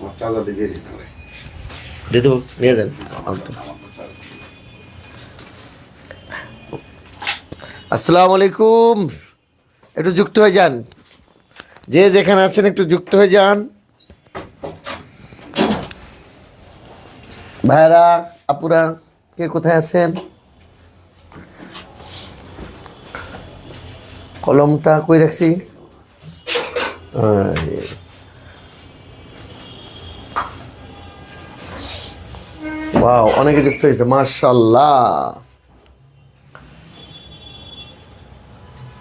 দিয়ে দেবো, নিয়ে যান। আসসালামু আলাইকুম। একটু যুক্ত হয়ে যান, যে যেখানে আছেন একটু যুক্ত হয়ে যান। ভাইরা আপুরা কে কোথায় আছেন? কলমটা কই রাখছি? ওয়াও, অনেকে যুক্ত হয়েছে, মাশাআল্লাহ।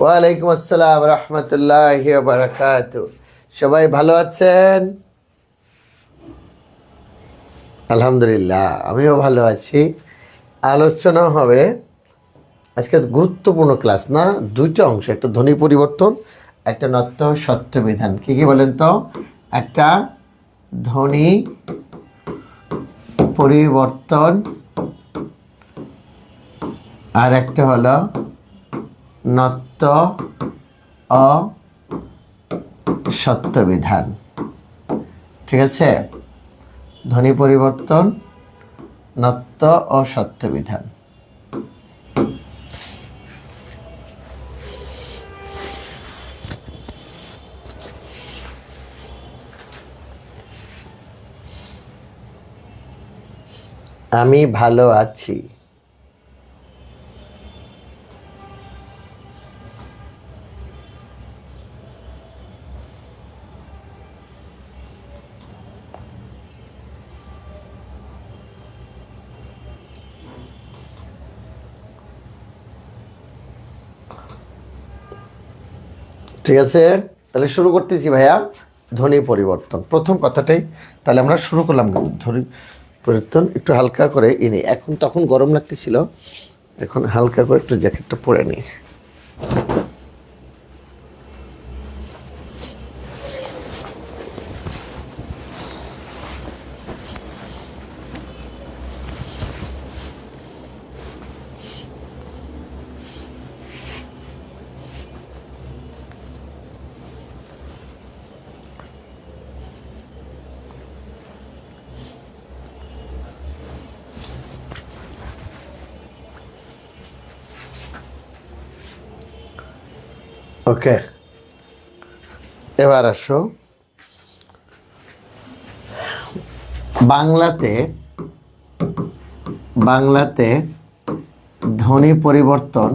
ওয়ালাইকুম আসসালাম রহমতুল্লাহি ওয়া বারাকাতুহু। সবাই ভালো আছেন? আলহামদুলিল্লাহ, আমিও ভালো আছি। আলোচনা হবে আজকে গুরুত্বপূর্ণ ক্লাস, না? দুইটা অংশ, একটা ধ্বনি পরিবর্তন, একটা নত্য সত্য বিধান। কি কি বলেন তো? একটা ধ্বনি পরিবর্তন আর একটা হলো নত্য ও সত্য বিধান। ঠিক আছে? ধ্বনি পরিবর্তন, নত্য ও সত্য বিধান। আমি ভালো আছি। ঠিক আছে, তাহলে শুরু করতেছি ভাইয়া। ধ্বনি পরিবর্তন, প্রথম কথাটাই তাহলে আমরা শুরু করলাম। ধ্বনি পরিবর্তন একটু হালকা করে এনে, এখন তখন গরম লাগতেছিল, এখন হালকা করে একটু জ্যাকেটটা পরে নিই। ওকে, এবার আসো। বাংলাতে ধ্বনি পরিবর্তন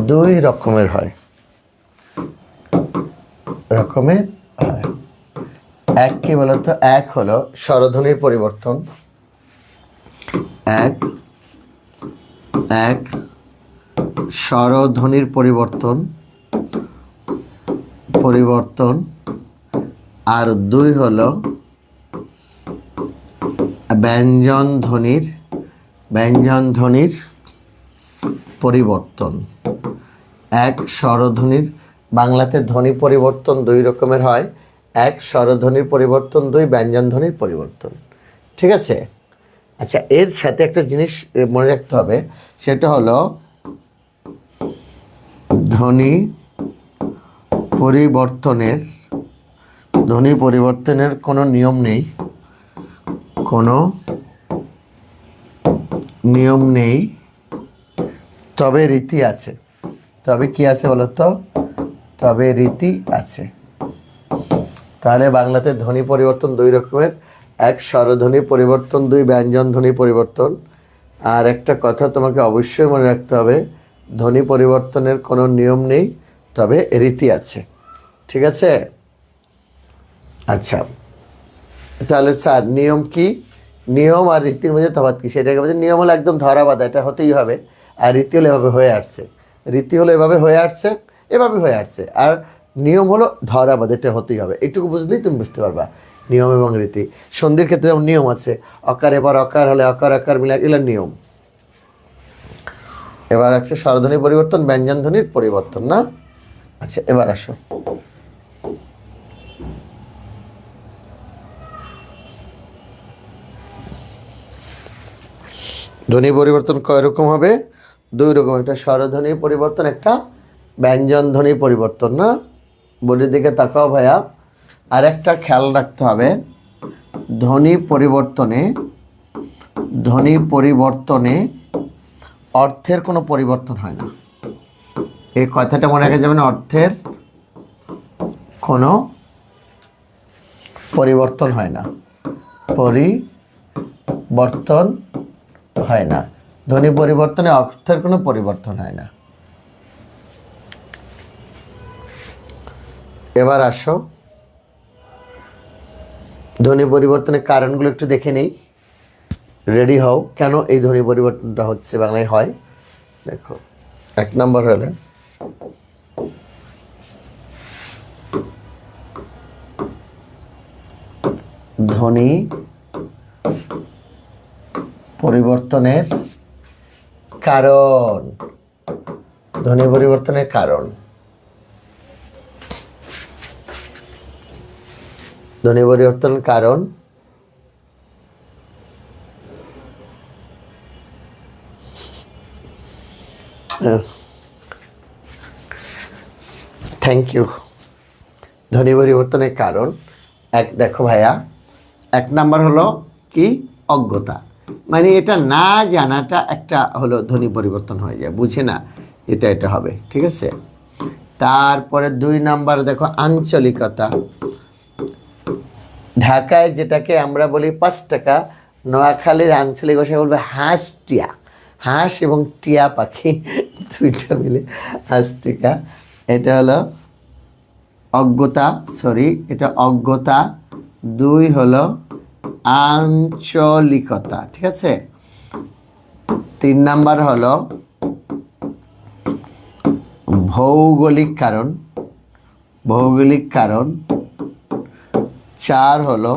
দুই রকমের হয়। এক কি বলতো? এক হলো স্বরধ্বনির পরিবর্তন, এক স্বরধ্বনির পরিবর্তন আর দুই হলো ব্যঞ্জন ধ্বনির পরিবর্তন। এক স্বরধ্বনির, বাংলাতে ধ্বনি পরিবর্তন দুই রকমের হয়, এক স্বরধ্বনির পরিবর্তন, দুই ব্যঞ্জন ধ্বনির পরিবর্তন। ঠিক আছে? আচ্ছা, এর সাথে একটা জিনিস মনে রাখতে হবে, সেটা হলো ধ্বনি পরিবর্তনের কোনো নিয়ম নেই, তবে রীতি আছে। তবে কি আছে বলো তো? তবে রীতি আছে। তাহলে বাংলাতে ধ্বনি পরিবর্তন দুই রকমের, এক স্বরধ্বনি পরিবর্তন, দুই ব্যঞ্জন ধ্বনি পরিবর্তন। আর একটা কথা তোমাকে অবশ্যই মনে রাখতে হবে, ধ্বনি পরিবর্তনের কোনো নিয়ম নেই, তবে রীতি আছে। ঠিক আছে? আচ্ছা, তাহলে স্যার নিয়ম কি? নিয়ম আর রীতির মধ্যে তফাৎ কি সেটাকে বলছে। নিয়ম হলো একদম ধরা বাঁধা, এটা হতেই হবে। আর রীতি হলো এভাবে হয়ে আসছে, এভাবে হয়ে আসছে। আর নিয়ম হলো ধরা বাঁধা, এটা হতেই হবে। এইটুকু বুঝলেই তুমি বুঝতে পারবা নিয়ম এবং রীতি। সন্ধির ক্ষেত্রে যেমন নিয়ম আছে, অকার এবার অকার হলে অকার আকার মিলা, এগুলো নিয়ম। এবার আছে স্বরধ্বনি পরিবর্তন, ব্যঞ্জন ধ্বনির পরিবর্তন, না? আচ্ছা, এবার আসো। ধ্বনি পরিবর্তন কয় রকম হবে? দুই রকম, একটা স্বরধ্বনির পরিবর্তন, একটা ব্যঞ্জন ধ্বনির পরিবর্তন, না? বোর্ডের দিকে তাকাও ভাইয়া। আর একটা খেয়াল রাখতে হবে, ধ্বনি পরিবর্তনে অর্থের কোনো পরিবর্তন হয় না। এই কথাটা মনে রাখা যাবে না, অর্থের কোনো পরিবর্তন হয় না, পরিবর্তন হয় না। ধ্বনি পরিবর্তনে অর্থের কোনো পরিবর্তন হয় না। এবার আসো, ধ্বনি পরিবর্তনের কারণগুলো একটু দেখে নেই। রেডি হও, কেন এই ধ্বনি পরিবর্তনটা হচ্ছে বাংলায় হয়। দেখো, 1 নম্বর হলো ধ্বনি পরিবর্তনের কারণ। ধ্বনি পরিবর্তনের কারণ, ধ্বনি পরিবর্তনের কারণ থ্যাংক ইউ। ধ্বনি পরিবর্তনের কারণ দেখো ভাইয়া, 1 নাম্বার হলো কি, অজ্ঞতা। মানে এটা না জানাটা একটা হলো ধ্বনি পরিবর্তন হয়ে যায়, বুঝে না এটা হবে, ঠিক আছে। তারপরে 2 নাম্বার দেখো, আঞ্চলিকতা। ঢাকায় যেটাকে আমরা বলি 5 টাকা, নোয়াখালীর আঞ্চলিক ভাষায় বলবে হাঁস টিয়া। হাঁস এবং টিয়া পাখি দুইটা মিলে হাঁস টিকা। এটা হলো অজ্ঞতা, এটা অজ্ঞতা। 2 হলো আঞ্চলিকতা, ঠিক আছে। 3 নাম্বার হলো ভৌগোলিক কারণ। 4 হলো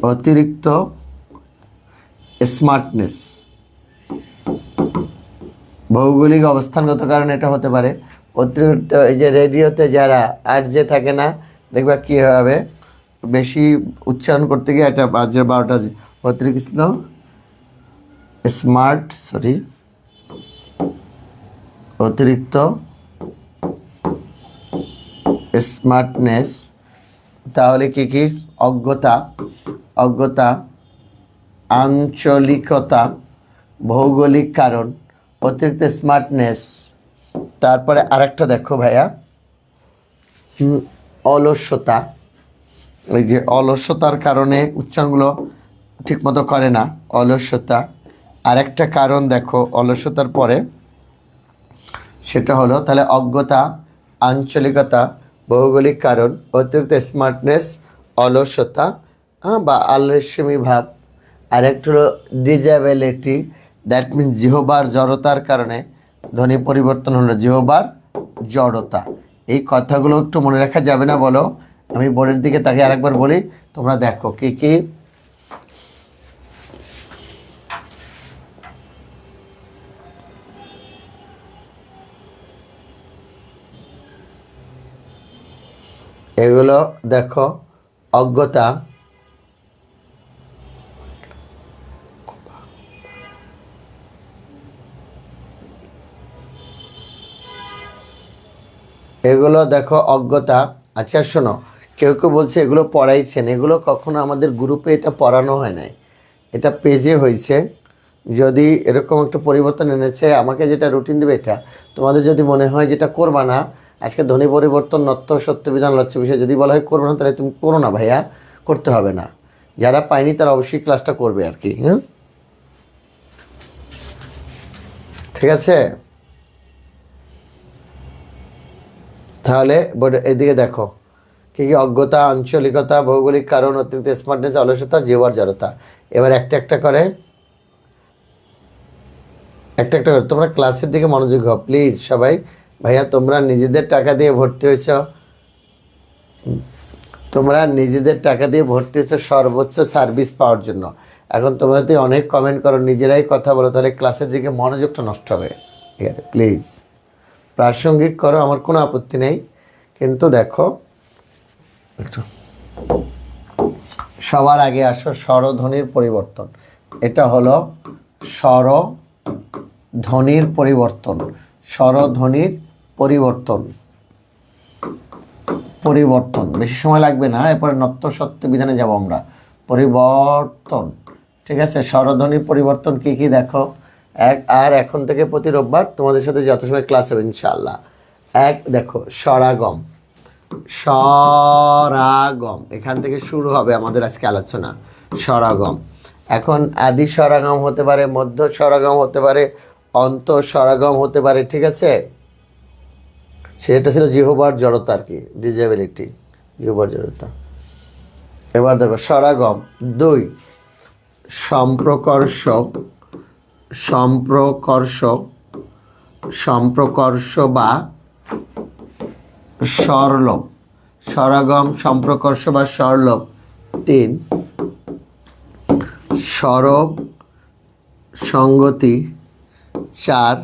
অতিরিক্ত স্মার্টনেস। ভৌগোলিক অবস্থানগত কারণ এটা হতে পারে। অতিরিক্ত, এই যে রেডিওতে যারা আরজে থাকে না, দেখবা কী হবে, বেশি উচ্চারণ করতে গিয়ে এটা 12টা অতিরিক্ত স্মার্টনেস। তাহলে কি অজ্ঞতা, আঞ্চলিকতা, ভৌগোলিক কারণ, অতিরিক্ত স্মার্টনেস। তারপরে আরেকটা দেখো ভাইয়া, অলস্যতা। এই যে অলস্যতার কারণে উচ্চারণগুলো ঠিকমতো করে না, অলস্যতা। আরেকটা কারণ দেখো অলস্যতার পরে, সেটা হলো তাহলে অজ্ঞতা, আঞ্চলিকতা, ভৌগোলিক কারণ, অতিরিক্ত স্মার্টনেস, অলস্যতা বা আলস্যমী ভাব। আরেকটা হলো ডিজেবিলিটি, দ্যাট মিনস জিহ্বার জড়তার কারণে ধ্বনি পরিবর্তন হলো জিহ্বার জড়তা। এই কথাগুলো একটু মনে রাখা যাবে না বলো? আমি বোর্ডের দিকে তাকে আরেকবার বলি, তোমরা দেখো কি কি। এগুলো দেখো, অজ্ঞতা, এগুলো দেখো অজ্ঞতা। আচ্ছা শোনো, কেউ বলছে এগুলো পড়াইছেন, এগুলো কখনো আমাদের গ্রুপে এটা পড়ানো হয় নাই, এটা পেজে হয়েছে। যদি এরকম একটা পরিবর্তন এনেছে, আমাকে যেটা রুটিন দেবে এটা, তোমাদের যদি মনে হয় যেটা করবা না, আজকে ধ্বনি পরিবর্তন, নত্য, সত্য বিধান, লক্ষ্য বিষয় যদি বলা হয় করবো না, তাহলে তুমি করো না ভাইয়া, করতে হবে না। যারা পায়নি তারা অবশ্যই ক্লাসটা করবে আর কি। হ্যাঁ, ঠিক আছে। তাহলে এদিকে দেখো কি কি, অজ্ঞতা, আঞ্চলিকতা, ভৌগোলিক কারণ, অতিরিক্ত স্মার্টনেস, অলসতা, জিহ্বার জড়তা। এবার একটা করে তোমরা ক্লাসের দিকে মনোযোগ হও প্লিজ সবাই। ভাইয়া তোমরা নিজেদের টাকা দিয়ে ভর্তি হয়েছ, সর্বোচ্চ সার্ভিস পাওয়ার জন্য। এখন তোমরা যদি অনেক কমেন্ট করো, নিজেরাই কথা বলো, তাহলে ক্লাসের দিকে মনোযোগটা নষ্ট হবে। ঠিক আছে, প্লিজ প্রাসঙ্গিক করো, আমার কোনো আপত্তি নেই, কিন্তু দেখো একটু সবার আগে আসো স্বরধ্বনির পরিবর্তন। এটা হলো ধ্বনির পরিবর্তন, স্বরধ্বনির পরিবর্তন, পরিবর্তন বেশি সময় লাগবে না, এরপরে নত্য সত্য বিধানে যাব আমরা। পরিবর্তন, ঠিক আছে। স্বরধ্বনির পরিবর্তন কি কি দেখো। আর এখন থেকে প্রতি রোববার তোমাদের সাথে যত সময় ক্লাস হবে ইনশাআল্লাহ। দেখো স্বরাগম, স্বরাগম এখান থেকে শুরু হবে আমাদের আজকে আলোচনা। স্বরাগম, এখন আদি স্বরাগম হতে পারে, মধ্য স্বরাগম হতে পারে, অন্ত স্বরাগম হতে পারে, ঠিক আছে। সেটা ছিল জিহ্বার জড়তা আর কি, ডিজেবিলিটি, জিহ্বার জড়তা। এবার দেখো স্বরাগম 2, সম্প্রকর্ষ, সম্প্রকর্ষ, সম্প্রকর্ষ বা স্বরলোপ। স্বরাগম, সম্প্রকর্ষ বা স্বরলোপ 3, স্বর সঙ্গতি 4,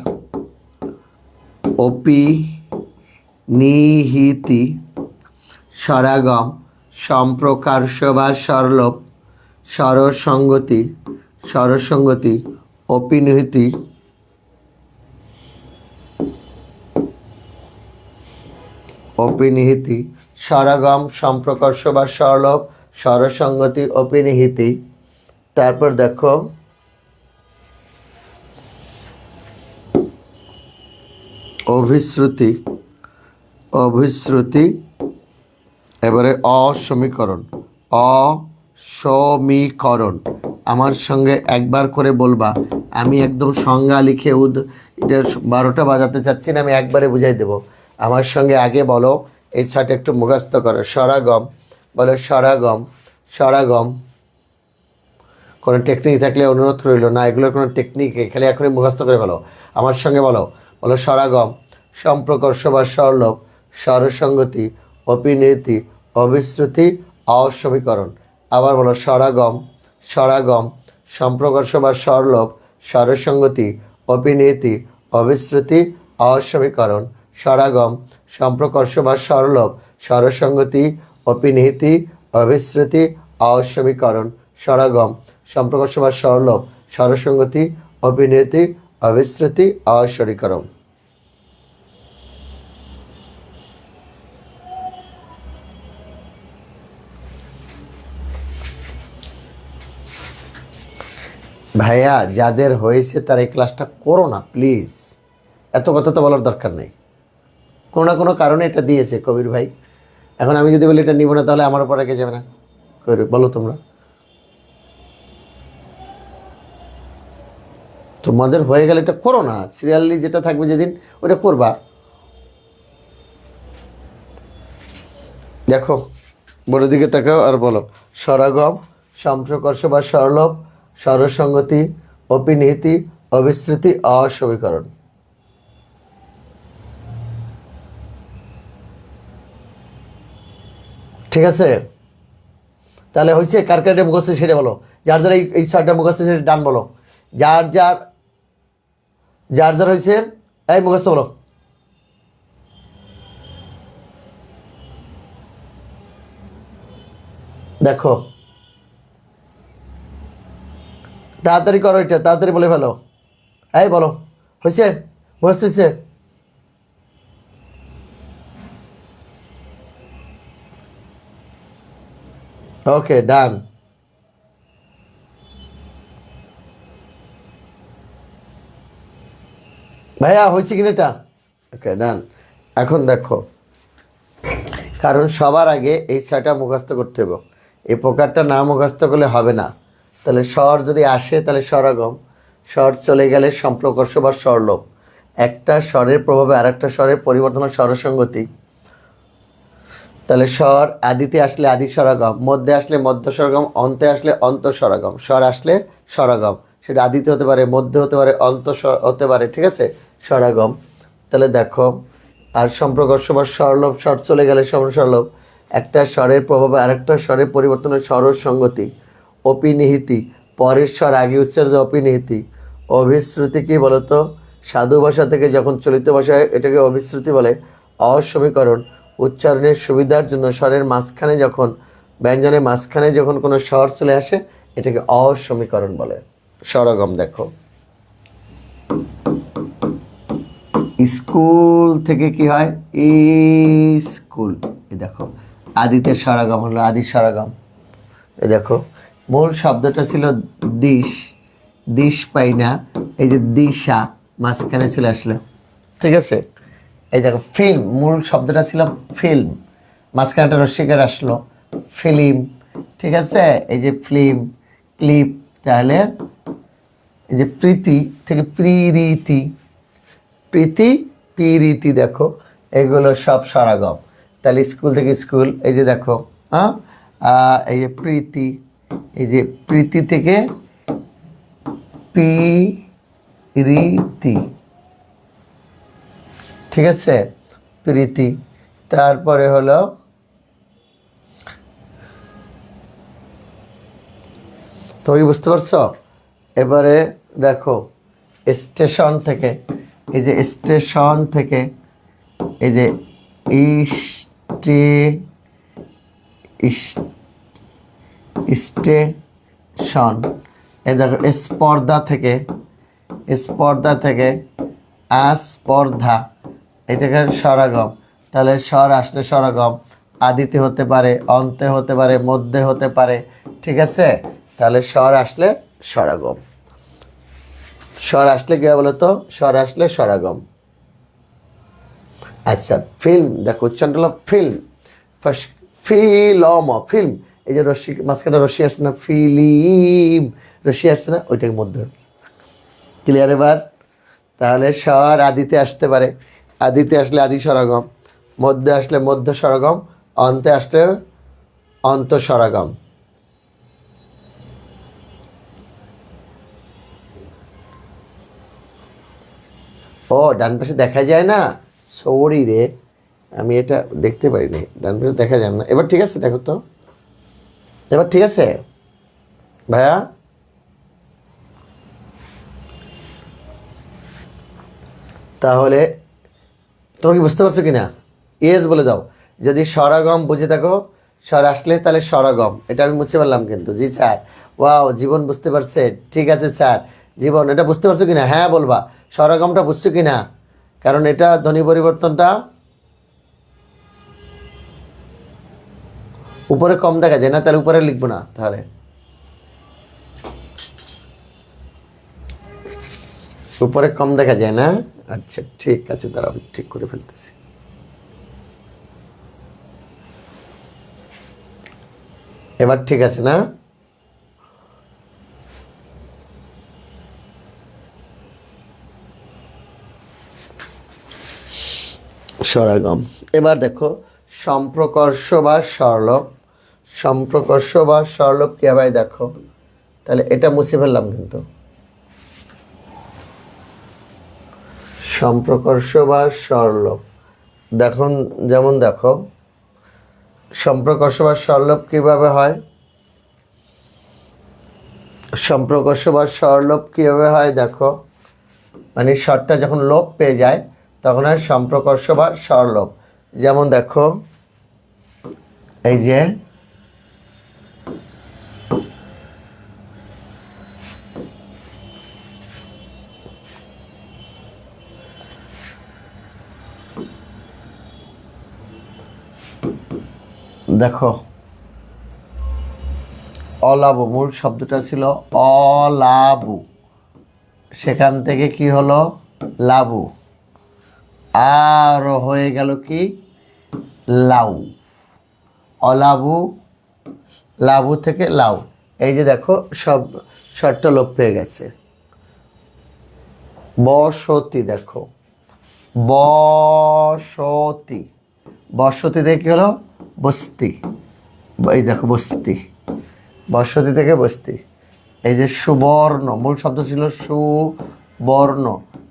অপিনিহিতি। স্বরাগম, সম্প্রকর্ষ বা স্বরলোপ, স্বরসঙ্গতি, স্বরসঙ্গতি, অপিনিহিতি, অপিনিহিতি। স্বরাগম, সম্প্রকর্ষ বা স্বরলোপ, স্বরসঙ্গতি, অপিনিহিতি। তারপর দেখো অভিশ্রুতি, অভিশ্রুতি। এবারে অসমীকরণ, অসমীকরণ। আমার সঙ্গে একবার করে বলবা, আমি একদম সংজ্ঞা লিখে এটা 12টা বাজাতে চাচ্ছি না, আমি একবারে বুঝাই দেব। আমার সঙ্গে আগে বলো, এই ছয়টা একটু মুখস্থ করো। স্বরাগম, বলো স্বরাগম, স্বরাগম। কোনো টেকনিক থাকলে অনুরোধ রইল, না এগুলোর কোনো টেকনিক খালি এখনই মুখস্থ করে বলো। আমার সঙ্গে বলো, বলো স্বরাগম, সম্প্রকর্ষ বা স্বরলোপ, স্বরসঙ্গতি, অপিনিহিতি, অভিশ্রুতি, অসমীকরণ। আবার বলো স্বরাগম, স্বরাগম, সম্প্রকর্ষ বা স্বরলোপ, স্বরসঙ্গতি, অপিনিহিতি, অভিশ্রুতি, অসমীকরণ। স্বরাগম, সম্প্রকর্ষ বা স্বরলোপ, স্বরসঙ্গতি, অপিনিহিতি, অভিশ্রুতি, অসমীকরণ। স্বরাগম, সম্প্রকর্ষ বা স্বরলোপ, স্বরসঙ্গতি, অপিনিহিতি, অভিশ্রুতি, অসমীকরণ। ভাইয়া যাদের হয়েছে তারা এই ক্লাসটা করো না প্লিজ, এত কথা তো বলার দরকার নেই। কোনো না কোনো কারণে এটা দিয়েছে কবির ভাই। এখন আমি যদি বলি এটা নিব না, তাহলে আমার উপর রেখে যাবে না? বলো তোমরা, তোমাদের হয়ে গেলে এটা করো না, সিরিয়ালি যেটা থাকবে যেদিন ওটা করবা। দেখো বড় দিকে তাকাও আর বলো স্বরাগম, সম্প্রকর্ষ বা স্বরলোপ, স্বরসঙ্গতি, অপিনিহিতি, অভিশ্রুতি, অসমীকরণ। ঠিক আছে, তাহলে হয়েছে। কার কারটা মুখস্থ সেটা বলো। যার যার এই ছয়টা মুখস্থ সেটা ডান বলো। যার যার যার যার হয়েছে এই মুখস্থ বলো। দেখো তাড়াতাড়ি করো, এটা তাড়াতাড়ি বলে ফেলো। এই বলো হয়েছে, মুখস্থ হয়েছে? ওকে ডান। ভাইয়া হয়েছে কিনা এটা? ওকে ডান। এখন দেখো, কারণ সবার আগে এই ছয়টা মুখস্থ করতে হবে। এই প্রকারটা না মুখস্থ করলে হবে না। তাহলে স্বর যদি আসে তাহলে স্বরাগম, স্বর চলে গেলে সম্প্রকর্ষ বা স্বরলোপ, একটা স্বরের প্রভাবে আর একটা স্বরের পরিবর্তন স্বরসঙ্গতি। তাহলে স্বর আদিতে আসলে আদি স্বরাগম, মধ্যে আসলে মধ্য স্বরাগম, অন্তে আসলে অন্ত স্বরাগম। স্বর আসলে স্বরাগম, সেটা আদিতে হতে পারে, মধ্যে হতে পারে, অন্ত হতে পারে, ঠিক আছে, স্বরাগম। তাহলে দেখো, আর সম্প্রকর্ষ বা স্বরলোপ, স্বর চলে গেলে স্বরলোপ, একটা স্বরের প্রভাবে আরেকটা স্বরের পরিবর্তনের স্বরসঙ্গতি। অপিনিহিতি, পরের স্বর আগে উচ্চারিত, অপিনিহিতি। অভিশ্রুতি কি বলতো? সাধু ভাষা থেকে যখন চলিত ভাষায় এটাকে অভিশ্রুতি বলে। অসমীকরণ, উচ্চারণের সুবিধার জন্য স্বরের মাঝখানে যখন, ব্যঞ্জনের মাঝখানে যখন কোনো স্বর চলে আসে এটাকে অসমীকরণ বলে। স্বরাগম দেখো স্কুল থেকে কি হয় স্কুল। এই দেখো আদিতে স্বরাগম হলো আদি স্বরাগম। এই দেখো মূল শব্দটা ছিল দিশ, দিশ পাই না, এই যে দিশা মাঝখানে চলে আসলো। ঠিক আছে, এই দেখো ফিল্ম, মূল শব্দটা ছিল ফিল্ম, মাঝখানে একটা রসিকার আসলো ফিল্ম। ঠিক আছে, এই যে ফিল্ম ক্লিপ, তাহলে এই যে প্রীতি থেকে প্রীতি, প্রীতি প্রীতি, দেখো এগুলো সব স্বরাগম। তাহলে স্কুল থেকে স্কুল, এই যে দেখো হ্যাঁ, এই যে প্রীতি, এই যে প্রীতি থেকে প্রীতি। ঠিক আছে, প্রীতি। তারপরে হলো তুমি বুঝতে পারছো? এবারে দেখো স্টেশন থেকে, এই যে স্টেশন থেকে, এই যে স্টেশন, এই দেখো স্পর্ধা থেকে, স্পর্ধা থেকে আস্পর্ধা, এটাকে স্বরাগম। তাহলে স্বর আসলে স্বরাগম, আদিতে হতে পারে, অন্তে হতে পারে, মধ্যে হতে পারে। ঠিক আছে, তাহলে স্বর আসলে স্বরাগম। স্বর আসলে কি বলো তো? স্বর আসলে স্বরাগম। আচ্ছা ফিল্ম, দেখো উচ্চারণ হলো ফিল্ম, ফিলম, ফিল্ম, এই যে রশ্মি মাঝখানে রশ্মি আসছে না, ফিলিম রশ্মি আসছে না, ওইটাকে মধ্যে। ক্লিয়ার এবার? তাহলে স্বর আদিতে আসতে পারে, আদিতে আসলে আদি স্বরাগম, মধ্যে আসলে মধ্য স্বরাগম, অন্তে আসলে অন্ত স্বরাগম। ও ডান পাশে দেখা যায় না, সরি রে, আমি এটা দেখতে পারিনি, ডান পাশে দেখা যায় না। এবার ঠিক আছে, দেখো তো এবার ঠিক আছে ভাইয়া? তাহলে তোমরা কি বুঝতে পারছো কি না? ইয়েস বলে দাও যদি স্বরাগম বুঝে থাকো। স্বর আসলে তাহলে স্বরাগম, এটা আমি মুছে পারলাম কিন্তু। জি স্যার, ওয়াও, জীবন বুঝতে পারছে। ঠিক আছে স্যার, জীবন এটা বুঝতে পারছো কি না? হ্যাঁ বলবা। স্বরাগমটা বুঝছো কি না? কারণ এটা ধ্বনি পরিবর্তনটা উপরে কম দেখা যায় না, তাহলে উপরে লিখবো না। তাহলে উপরে কম দেখা যায় না। আচ্ছা ঠিক আছে, দাঁড়াও ঠিক করে ফেলতেছি। এবার ঠিক আছে না? স্বরাগম। এবার দেখো সম্প্রকর্ষ বা স্বরলোপ, সম্প্রকর্ষ বা স্বরলোপ কি হবে দেখো। তাহলে এটা মুছে ফেললাম কিন্তু। সম্প্রকর্ষ বা স্বরলোপ দেখুন, যেমন দেখো সম্প্রকর্ষ বা স্বরলোপ কীভাবে হয়, সম্প্রকর্ষ বা স্বরলোপ কীভাবে হয় দেখো, মানে স্বরটা যখন লোপ পেয়ে যায় তখন হয় সম্প্রকর্ষ বা স্বরলোপ। যেমন দেখো এই যে দেখো অলাবু, মূল শব্দটা ছিল অলাবু, সেখান থেকে কি হলো লাবু, আর হয়ে গেল কি লাউ, অলাবু, লাবু থেকে লাউ। এই যে দেখো সব স্বরটা লোপ পেয়ে গেছে। বসতি, দেখো বসতি, বসতি থেকে কি হলো বস্তি, এই দেখো বস্তি, বসতি থেকে বস্তি। এই যে সুবর্ণ, মূল শব্দ ছিল সুবর্ণ,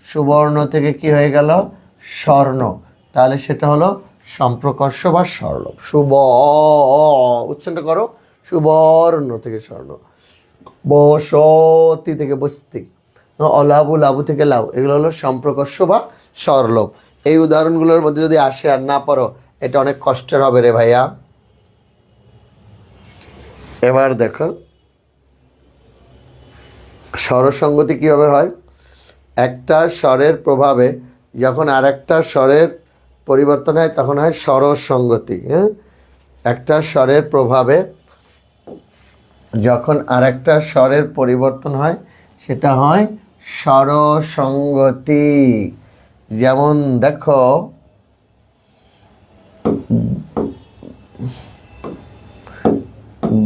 সুবর্ণ থেকে কি হয়ে গেল স্বর্ণ, তাহলে সেটা হলো সম্প্রকর্ষ বা স্বরলোপ। উচ্চারণটা করো, সুবর্ণ থেকে স্বর্ণ, বসতি থেকে বস্তি, অলাবু, লাবু থেকে লাউ, এগুলো হলো সম্প্রকর্ষ বা স্বরলোপ। এই উদাহরণগুলোর মধ্যে যদি আসে আর না পারো, এটা অনেক কষ্টের হবে রে ভাইয়া। এবার দেখো স্বরসঙ্গতি কীভাবে হয়। একটা স্বরের প্রভাবে যখন আরেকটা স্বরের পরিবর্তন হয় তখন হয় স্বরসঙ্গতি। হ্যাঁ, একটা স্বরের প্রভাবে যখন আরেকটা স্বরের পরিবর্তন হয় সেটা হয় স্বরসঙ্গতি। যেমন দেখো,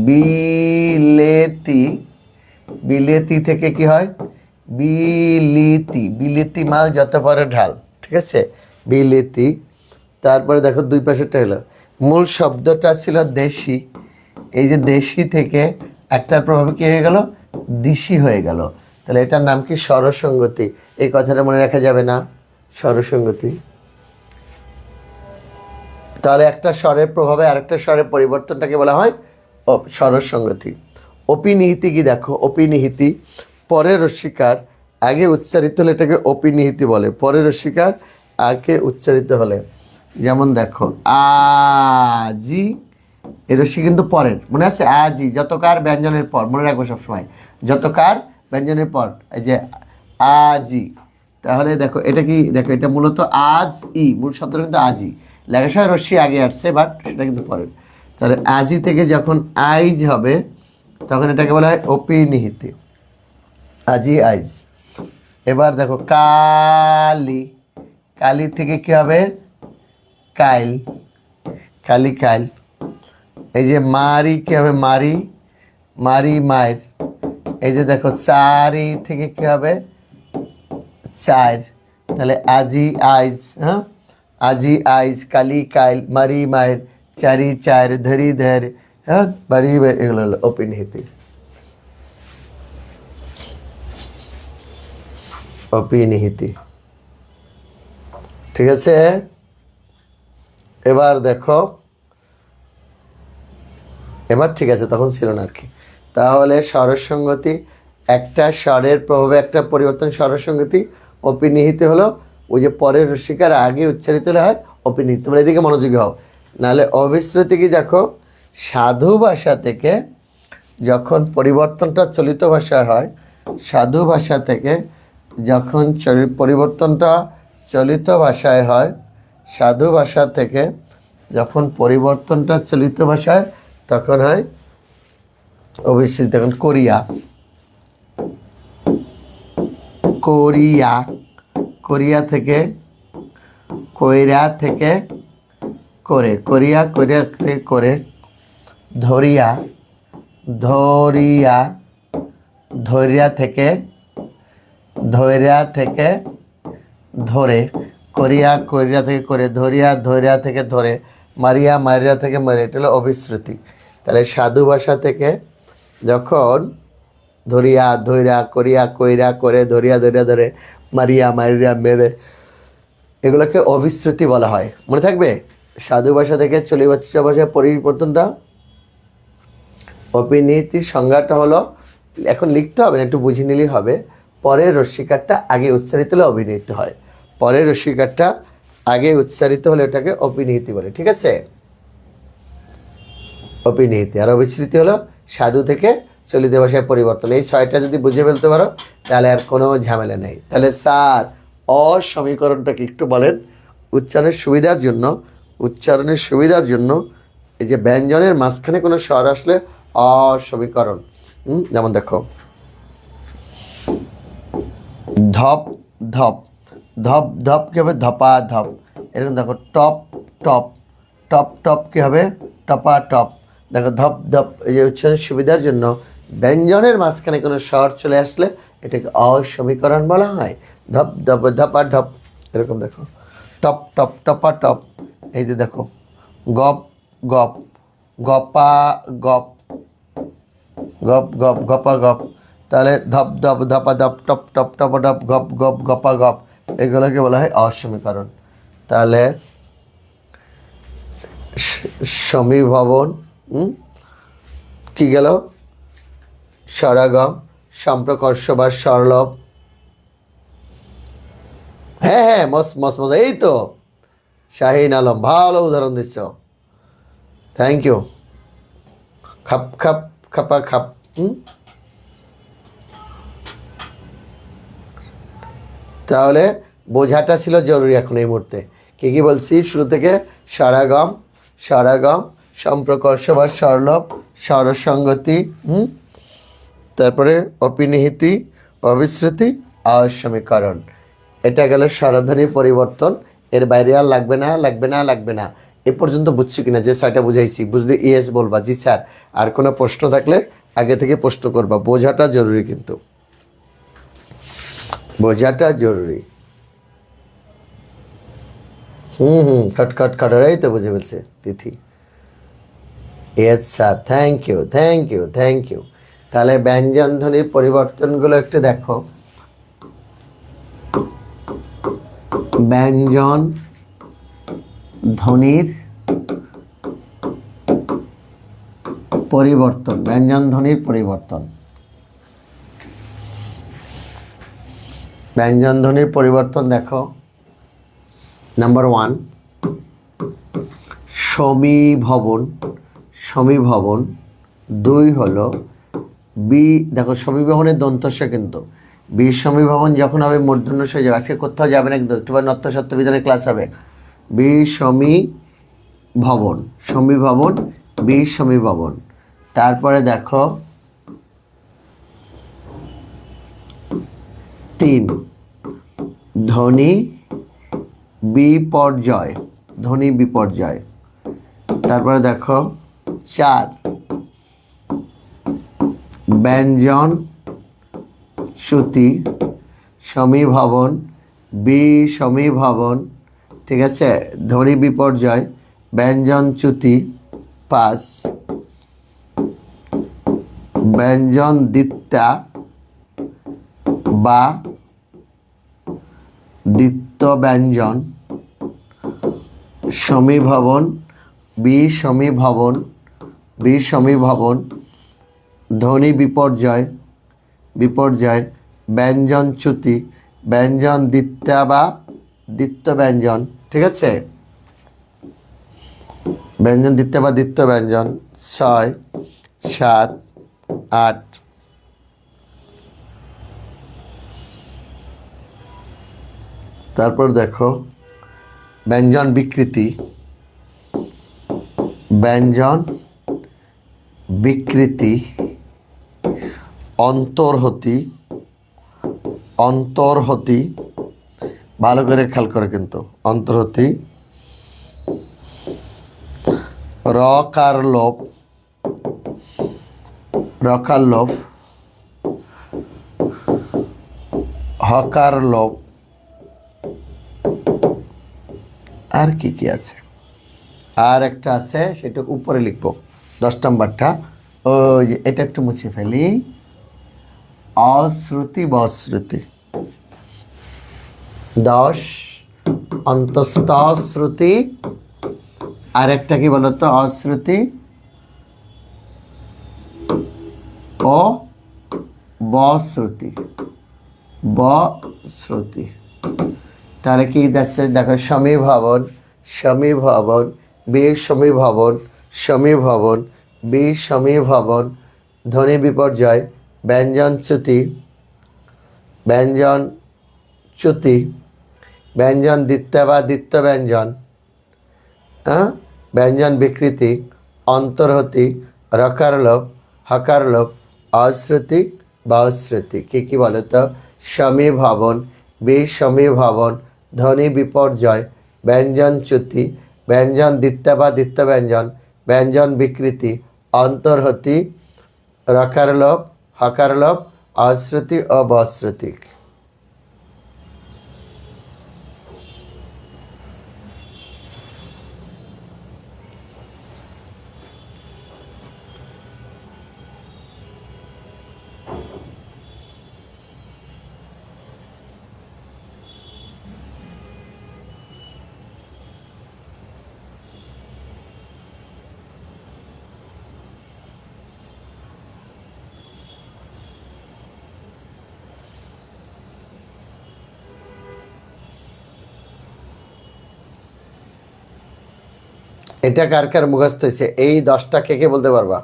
বিলেতি, বিলেতি থেকে কি হয় বিলিতি, বিলিতি মাল যত পারে ঢাল, ঠিক আছে, বিলিতি। তারপরে দেখো দুই পাশেরটা হলো, মূল শব্দটা ছিল দেশি, এই যে দেশি থেকে একটার প্রভাবে কি হয়ে গেল দিশি হয়ে গেল, তাহলে এটার নাম কি স্বরসঙ্গতি। এই কথাটা মনে রাখা যাবে না, স্বরসঙ্গতি। তাহলে একটা স্বরের প্রভাবে আরেকটা স্বরের পরিবর্তনটাকে বলা হয় স্বরসঙ্গতি। অপিনিহিতি কি দেখো, অপিনিহিতি পরের রস্বীকার আগে উচ্চারিত হলে এটাকে অপিনিহিতি বলে, পরের রস্বীকার আগে উচ্চারিত হলে। যেমন দেখো আজি, এ রস্যি কিন্তু পরের, মনে আছে, আজি যতকার ব্যঞ্জনের পর, মনে রাখবো সবসময় যতকার ব্যঞ্জনের পর, এই যে আজি। তাহলে দেখো এটা কি, দেখো এটা মূলত আজ ই, মূল শব্দটা কিন্তু আজি, লেখার সময় রস্যি আগে আসছে, বাট সেটা কিন্তু পরের। তাহলে আজি থেকে যখন আইজ হবে তখন এটাকে বলা হয় অপিনিহিতি, আজি আইজ। এবার দেখো কালি, কালি থেকে কি হবে কাইল, কালি কাইল। এই যে মারি কি হবে মারি, মারি মায়ের। এই যে দেখো চারি থেকে কি হবে চার, তাহলে আজি আইজ। হ্যাঁ, আজি আইজ, কালি কাইল, মারি মায়ের, চারি চার, ধরি ধর, হ্যাঁ, বাড়ি, এগুলো হলো অপিনিহিতি, অপিনিহিতি, ঠিক আছে। এবার দেখো, এবার ঠিক আছে, তখন ছিল না আর কি। তাহলে স্বরসঙ্গতি, একটা স্বরের প্রভাবে একটা পরিবর্তন স্বরসঙ্গতি। অপিনিহিতি হলো ওই যে পরের রস্বীকার আগে উচ্চারিত হলে হয় অপিনিহিতি। তোমরা এদিকে মনোযোগী হও। নাহলে অবিশ্রুতি কি দেখো, সাধু ভাষা থেকে যখন পরিবর্তনটা চলিত ভাষায় হয়, সাধু ভাষা থেকে যখন পরিবর্তনটা চলিত ভাষায় হয়, সাধু ভাষা থেকে যখন পরিবর্তনটা চলিত ভাষায় তখন হয় অবশ্যই, তখন কোরিয়া, কোরিয়া, কোরিয়া থেকে কইরা থেকে করে, কোরিয়া, কোরিয়া থেকে করে, ধরিয়া, ধরিয়া, ধরিয়া থেকে, ধরিয়া থেকে ধরে, কোরিয়া, কোরিয়া থেকে করে, ধরিয়া, ধরিয়া থেকে ধরে, মারিয়া, মারিয়া থেকে মারে, এটা হলো অবিশ্রুতি। তাহলে সাধু ভাষা থেকে যখন ধরিয়া, ধৈরা, করিয়া, কইরা, করে, ধরিয়া, ধরিয়া ধরে, মারিয়া, মারিয়া মেরে, এগুলোকে অবিশ্রুতি বলা হয়। মনে থাকবে, সাধু ভাষা থেকে চলিত ভাষায় পরিবর্তনটা। অপিনিহিতির সংজ্ঞাটা হলো, এখন লিখতে হবে না, একটু বুঝে নিলেই হবে, পরের রস্বীকারটা আগে উচ্চারিত হলে অভিনিহিত হয়, পরের রস্বীকারটা আগে উচ্চারিত হলে ওটাকে অপিনিহিতি বলে, ঠিক আছে, অপিনিহিতি। আর অবিশ্রুতি হলো সাধু থেকে চলিত ভাষায় পরিবর্তন। এই ছয়টা যদি বুঝে ফেলতে পারো তাহলে আর কোনো ঝামেলা নেই। তাহলে স্যার অসমীকরণটাকে একটু বলেন উচ্চারণের সুবিধার জন্য, উচ্চারণের সুবিধার জন্য এই যে ব্যঞ্জনের মাঝখানে কোনো স্বর আসলে অসমীকরণ। যেমন দেখো ধপ ধপ, ধপ ধপ কী হবে ধপা ধপ, এরকম দেখো টপ টপ, টপ টপ কী হবে টপা টপ। দেখো ধপ ধপ, এই যে উচ্চারণের সুবিধার জন্য ব্যঞ্জনের মাঝখানে কোনো স্বর চলে আসলে এটাকে অসমীকরণ বলা হয়। ধপ ধপ, ধপা ধপ, এরকম দেখো টপ টপ, টপা টপ। এই যে দেখো গপ গপ, গপা গপ, গপ গপ, গপা গপ। তাহলে ধপ ধপ, ধপা ধপ, টপ টপ, টপা টপ, গপ গপ, গপা গপ, এগুলোকে বলা হয় অসমীকরণ। তাহলে সমীভবন কি গেল, স্বরাগম, সম্প্রকর্ষ বা স্বরলভ। হ্যাঁ হ্যাঁ, মস্ত মস্ত মজা, এই তো শাহিন আলম, ভালো উদাহরণ দিচ্ছ, থ্যাংক ইউ। খাপ খাপ, খাপা খাপ। তাহলে বোঝাটা ছিল জরুরি এখন এই মুহূর্তে। কী কী বলছি শুরু থেকে? স্বরাগম, স্বরাগম, সম্প্রকর্ষ বা স্বরলোপ, স্বরসঙ্গতি, তারপরে অপিনিহিতি, অবিশ্রুতি, অসমীকরণ। এটা গেল স্বরধ্বনির পরিবর্তন। এর বাইরে আর লাগবে না, লাগবে না, লাগবে না। এ পর্যন্ত বুঝছো কিনা যে 6টা বুঝাইছি? বুঝলে ইয়েস বলবা, জি স্যার। আর কোনো প্রশ্ন থাকলে আগে থেকে প্রশ্ন করবা। বোঝাটা জরুরি, কিন্তু বোঝাটা জরুরি। খট এই তো বুঝে ফেলছে Tithi. Yes sir, thank you, thank you, thank you. তাহলে ব্যঞ্জন ধ্বনির পরিবর্তনগুলো একটু দেখো। ব্যঞ্জন ধ্বনির পরিবর্তন, ব্যঞ্জন ধ্বনির পরিবর্তন, ব্যঞ্জন ধ্বনির পরিবর্তন দেখো। নাম্বার 1, সমীভবন, সমীভবন। 2 হলো বি, দেখো সমীভবনের দন্তস্ব, কিন্তু বিষমীভবন যখন হবে মূর্ধন্য হয়ে যাবে। আজকে কোথাও যাবে না, কিন্তু একটু নত্য সত্য বিধানের ক্লাস হবে। বিষমীভবন, সমীভবন, বিষমীভবন। তারপরে দেখো 3, ধ্বনি বিপর্যয়, ধ্বনি বিপর্যয়। তারপরে দেখো 4, ব্যঞ্জন চ্যুতি, সমীভবন, বিষমীভবন, ঠিক আছে, ধ্বনি বিপর্যয়, ব্যঞ্জন চ্যুতি। 5, ব্যঞ্জন দ্বিত্যা বা দ্বিত্ব ব্যঞ্জন, সমীভবন, বিষমীভবন, বিষমীভবন, ধ্বনি বিপর্যয়, বিপর্যয়, ব্যঞ্জন চ্যুতি, ব্যঞ্জন দ্বিত্যা বা দ্বিত্ব ব্যঞ্জন, ঠিক আছে, ব্যঞ্জন দ্বিত্যা বা দ্বিত্ব ব্যঞ্জন। 6, 7, 8। তারপর দেখো ব্যঞ্জন বিকৃতি, ব্যঞ্জন বিকৃতি, অন্তর্হতি, অন্তর্হতি, ভালো করে খেয়াল করে কিন্তু, অন্তর্হতি, রকার লোপ, রকার লোপ, হকার লোপ। আর কি কি আছে? আর একটা আছে, সেটা উপরে লিখবো, 10 নম্বরটা। ওই যে এটা একটু মুছে ফেলি, অশ্রুতি বশ্রুতি। 10, অন্তস্থ শ্রুতি। আর একটা কি বলতো? অশ্রুতি ও বশ্রুতি, বশ্রুতি। তাহলে কি দেখছে? দেখো সমীভবন, সমীভবন, বিষমীভবন, সমীভবন, বিষমীভবন, ধ্বনি বিপর্যয়, ব্যঞ্জন চ্যুতি, ব্যঞ্জন চ্যুতি, ব্যঞ্জন দ্বিত্যা বা দ্বিত্ব ব্যঞ্জন, ব্যঞ্জন বিকৃতি, অন্তর্হতি, রকারলোপ, হকারলোপ, অশ্রুতি বা অশ্রুতি। কী বলো তো? সমীভবন, বিষমীভবন, ধ্বনি বিপর্যয়, ব্যঞ্জন চ্যুতি, ব্যঞ্জন দ্বিত্যা বা দ্বিত্ব ব্যঞ্জন, ব্যঞ্জন বিকৃতি, অন্তর্হতি, রকারলোপ, হকারলোপ, অশ্রুতি ও বশ্রুতি। এটা কার কার মুখস্থ হয়েছে? এই 10টা কে কে বলতে পারবা?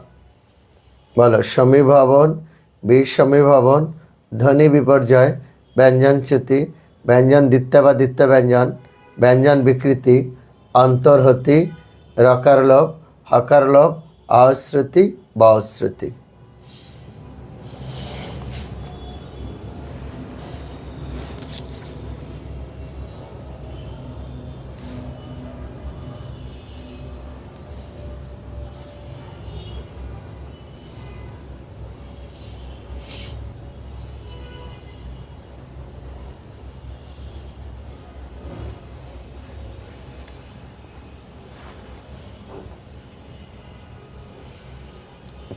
বলো। সমীভবন, বিষমীভবন, ধ্বনি বিপর্যয়, ব্যঞ্জন চ্যুতি, ব্যঞ্জন দ্বিত্ব বা দ্বিত্ব ব্যঞ্জন, ব্যঞ্জন বিকৃতি, অন্তর্হতি, রকার লোপ, হকার লোপ, অশ্রুতি, বশ্রুতি।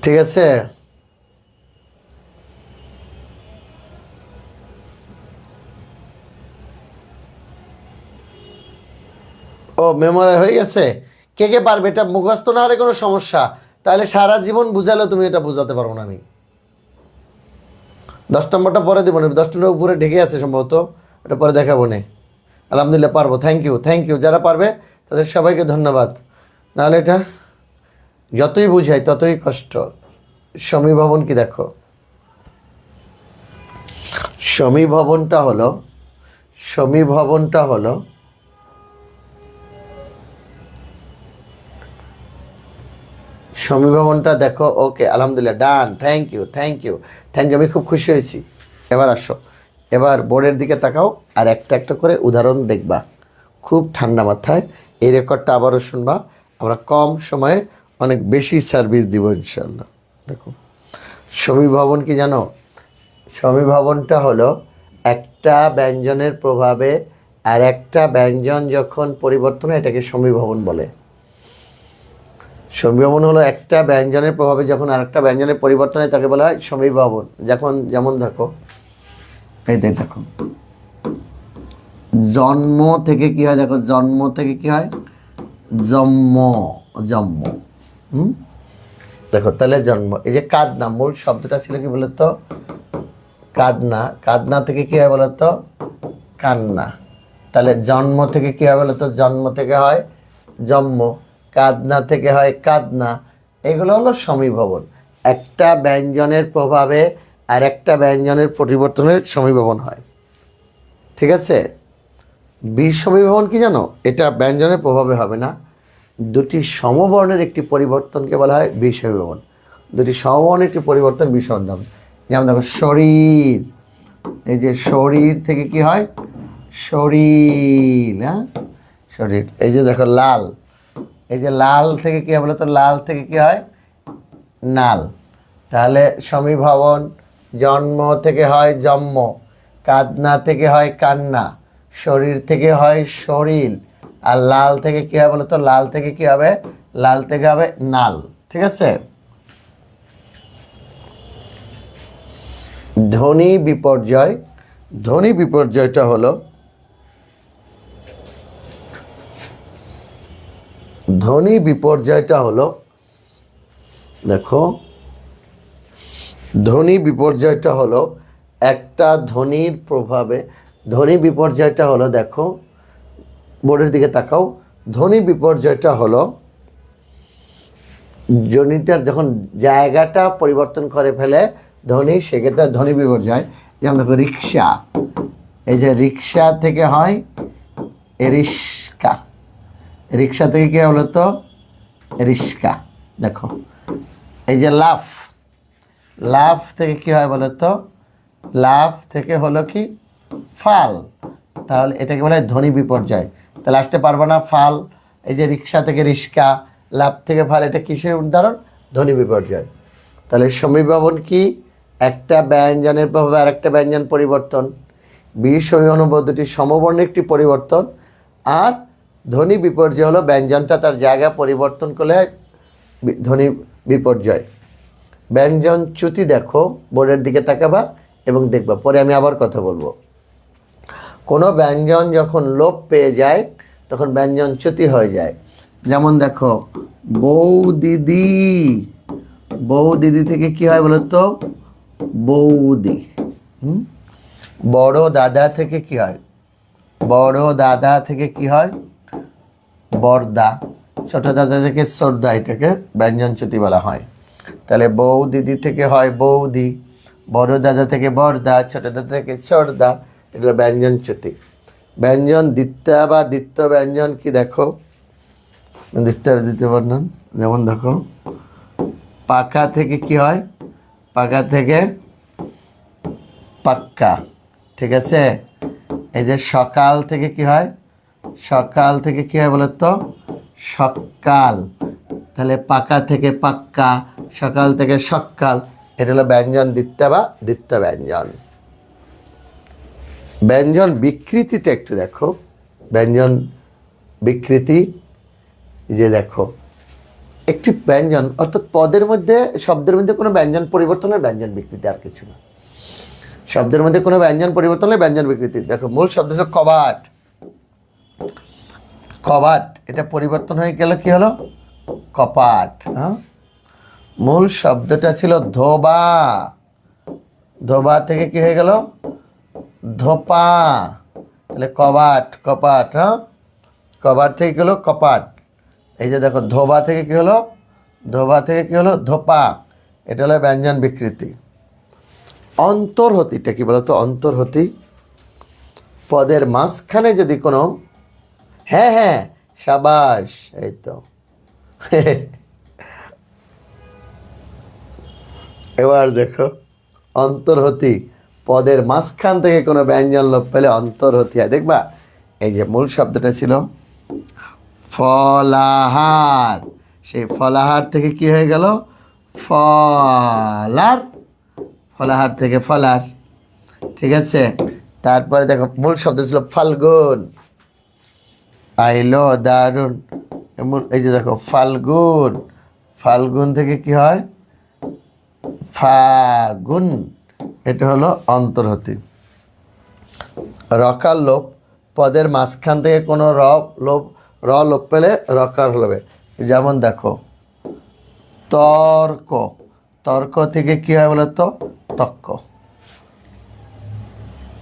ঠিক আছে, ও মেমোরি হয়ে গেছে। কে কে পারবে? এটা মুখস্থ না হলে কোনো সমস্যা, তাহলে সারা জীবন বুঝালেও তুমি এটা বুঝাতে পারবো না আমি। 10 নম্বরটা পরে দেবো না, 10 নম্বর উপরে ঢেকে আছে সম্ভবত, এটা পরে দেখাবো না। আলহামদুলিল্লাহ পারবো, থ্যাংক ইউ থ্যাংক ইউ। যারা পারবে তাদের সবাইকে ধন্যবাদ। নাহলে এটা যতই বুঝাই ততই কষ্ট। সমীভবন কি দেখো, সমীভবনটা হলো, সমীভবনটা হলো সমীভবনটা দেখো। ওকে আলহামদুলিল্লাহ, done, thank you thank you thank you, আমি খুব খুশি হয়েছি। এবার আসো, এবার বোর্ডের দিকে তাকাও আর একটা একটা করে উদাহরণ দেখবা খুব ঠান্ডা মাথায়। এই রেকর্ডটা আবারও শুনবা, আমরা কম সময়ে অনেক বেশি সার্ভিস দিব ইনশাল্লাহ। দেখো সমীভবন কি জানো? সমীভবনটা হলো একটা ব্যঞ্জনের প্রভাবে আর একটা ব্যঞ্জন যখন পরিবর্তন হয় এটাকে সমীভবন বলে। সমীভবন হলো একটা ব্যঞ্জনের প্রভাবে যখন আরেকটা ব্যঞ্জনের পরিবর্তন হয় তাকে বলা হয় সমীভবন। যখন যেমন দেখো, এই দেখো জন্ম থেকে কি হয়, দেখো জন্ম থেকে কি হয়, জন্ম, জন্ম। দেখো তাহলে জন্ম, এই যে কাদনা, মূল শব্দটা ছিল কি বলতো, কাদনা। কাদনা থেকে কি হয় বলতো, কান্না। তাহলে জন্ম থেকে কি হয় বলতো, জন্ম থেকে হয় জন্ম, কাদনা থেকে হয় কাদনা। এগুলো হলো সমীভবন। একটা ব্যঞ্জনের প্রভাবে আর একটা ব্যঞ্জনের পরিবর্তনের সমীভবন হয়। ঠিক আছে, বিষমীভবন কি জানো? এটা ব্যঞ্জনের প্রভাবে হবে না, দুটি সমবর্ণের একটি পরিবর্তনকে বলা হয় বিষমীভবন। দুটি সমবর্ণের একটি পরিবর্তন বিষমীভবন। যেমন দেখো শরীর, এই যে শরীর থেকে কি হয়, শরীর, হ্যাঁ শরীর। এই যে দেখো লাল, এই যে লাল থেকে কি হয় বলতো, লাল থেকে কি হয়, নাল। তাহলে সমীভবন, জন্ম থেকে হয় জন্ম, কাদনা থেকে হয় কান্না, শরীর থেকে হয় শরীর, আর লাল থেকে কি হবে বলতো, লাল থেকে কি হবে, লাল থেকে হবে নাল। ঠিক আছে, ধ্বনি বিপর্যয়, ধ্বনি বিপর্যয়টা হলো, ধ্বনি বিপর্যয়টা হলো, দেখো ধ্বনি বিপর্যয়টা হলো একটা ধ্বনির প্রভাবে, ধ্বনি বিপর্যয়টা হলো, দেখো বোর্ডের দিকে তাকাও, ধ্বনি বিপর্যয়টা হলো ধ্বনিটার যখন জায়গাটা পরিবর্তন করে ফেলে ধ্বনি, সেক্ষেত্রে ধ্বনি বিপর্যয়। যেমন দেখো রিক্সা, এই যে রিক্সা থেকে হয় রিস্কা, রিক্সা থেকে কী হলো তো রিস্কা। দেখো এই যে লাফ, লাফ থেকে কি হয় বলো তো, লাফ থেকে হলো কি ফাল। তাহলে এটাকে বলা হয় ধ্বনি বিপর্যয়। তাহলে আসতে পারবো না ফাল, এই যে রিক্সা থেকে রিস্কা, লাফ থেকে ফাল, এটা কিসের উদাহরণ, ধ্বনি বিপর্যয়। তাহলে সমীভবন কি, একটা ব্যঞ্জনের প্রভাবে আরেকটা ব্যঞ্জন পরিবর্তন, বিষমীভবন দুটি সমবর্ণের একটি পরিবর্তন, আর ধ্বনি বিপর্যয় হলো ব্যঞ্জনটা তার জায়গা পরিবর্তন করলে ধ্বনি বিপর্যয়। ব্যঞ্জন চ্যুতি দেখো, বোর্ডের দিকে তাকাবা এবং দেখবা, পরে আমি আবার কথা বলবো। কোনো ব্যঞ্জন যখন লোপ পেয়ে যায় তখন ব্যঞ্জন চ্যুতি হয়ে যায়। যেমন দেখো বউ দিদি, বউ দিদি থেকে কি হয় বলো তো, বৌদি। বড় দাদা থেকে কি হয়, বড় দাদা থেকে কি হয়, বড়দা। ছোট দাদা থেকে সর্দা, এটাকে ব্যঞ্জন চ্যুতি বলা হয়। তাহলে বউ দিদি থেকে হয় বৌদি, বড় দাদা থেকে বড়দা, ছোট দাদা থেকে ছোটদা, এটা ব্যঞ্জন চ্যুতি। ব্যঞ্জন দ্বিতীয় বা দ্বিতীয় ব্যঞ্জন কি দেখো, দ্বিতীয় বর্ণন যেমন দেখো, পাকা থেকে কি হয়, পাকা থেকে পাক্কা, ঠিক আছে। এই যে সকাল থেকে কি হয়, সকাল থেকে কি হয় বলো তো, সকাল। তাহলে পাকা থেকে পাক্কা, সকাল থেকে সকাল, এটা হলো ব্যঞ্জন দ্বিতীয় বা দ্বিতীয় ব্যঞ্জন। ব্যঞ্জন বিকৃতিটা একটু দেখো, ব্যঞ্জন বিকৃতি, যে দেখো একটি ব্যঞ্জন অর্থাৎ পদের মধ্যে, শব্দের মধ্যে কোনো ব্যঞ্জন পরিবর্তন হলে ব্যঞ্জন বিকৃতি, আর কিছু না। শব্দের মধ্যে কোনো ব্যঞ্জন পরিবর্তন হলে ব্যঞ্জন বিকৃতি। দেখো মূল শব্দ ছিল কবাট, কবাট, এটা পরিবর্তন হয়ে গেল কি হলো, কপাট। হ্যাঁ, মূল শব্দটা ছিল ধোবা, ধোবা থেকে কি হয়ে গেল, ধোপা। তাহলে কবাট, কপাট। হ্যাঁ, কবাট থেকে কি হলো, কপাট। এই যে দেখো ধোবা থেকে কি হলো, ধোবা থেকে কি হলো, ধোপা। এটা হলো ব্যঞ্জন বিকৃতি। অন্তর্হতিটা কি বলতো, অন্তর্হতি পদের মাঝখানে যদি কোনো, হ্যাঁ হ্যাঁ সাবাস, এই তো এবার দেখো অন্তর্হতি পদের মাঝখান থেকে কোনো ব্যঞ্জন লোপ পেলে অন্তর্হতি হয়। দেখবা এই যে মূল শব্দটা ছিল ফলাহার, সেই ফলাহার থেকে কি হয়ে গেল, ফলার, ফলাহার থেকে ফলার, ঠিক আছে। তারপরে দেখো মূল শব্দ ছিল ফাল্গুন, আইলো দারুণ। এই যে দেখো ফাল্গুন, ফাল্গুন থেকে কি হয়, ফাগুন, এটা হলো অন্তর্হতি। রকার লোপ পদের মাঝখান থেকে কোনো র লোপ পেলে রকার হবে। যেমন দেখো তর্ক, তর্ক থেকে কি হয় বলে তো, তক্ক,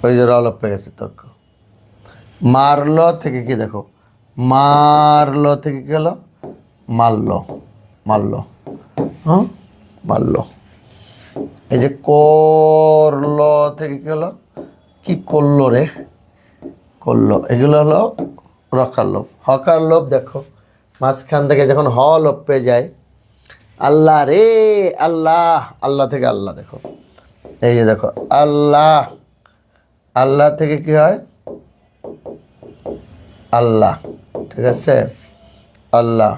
ওই যে র লোপ পেয়ে গেছে, তর্ক। মারল থেকে কি দেখো, মারল থেকে কি হলো, মারল, মারল। হ্যাঁ, মারল। এই যে করল থেকে কি হলো, কি করলো রে, করলো। এগুলো হলো রকার লোপ। হকার লোপ দেখো মাঝখান থেকে যখন হ লোপ পেয়ে যায়, আল্লাহ রে, আল্লাহ, আল্লাহ থেকে আল্লাহ, দেখো এই যে দেখো আল্লাহ, আল্লাহ থেকে কি হয়, আল্লাহ, ঠিক আছে, আল্লাহ।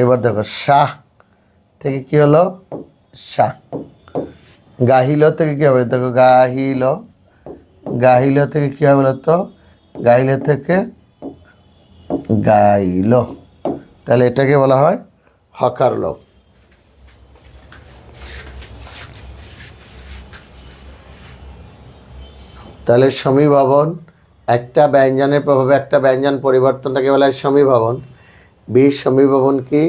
এবার দেখো শাহ থেকে কি হলো, শাহ। গাহিল থেকে কি হবে, দেখো গাহিল, গাহিল থেকে কি হবে বলতো, গাইলে থেকে গাইল। তাহলে এটাকে বলা হয় হকার লোপ। তাহলে সমীভবন, একটা ব্যঞ্জনের প্রভাবে একটা ব্যঞ্জন পরিবর্তনটাকে বলা হয় সমীভবন। সমীভবন কি,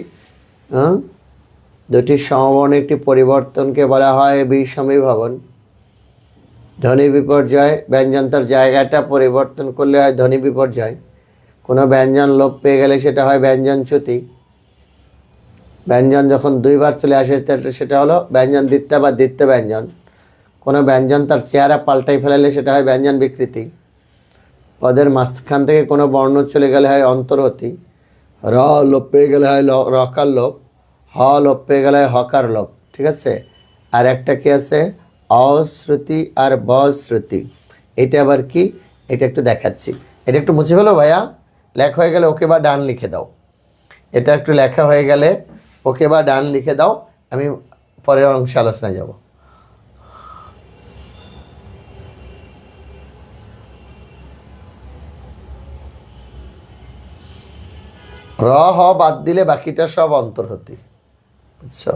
দুটি সমবর্ণ একটি পরিবর্তনকে বলা হয় সমীভবন। ধ্বনি বিপর্যয়, ব্যঞ্জন তার জায়গাটা পরিবর্তন করলে হয় ধ্বনি বিপর্যয়। কোনো ব্যঞ্জন লোপ পেয়ে গেলে সেটা হয় ব্যঞ্জনচ্যুতি। ব্যঞ্জন যখন দুইবার চলে আসে সেটা হলো ব্যঞ্জন দ্বিতীয় বা দ্বিতীয় ব্যঞ্জন। কোনো ব্যঞ্জন তার চেহারা পাল্টাই ফেলালে সেটা হয় ব্যঞ্জন বিকৃতি। পদের মাঝখান থেকে কোনো বর্ণ চলে গেলে হয় অন্তর্হতি। র লোপ পেয়ে গেলে হয় রকার লোপ, হ লোপ পেয়ে গেলে হয় হকার লোপ, ঠিক আছে। আর একটা কি আছে, অশ্রুতি আর বশ্রুতি। এটা আবার কি, এটা একটু দেখাচ্ছি। এটা একটু মুছে ফেলো ভাইয়া, লেখা হয়ে গেলে ওকে বা ডান লিখে দাও। এটা একটু লেখা হয়ে গেলে ওকে বা ডান লিখে দাও, আমি পরের অংশে আলোচনায় যাব। র হ বাদ দিলে বাকিটা সব অন্তর্হতি, বুঝছো।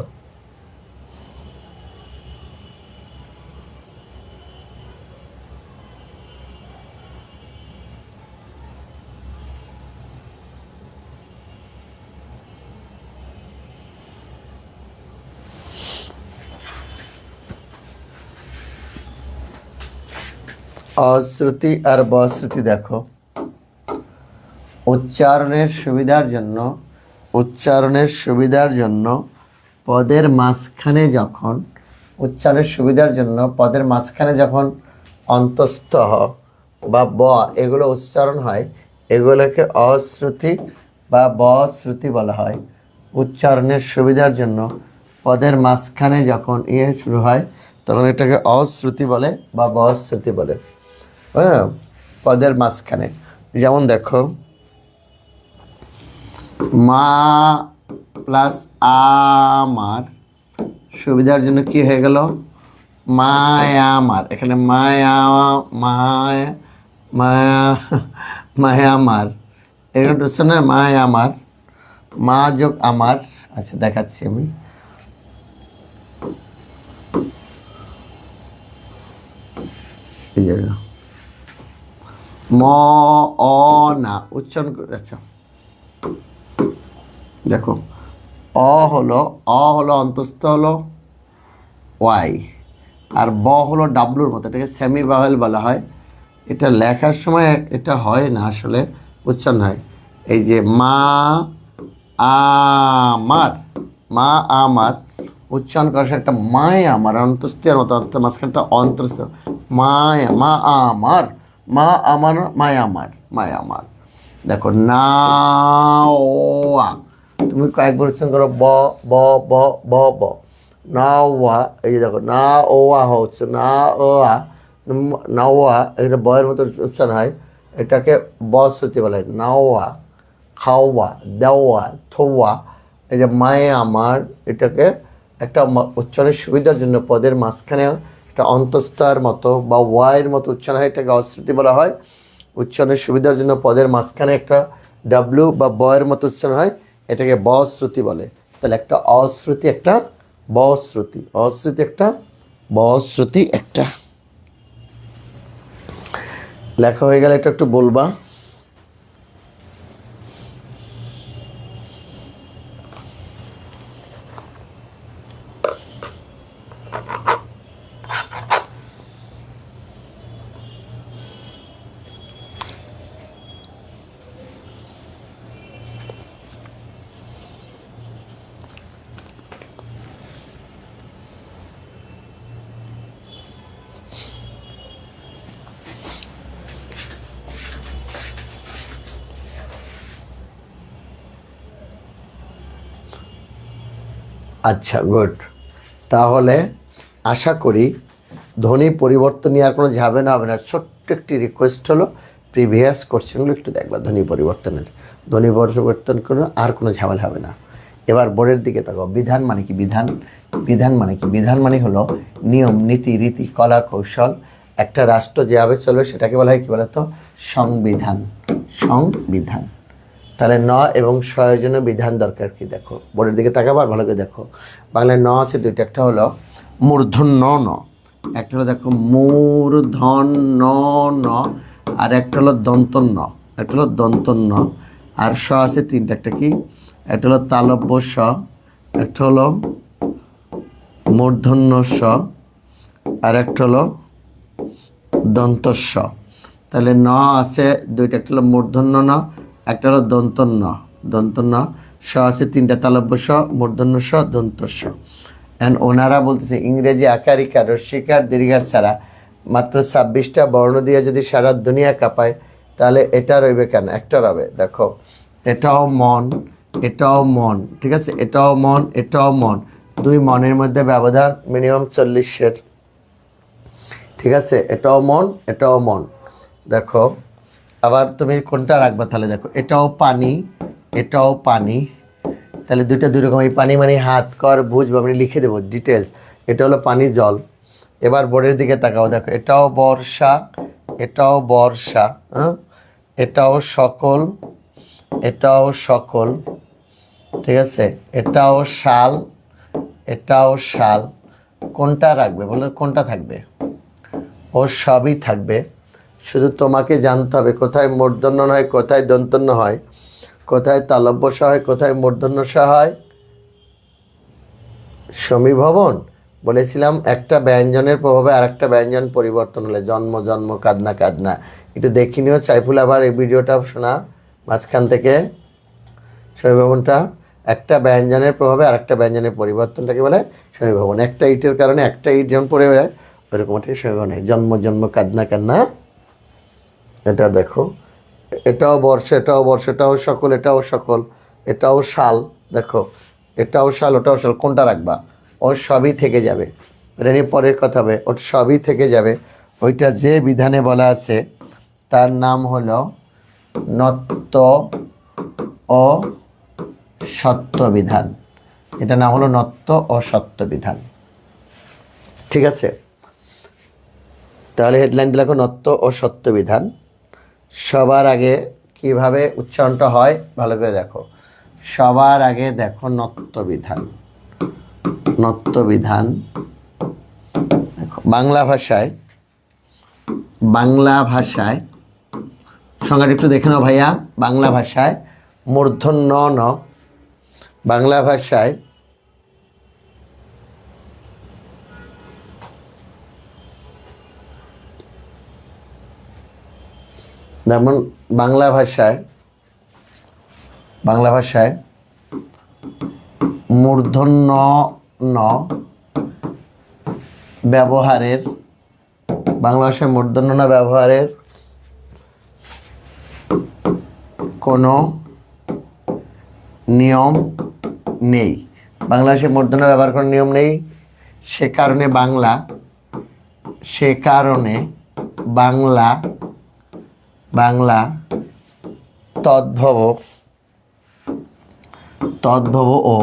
অশ্রুতি আর বশ্রুতি দেখো, উচ্চারণের সুবিধার জন্য, উচ্চারণের সুবিধার জন্য পদের মাঝখানে যখন, উচ্চারণের সুবিধার জন্য পদের মাঝখানে যখন অন্তস্থ বা ব এগুলো উচ্চারণ হয়, এগুলোকে অশ্রুতি বা বশ্রুতি বলা হয়। উচ্চারণের সুবিধার জন্য পদের মাঝখানে যখন শুরু হয় তখন এটাকে অশ্রুতি বলে বা বশ্রুতি বলে। হ্যাঁ, পদের মাঝখানে। যেমন দেখো, মা প্লাস আমার, সুবিধার জন্য কি হয়ে গেল, মায়ামার। এখানে মায়া মায়া মায়া মায়ামার, এখানে হচ্ছে না মায়ামার, মা যোগ আমার। আচ্ছা দেখাচ্ছি আমি। ম অ না উচ্চারণ করে, আচ্ছা দেখো, অ হলো অন্তস্থ হলো ওয়াই, আর ব হলো ডাব্লুর মতো, এটাকে সেমি ভাওয়েল বলা হয়। এটা লেখার সময় এটা হয় না, আসলে উচ্চারণ হয়। এই যে মা আমার, মা আমার, উচ্চারণ করার সময় একটা মায় আমার অন্তস্থের মতো, অর্থাৎ মাঝখানটা অন্তস্থ, মায়া মা আমার, মা আমার মায় আমার, মায় আমার। দেখো না ও আ, তুমি কয়েকবার উচ্চারণ করো ব ব ব ব ব, না ওয়া, এই যে দেখো না ও আ হচ্ছে না ও আ, না ও আ, এটা বয়ের মতো উচ্চারণ হয়, এটাকে বসতি বলে। নাওয়া, খাওয়া, দেওয়া, থোয়া, এই যে মায়ে আমার, এটাকে একটা উচ্চারণের সুবিধার জন্য পদের মাঝখানে একটা অন্তস্থার মতো বা ওয়াইয়ের মতো উচ্চারণ হয়, এটাকে অশ্রুতি বলা হয়। উচ্চারণের সুবিধার জন্য পদের মাঝখানে একটা ডাব্লু বা বয়ের মতো উচ্চারণ হয়, এটাকে বশ্রুতি বলে। তাহলে একটা অশ্রুতি, একটা বশ্রুতি, অশ্রুতি একটা, বশ্রুতি একটা। লেখা হয়ে গেলে এটা একটু বলবা। আচ্ছা গুড। তাহলে আশা করি ধ্বনি পরিবর্তন নিয়ে আর কোনো ঝামেলা হবে না। ছোট্ট একটি রিকোয়েস্ট হলো, প্রিভিয়াস কোশ্চেনগুলো একটু দেখবা ধ্বনি পরিবর্তনের। ধ্বনি পরিবর্তন করে আর কোনো ঝামেলা হবে না। এবার বোর্ডের দিকে তাকাও। বিধান মানে কি? বিধান, বিধান মানে কি? বিধান মানে হলো নিয়ম, নীতি, রীতি, কলা, কৌশল। একটা রাষ্ট্র যেভাবে চলবে সেটাকে বলা হয় কি বলতো? সংবিধান। সংবিধান। তাহলে ন এবং ষয়ের জন্য বিধান দরকার কি দেখো, বোর্ডের দিকে তাকাবো আর ভালো করে দেখো। বাংলায় ন আছে দুইটা, একটা হলো মূর্ধন্য ন, একটা হলো দেখো মূর্ধন্য ন, আর একটা হলো দন্তন্য, একটা হলো দন্তন্য। আর স আছে তিনটা, একটা কি? একটা হলো তালব্য স, একটা হলো মূর্ধন্য স, আর একটা হলো দন্তস্ব। তাহলে ন আছে দুইটা, একটা হলো মূর্ধন্য ন, একটা হলো দন্তন্য, দন্তন্য। স আছে তিনটা, তালব্য স, মূর্ধন্য স, দন্তস্ব। অ্যান্ড ওনারা বলতেছে ইংরেজি আকার ইকার রস্বীকার দীর্ঘার ছাড়া মাত্র 26টা বর্ণ দিয়ে যদি সারা দুনিয়া কাঁপায়, তাহলে এটা রইবে কেন? একটা রবে। দেখো, এটাও মন, এটাও মন, ঠিক আছে, এটাও মন, এটাও মন, দুই মনের মধ্যে ব্যবধান মিনিমাম 40-এর, ঠিক আছে। এটাও মন, এটাও মন। দেখো আবার তুমি কোনটা রাখবা, তাহলে দেখো এটাও পানি, এটাও পানি, তাহলে দুইটা দুই রকম। এই পানি মানে হাত কর বুঝবো, আমি লিখে দেবো ডিটেলস। এটা হলো পানি, জল। এবার বোর্ডের দিকে তাকাও, দেখো এটাও বর্ষা, এটাও বর্ষা, হ্যাঁ, এটাও সকল, এটাও সকল, ঠিক আছে, এটাও শাল, এটাও শাল। কোনটা রাখবে বলো, কোনটা থাকবে? ও সবই থাকবে। শুধু তোমাকে জানতে হবে কোথায় মূর্ধন্য হয়, কোথায় দন্তন্য হয়, কোথায় তালব্য স হয়, কোথায় মূর্ধন্য স হয়। সমীভবন বলেছিলাম, একটা ব্যঞ্জনের প্রভাবে আর একটা ব্যঞ্জন পরিবর্তন হলে, জন্ম জন্ম, কাদনা কাদনা। একটু দেখি নিও সাইফুল, আবার এই ভিডিওটা শোনা মাঝখান থেকে। সমীভবনটা একটা ব্যঞ্জনের প্রভাবে আর একটা ব্যঞ্জনের পরিবর্তনটাকে বলে সমীভবন। একটা ইটের কারণে একটা ইট যেমন পড়ে যায়, ওইরকম একটা সমীভবন হয়। জন্ম জন্ম, কাদনা কান্না, এটা দেখো, এটাও বর্ষ, এটাও বর্ষ, এটাও সকল, এটাও সকল, এটাও শাল। দেখো, এটাও শাল, ওটাও শাল, কোনটা রাখবা? ওর সবই থেকে যাবে। এটা নিয়ে পরের কথা হবে, ওর সবই থেকে যাবে। ওইটা যে বিধানে বলা আছে তার নাম হলো নত্য ও সত্য বিধান। এটা নাম হলো নত্য ও সত্য বিধান। ঠিক আছে, তাহলে হেডলাইনটা লেখো নত্য ও সত্য বিধান। সবার আগে কিভাবে উচ্চারণটা হয় ভালো করে দেখো। সবার আগে দেখো নত্য বিধান। নত্য বিধান দেখো, বাংলা ভাষায়, বাংলা ভাষায় সংজ্ঞাটা একটু দেখে নাও ভাইয়া। বাংলা ভাষায় মূর্ধন্য ন, বাংলা ভাষায় যেমন বাংলা ভাষায়, বাংলা ভাষায় মূর্ধন্য ন ব্যবহারের, বাংলা ভাষায় মূর্ধন্য ন ব্যবহারের কোনো নিয়ম নেই। বাংলা ভাষায় মূর্ধন্য ব্যবহার কোনো নিয়ম নেই, সে কারণে বাংলা, সে কারণে বাংলা, বাংলা তদ্ভব, তদ্ভব ও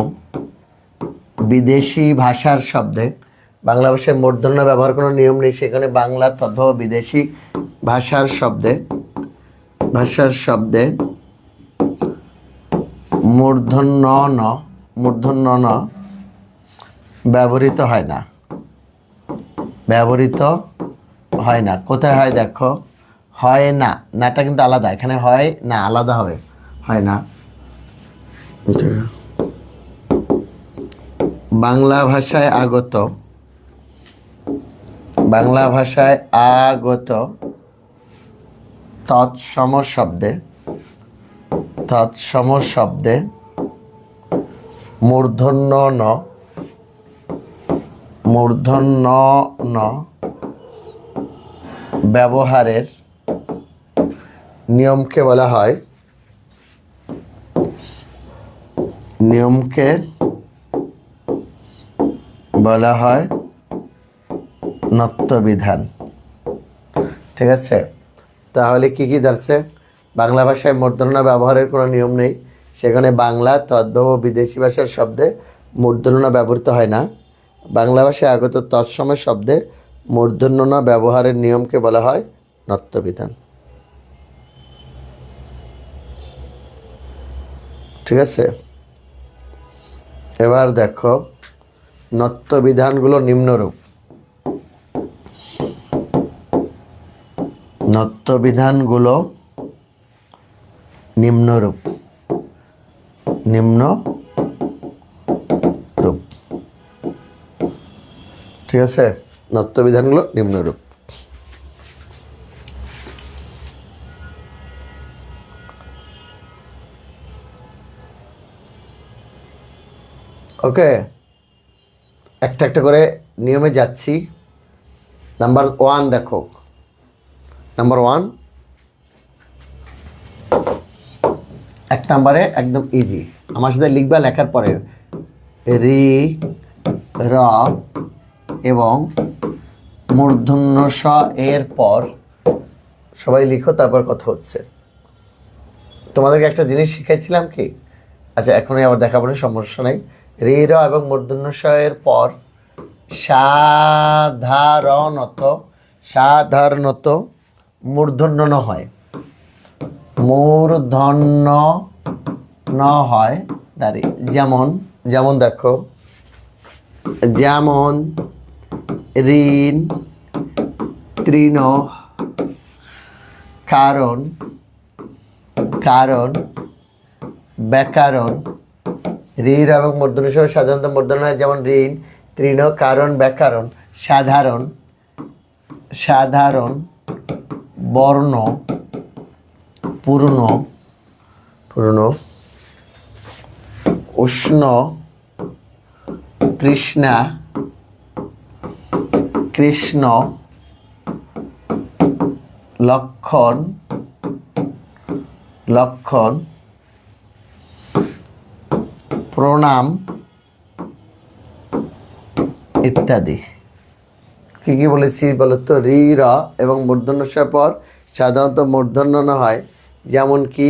বিদেশি ভাষার শব্দে, বাংলা ভাষায় মূর্ধন্য ব্যবহার কোনো নিয়ম নেই, সেখানে বাংলা তদ্ভব বিদেশি ভাষার শব্দে, ভাষার শব্দে মূর্ধন্য ন, মূর্ধন্য ন ব্যবহৃত হয় না, ব্যবহৃত হয় না। কোথায় হয় দেখো, হয় না, নাটা কিন্তু আলাদা, এখানে হয় না আলাদা হবে, হয় না। বাংলা ভাষায় আগত, বাংলা ভাষায় আগত তৎসম শব্দে, তৎসম শব্দে মূর্ধন্য ন, মূর্ধন্য ন ব্যবহারের নিয়মকে বলা হয়, নিয়মকে বলা হয় নত্য বিধান। ঠিক আছে, তাহলে কি কি দাঁড়াচ্ছে? বাংলা ভাষায় মূর্ধন্য ব্যবহারের কোনো নিয়ম নেই, সেখানে বাংলা তদ্ভব বিদেশি ভাষার শব্দে মূর্ধন্য ব্যবহৃত হয় না। বাংলা ভাষায় আগত তৎসম শব্দে মূর্ধন্য ব্যবহারের নিয়মকে বলা হয় নত্য বিধান। ঠিক আছে, এবার দেখো নত্য বিধানগুলো নিম্নরূপ। নত্য বিধানগুলো নিম্নরূপ, নিম্ন রূপ। ঠিক আছে, নত্য বিধানগুলো নিম্নরূপ। ওকে, একটা একটা করে নিয়মে যাচ্ছি। নাম্বার 1 দেখো, নাম্বার 1 এক নম্বরে একদম ইজি, আমার সাথে লিখবা, লেখার পরে রি, র এবং মূর্ধন্য স এর পর সবাই লিখো, তারপর কথা হচ্ছে। তোমাদেরকে একটা জিনিস শিখাইছিলাম কি, আচ্ছা এখনই আবার দেখাবো না, সমস্যা নেই। রি, র এবং মূর্ধন্য স এর পর সাধারণত, সাধারণত মূর্ধন্য ন হয়, মূর্ধন্য ন হয় দাঁড়িয়ে। যেমন, যেমন দেখো, যেমন ঋণ, তৃণ, কারণ, কারণ, ব্যাকরণ। ঋণ এবং মূর্ধন্য স সাধারণত মূর্ধন্য হয়, যেমন ঋণ, তৃণ, কারণ, ব্যাকরণ। সাধারণ, সাধারণ, বর্ণ, পূর্ণ, পূর্ণ, উষ্ণ, তৃষ্ণা, কৃষ্ণ, লক্ষণ, লক্ষণ, প্রণাম ইত্যাদি। কি কি বলেছি বলতো? রি র এবং মূর্ধন্যস্বর পর সাধারণত মূর্ধন্য ন হয়। যেমন কি?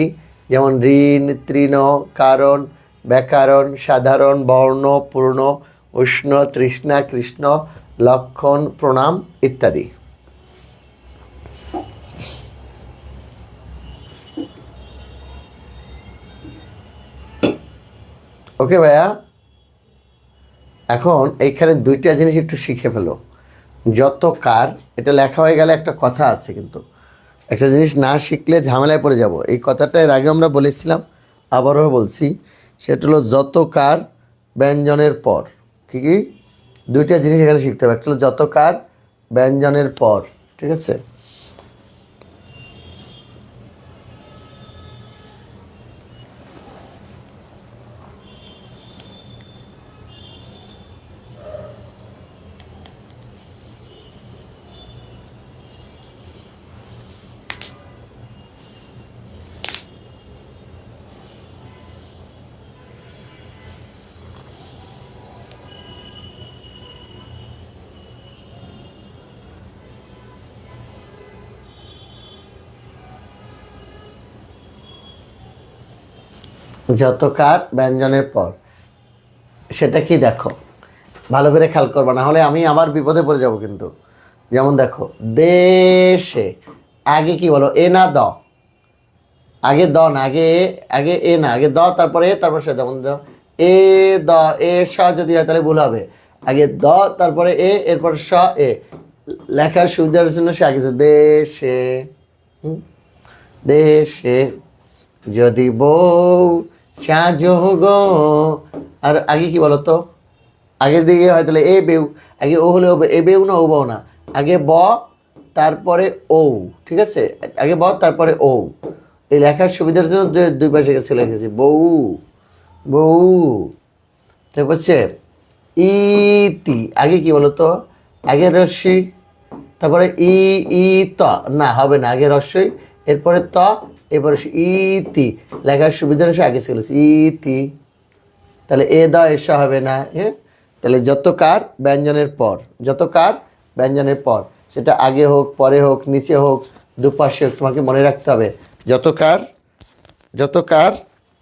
যেমন ঋণ, তৃণ, কারণ, ব্যাকরণ, সাধারণ, বর্ণ, পূর্ণ, উষ্ণ, তৃষ্ণা, কৃষ্ণ, লক্ষণ, প্রণাম ইত্যাদি। ওকে ভাইয়া, এখন এইখানে দুইটা জিনিস একটু শিখে ফেলো। যত কার, এটা লেখা হয়ে গেলে একটা কথা আছে, কিন্তু একটা জিনিস না শিখলে ঝামেলায় পড়ে যাব। এই কথাটা এর আগে আমরা বলেছিলাম, আবারও বলছি, সেটা হলো যত কার ব্যঞ্জনের পর। কি কি? দুইটা জিনিস এখানে শিখতে হবে। একটা হলো যত কার ব্যঞ্জনের পর, ঠিক আছে? যত কার ব্যঞ্জনের পর, সেটা কি দেখো, ভালো করে খেয়াল করবা, না হলে আমি আবার বিপদে পড়ে যাব কিন্তু। যেমন দেখো, দেশে, আগে কি বলো? এ না দ? আগে দ না, আগে এ, আগে এ না, আগে দ, তারপরে এ, তারপর সে। যেমন এ দ, এ স যদি হয় তাহলে ভুল হবে। আগে দ, তারপরে এ, এরপর স এ। লেখার সুবিধার জন্য সে আগে দেশে, দেশে যদি বউ সাজো গো। আর আগে কি বলতো? আগে দিকে হয় তাহলে এ বেউ, আগে ও হলে এ বেউ না, ও বউ না, আগে ব তারপরে ও, ঠিক আছে? আগে ব তারপরে ও। এই লেখার সুবিধার জন্য দুই পাশে গেছে লিখেছি বউ, বউ। ঠিক আছে? ইতি, আগে কি বলতো? আগে রস্যি, তারপরে ই, ই ত না, হবে না, আগে রস্যই, এরপরে ত, এরপরে ইতি। লেখার সুবিধার আগে ছিল ইতি, তাহলে এ দ এসা হবে না। হ্যাঁ, তাহলে যত কার ব্যঞ্জনের পর, যত কার ব্যঞ্জনের পর, সেটা আগে হোক, পরে হোক, নিচে হোক, দুপাশে হোক, তোমাকে মনে রাখতে হবে যত কার, যত কার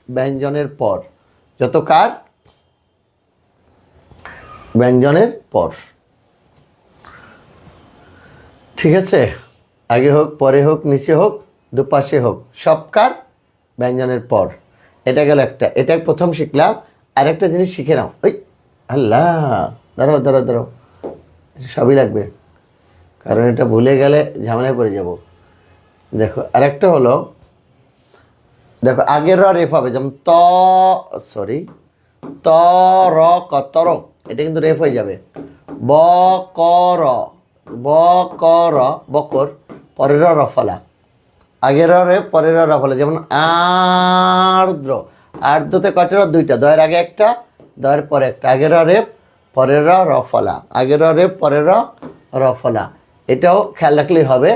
ব্যঞ্জনের পর, যত কার ব্যঞ্জনের পর, ঠিক আছে? আগে হোক, পরে হোক, নিচে হোক, দুপাশে হোক, সব কার ব্যঞ্জনের পর। এটা গেল একটা, এটা প্রথম শিখলাম। আরেকটা জিনিস শিখে নাও। ওই আল্লাহ, দাঁড়াও দাঁড়াও দাঁড়াও, এটা সবই লাগবে, কারণ এটা ভুলে গেলে ঝামেলায় পড়ে যাব। দেখো আরেকটা হলো, দেখো আগের র রেফ হবে, যেমন ত, সরি, ত র ক, তর, এটা কিন্তু রেফ হয়ে যাবে। ব ক র, ব ক র, বকর, পরের রফলা, আগের রেফ পরের রফলা। যেমন আর্দ্র, আর্দ্রতে কয়টা র? দুইটা, দয়ের আগে একটা, দয়ের পরে একটা। আগের রেফ পরের রফলা, আগের রেফ পরের রফলা। এটাও খেয়াল রাখলেই হবে।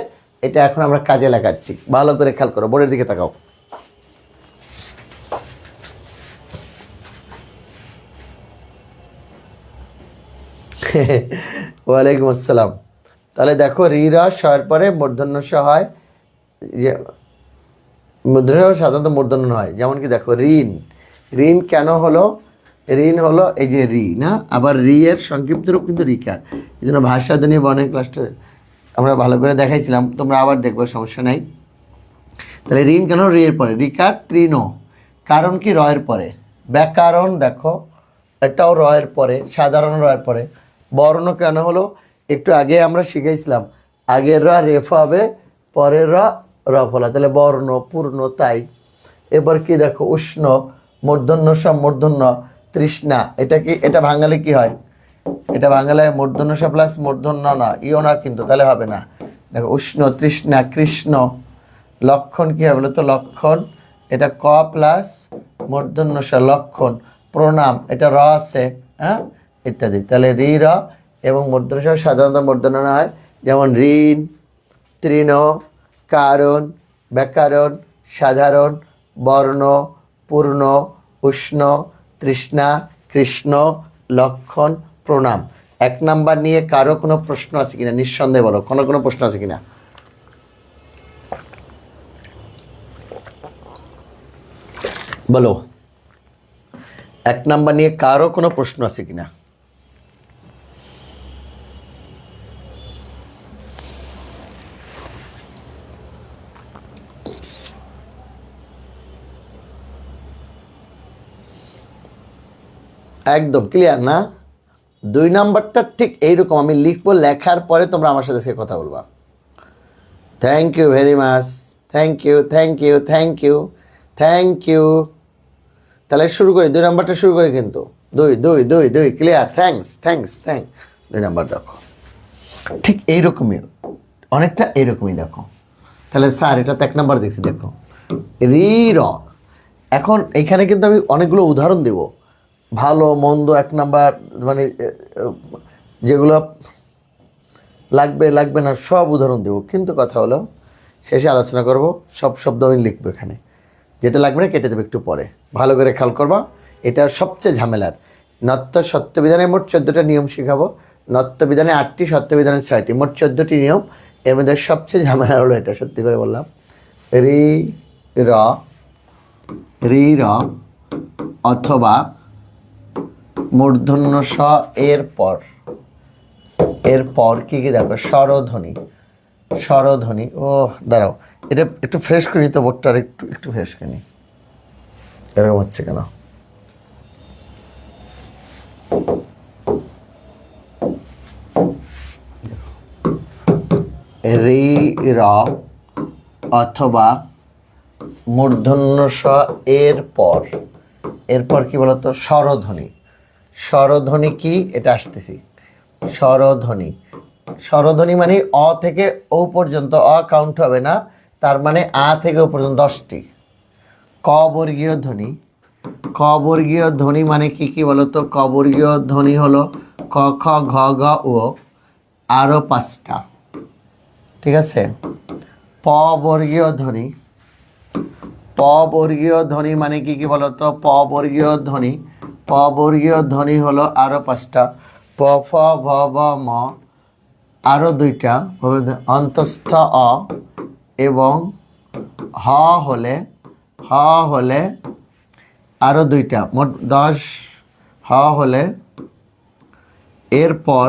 এটা এখন আমরা কাজে লাগাচ্ছি, ভালো করে খেয়াল করো, বোর্ডের দিকে তাকাও। ওয়ালাইকুম আসসালাম। তাহলে দেখো, রি র শয়ের পরে মূর্ধন্য স হয়, যে মূর্ধন্য সাধারণত মূর্ধন্য হয়। যেমন কি দেখো, ঋণ, ঋণ কেন হলো? ঋণ হলো এই যে রি না, আবার রি এর সংক্ষিপ্ত রূপ কিন্তু রিকার। এই জন্য ভাষাধ্বনি বর্ণের ক্লাসটা আমরা ভালো করে দেখাইছিলাম, তোমরা আবার দেখবে, সমস্যা নাই। তাহলে ঋণ কেন? রি এর পরে রিকার, তৃণ, কারণ কি? রয়ের পরে। ব্যাকরণ দেখো, এটাও রয়ের পরে, সাধারণ রয়ের পরে। বর্ণ কেন হলো? একটু আগে আমরা শিখেছিলাম, আগের র রেফ হবে, পরের র রফলা, তাহলে বর্ণ, পূর্ণ, তাই। এবার কি দেখো, উষ্ণ, মূর্ধন্য স মূর্ধন্য, তৃষ্ণা, এটা কি? এটা বাঙালি কি হয়? এটা বাংলায় মূর্ধন্য স প্লাস মূর্ধন্য না, ইও না কিন্তু, তাহলে হবে না। দেখো, উষ্ণ, তৃষ্ণা, কৃষ্ণ। লক্ষণ কি হবে বলো তো? লক্ষণ, এটা ক প্লাস মূর্ধন্য স, লক্ষণ। প্রণাম, এটা র আছে, হ্যাঁ, ইত্যাদি। তাহলে রি র এবং মূর্ধন্য স সাধারণত মূর্ধন্য না হয়। যেমন ঋণ, তৃণ, কারণ, ব্যাকরণ, সাধারণ, বর্ণ, পূর্ণ, উষ্ণ, তৃষ্ণা, কৃষ্ণ, লক্ষণ, প্রণাম। 1 নাম্বার নিয়ে কারো কোনো প্রশ্ন আছে কিনা? নিঃসন্দেহে বলো, কোনো প্রশ্ন আছে কিনা? বলো, 1 নাম্বার নিয়ে কারো কোনো প্রশ্ন আছে কিনা? একদম ক্লিয়ার না? 2 নাম্বারটা ঠিক এইরকম আমি লিখবো, লেখার পরে তোমরা আমার সাথে সে কথা বলবা। Thank you very much, thank you, thank you, thank you, thank you. তাহলে শুরু করি, 2 নাম্বারটা শুরু করি কিন্তু। 2 ক্লিয়ার, থ্যাংকস। 2 নাম্বার দেখো ঠিক এইরকমই, অনেকটা এইরকমই দেখো। তাহলে স্যার এটা তো 1 নাম্বার দেখছি, দেখো রি র। এখন এখানে কিন্তু আমি অনেকগুলো উদাহরণ দেব, ভালো মন্দ 1 নাম্বার মানে যেগুলো লাগবে না সব উদাহরণ দেব, কিন্তু কথা হলো শেষে আলোচনা করব, সব শব্দ আমি লিখবো এখানে, যেটা লাগবে না কেটে দেবে একটু পরে। ভালো করে খেয়াল করবা, এটা সবচেয়ে ঝামেলার। নত্য সত্যবিধানে মোট 14টা নিয়ম শেখাবো, নত্যবিধানে 8টি, সত্যবিধানে 6টি, মোট 14টি নিয়ম। এর মধ্যে সবচেয়ে ঝামেলার হলো এটা, সত্যি করে বললাম। রি র অথবা মূর্ধন্য স এরপর কি দেখো, স্বরধ্বনি। ও দাঁড়াও, এটা একটু ফ্রেশ করি তো, বোর্ডটা একটু ফ্রেশ করি। এরকম হচ্ছে কেন? রি র অথবা মূর্ধন্য স এরপর কি বলতো? স্বরধ্বনি কি? এটা আসতেছি। স্বরধ্বনি মানে অ থেকে ও পর্যন্ত, অ কাউন্ট হবে না, তার মানে আ থেকে ও পর্যন্ত 10টি। ক বর্গীয় ধ্বনি মানে কি বলতো? ক বর্গীয় ধ্বনি হলো ক, খ, ঘ, ঘ, ও, আরও 5টা। ঠিক আছে? প বর্গীয় ধ্বনি মানে কি বলতো? প বর্গীয় ধ্বনি হলো আরও 5টা। প, ফ, ভ, ব, ম, আরও 2টা, অন্তস্থ অ, এবং হ হলে আরও 2টা, মোট 10। হ হলে এরপর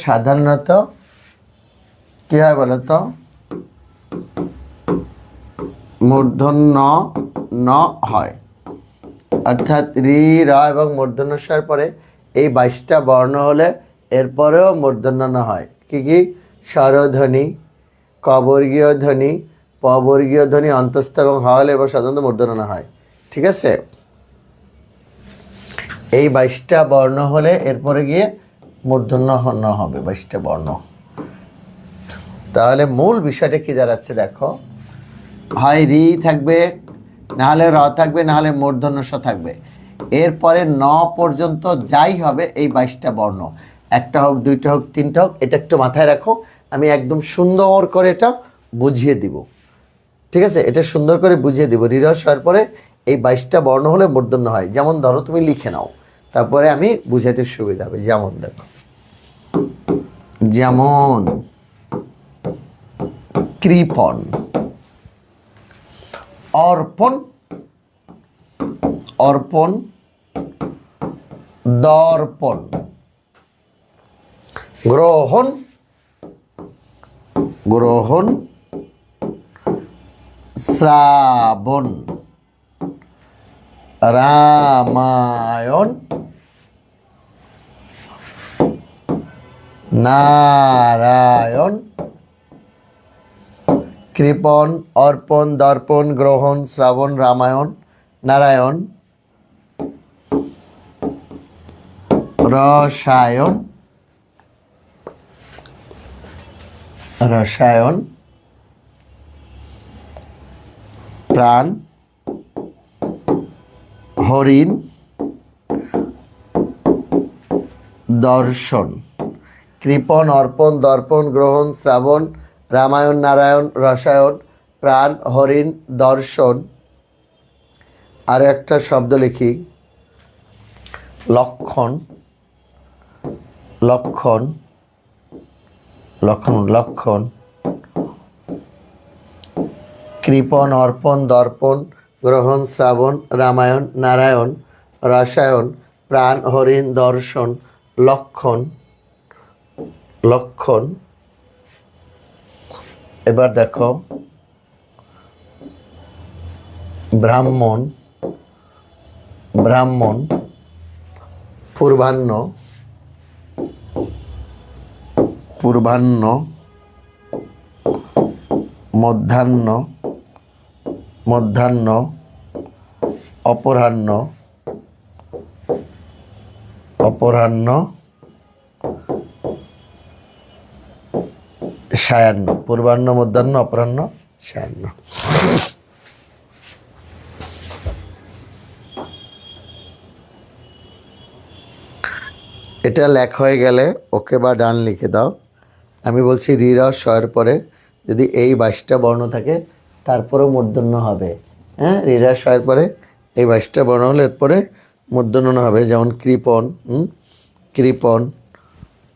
সাধারণত কি হয় বলতো? মূর্ধন্য ন হয়, অর্থাৎ রি র এবং মূর্ধন্য স্বর পরে এই 22টা বর্ণ হলে এরপরেও মূর্ধন্য ন হয়। কি? স্বরধ্বনি, কবর্গীয় ধ্বনি, পবর্গীয় ধ্বনি, অন্তস্থ এবং হ হলে এবার সাধারণত মূর্ধন্য ন হয়। ঠিক আছে? এই 22টা বর্ণ হলে এরপরে গিয়ে মূর্ধন্য ন হবে, 22টা বর্ণ। তাহলে মূল বিষয়টা কি দাঁড়াচ্ছে দেখো, হয় রি থাকবে, নাহলে র থাকবে, নাহলে মূর্ধন্য স থাকবে। এরপরে ন পর্যন্ত যাই হবে এই 22টা বর্ণ, 1টা হোক, 2টা হোক, 3টা হোক, এটা একটু মাথায় রাখো। আমি একদম সুন্দর করে এটা বুঝিয়ে দিব। ঠিক আছে? এটা সুন্দর করে বুঝিয়ে দিব। রি র স্বর পরে এই 22টা বর্ণ হলে মূর্ধন্য হয়। যেমন ধরো তুমি লিখে নাও, তারপরে আমি বুঝাতে সুবিধা হবে। যেমন দেখো, যেমন কৃপণ, অর্পণ, দর্পণ, গ্রহণ, শ্রাবণ, রামায়ণ, নারায়ণ। কৃপণ, অর্পণ, দর্পণ, গ্রহণ, শ্রাবণ, রামায়ণ, নারায়ণ, রসায়ন, প্রাণ, হরিণ, দর্শন। কৃপণ, অর্পণ, দর্পণ, গ্রহণ, শ্রাবণ, রামায়ণ নারায়ণ রসায়ন প্রাণ হরিণ দর্শন। আরও একটা শব্দ লিখি, লক্ষণ, লক্ষণ, লক্ষণ, লক্ষণ, কৃপণ অর্পণ দর্পণ গ্রহণ শ্রাবণ রামায়ণ নারায়ণ রসায়ন প্রাণ হরিণ দর্শন লক্ষণ, লক্ষণ। এবার দেখো ব্রাহ্মণ, ব্রাহ্মণ, পূর্বাহ্ন, পূর্বাহ্ন, মধ্যাহ্ন, মধ্যাহ্ন, অপরাহ্ন, অপরাহ্ন, সায়াহ্ন। পূর্বাহ্ন মধ্যাহ্ন অপরাহ্ন সায়াহ্ন। এটা লেখা হয়ে গেলে ওকে বা ডান লিখে দাও। আমি বলছি রি র শয়ের পরে যদি এই 22টা বর্ণ থাকে তারপরেও মূর্ধন্য হবে। হ্যাঁ, রি র শয়ের পরে এই 22টা বর্ণ হলে এরপরে মূর্ধন্য হবে। যেমন কৃপণ, কৃপণ,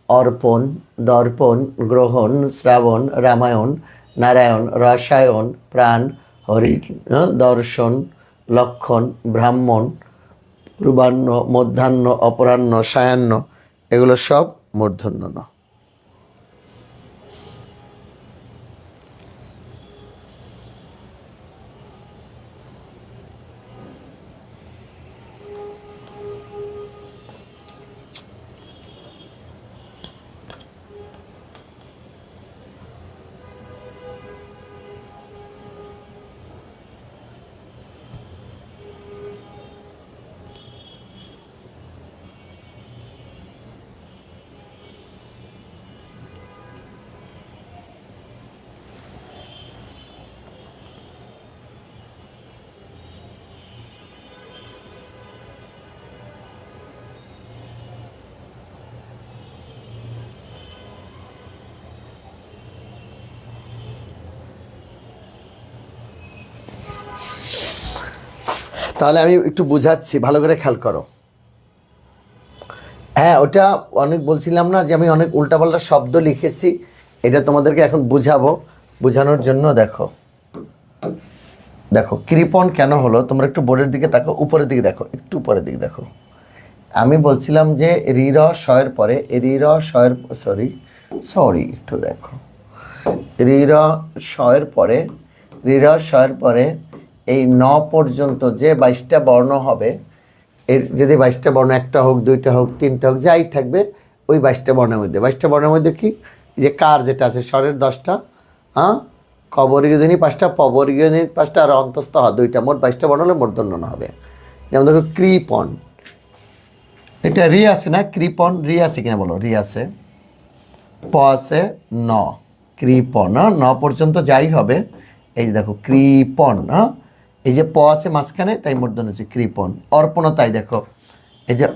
অর্পণ দর্পণ গ্রহণ শ্রাবণ রামায়ণ নারায়ণ রসায়ন প্রাণ হরিণ দর্শন লক্ষণ ব্রাহ্মণ পূর্বাহ্ন মধ্যাহ্ন অপরাহ্ন সায়াহ্ন, এগুলো সব মূর্ধন্য ন। তাহলে আমি একটু বুঝাচ্ছি, ভালো করে খেয়াল করো। হ্যাঁ, ওটা অনেক বলছিলাম না যে আমি অনেক উল্টাপাল্টা শব্দ লিখেছি, এটা তোমাদেরকে এখন বুঝাবো। বোঝানোর জন্য দেখো, দেখো কৃপণ কেন হলো, তোমরা একটু বোর্ডের দিকে দেখো, উপরের দিকে দেখো, একটু উপরের দিকে দেখো। আমি বলছিলাম যে রি র শয়ের পরে রি র শয়ের সরি একটু দেখো, রি র শয়ের পরে রি র শয়ের পরে এই ন পর্যন্ত যে 22টা বর্ণ হবে, এর যদি 22টা বর্ণ একটা হোক দুইটা হোক তিনটা হোক যাই থাকবে, ওই 22টা বর্ণের মধ্যে 22টা বর্ণের মধ্যে কি যে কার যেটা আছে স্বরের 10টা, হ্যাঁ, কবর্গীয় ধ্বনি 5টা পবর্গীয় ধ্বনি 5টা আর অন্তস্থ হ 2টা, মোট 22টা বর্ণ হলে মূর্ধন্য ন হবে। যেমন দেখো কৃপণ, এটা রি আছে না, কৃপণ রি আছে কিনা বলো, রি আছে, প আছে ন, কৃপণ, ন পর্যন্ত যাই হবে। এই যে দেখো কৃপণ, এই যে প আছে মাঝখানে তাই মূর্ধন্য হচ্ছে কৃপণ। অর্পণ তাই দেখো, এই যে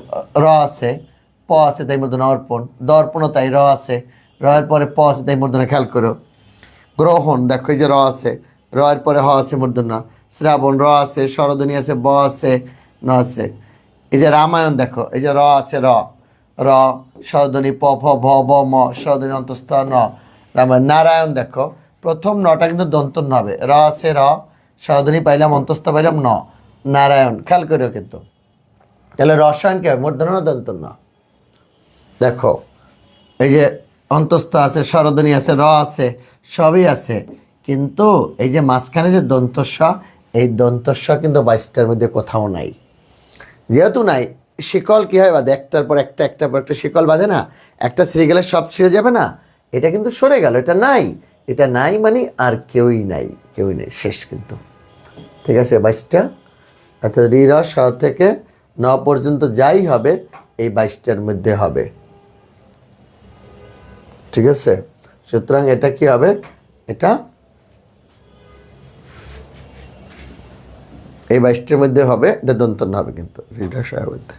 র আছে প আছে তাই মূর্ধন্য অর্পণ। দর্পণ তাই র আছে, র এর পরে প আছে তাই মূর্ধন্য, খেয়াল করো। গ্রহণ দেখো এই যে র আছে, র এর পরে হ আছে মূর্ধন্য। শ্রাবণ র আছে, স্বরধ্বনি আছে, ব আছে, ন আছে। এই যে রামায়ণ দেখো, এই যে র আছে, র র স্বরধ্বনি প ফ ভ ব ম, স্বরধ্বনি অন্তস্থ ন, রামায়ণ। নারায়ণ দেখো প্রথম নটা কিন্তু দন্তন্য হবে, র আছে র, স্বরধ্বনি পাইলাম অন্তস্থ পাইলাম ন, নারায়ণ, খেয়াল করিও কিন্তু। তাহলে রসায়ন কি হবে, মূর্ধন্য না দন্তন্য? দেখো এই যে অন্তস্থ আছে, স্বরধ্বনি আছে, র আছে, সবই আছে, কিন্তু এই যে মাঝখানে যে দন্তস্ব, এই দন্তস্ব কিন্তু 22টার মধ্যে কোথাও নাই। যেহেতু নাই, শিকল কী হয় বাঁধে, একটার পর একটা, একটার পর একটা শিকল বাঁধে না, একটা ছিঁড়ে গেলে সব ছিঁড়ে যাবে না, এটা কিন্তু সরে গেল, এটা নাই। এটা নাই মানে আর কেউই নাই, কেউই নেই, শেষ কিন্তু। ঠিক আছে, 22টা, অর্থাৎ রি র স থেকে ন পর্যন্ত যাই হবে এই 22টার মধ্যে হবে। ঠিক আছে, সুতরাং এটা কি হবে, এটা এই 22টার মধ্যে হবে, এটা দন্তন্য হবে কিন্তু রি র স এর মধ্যে।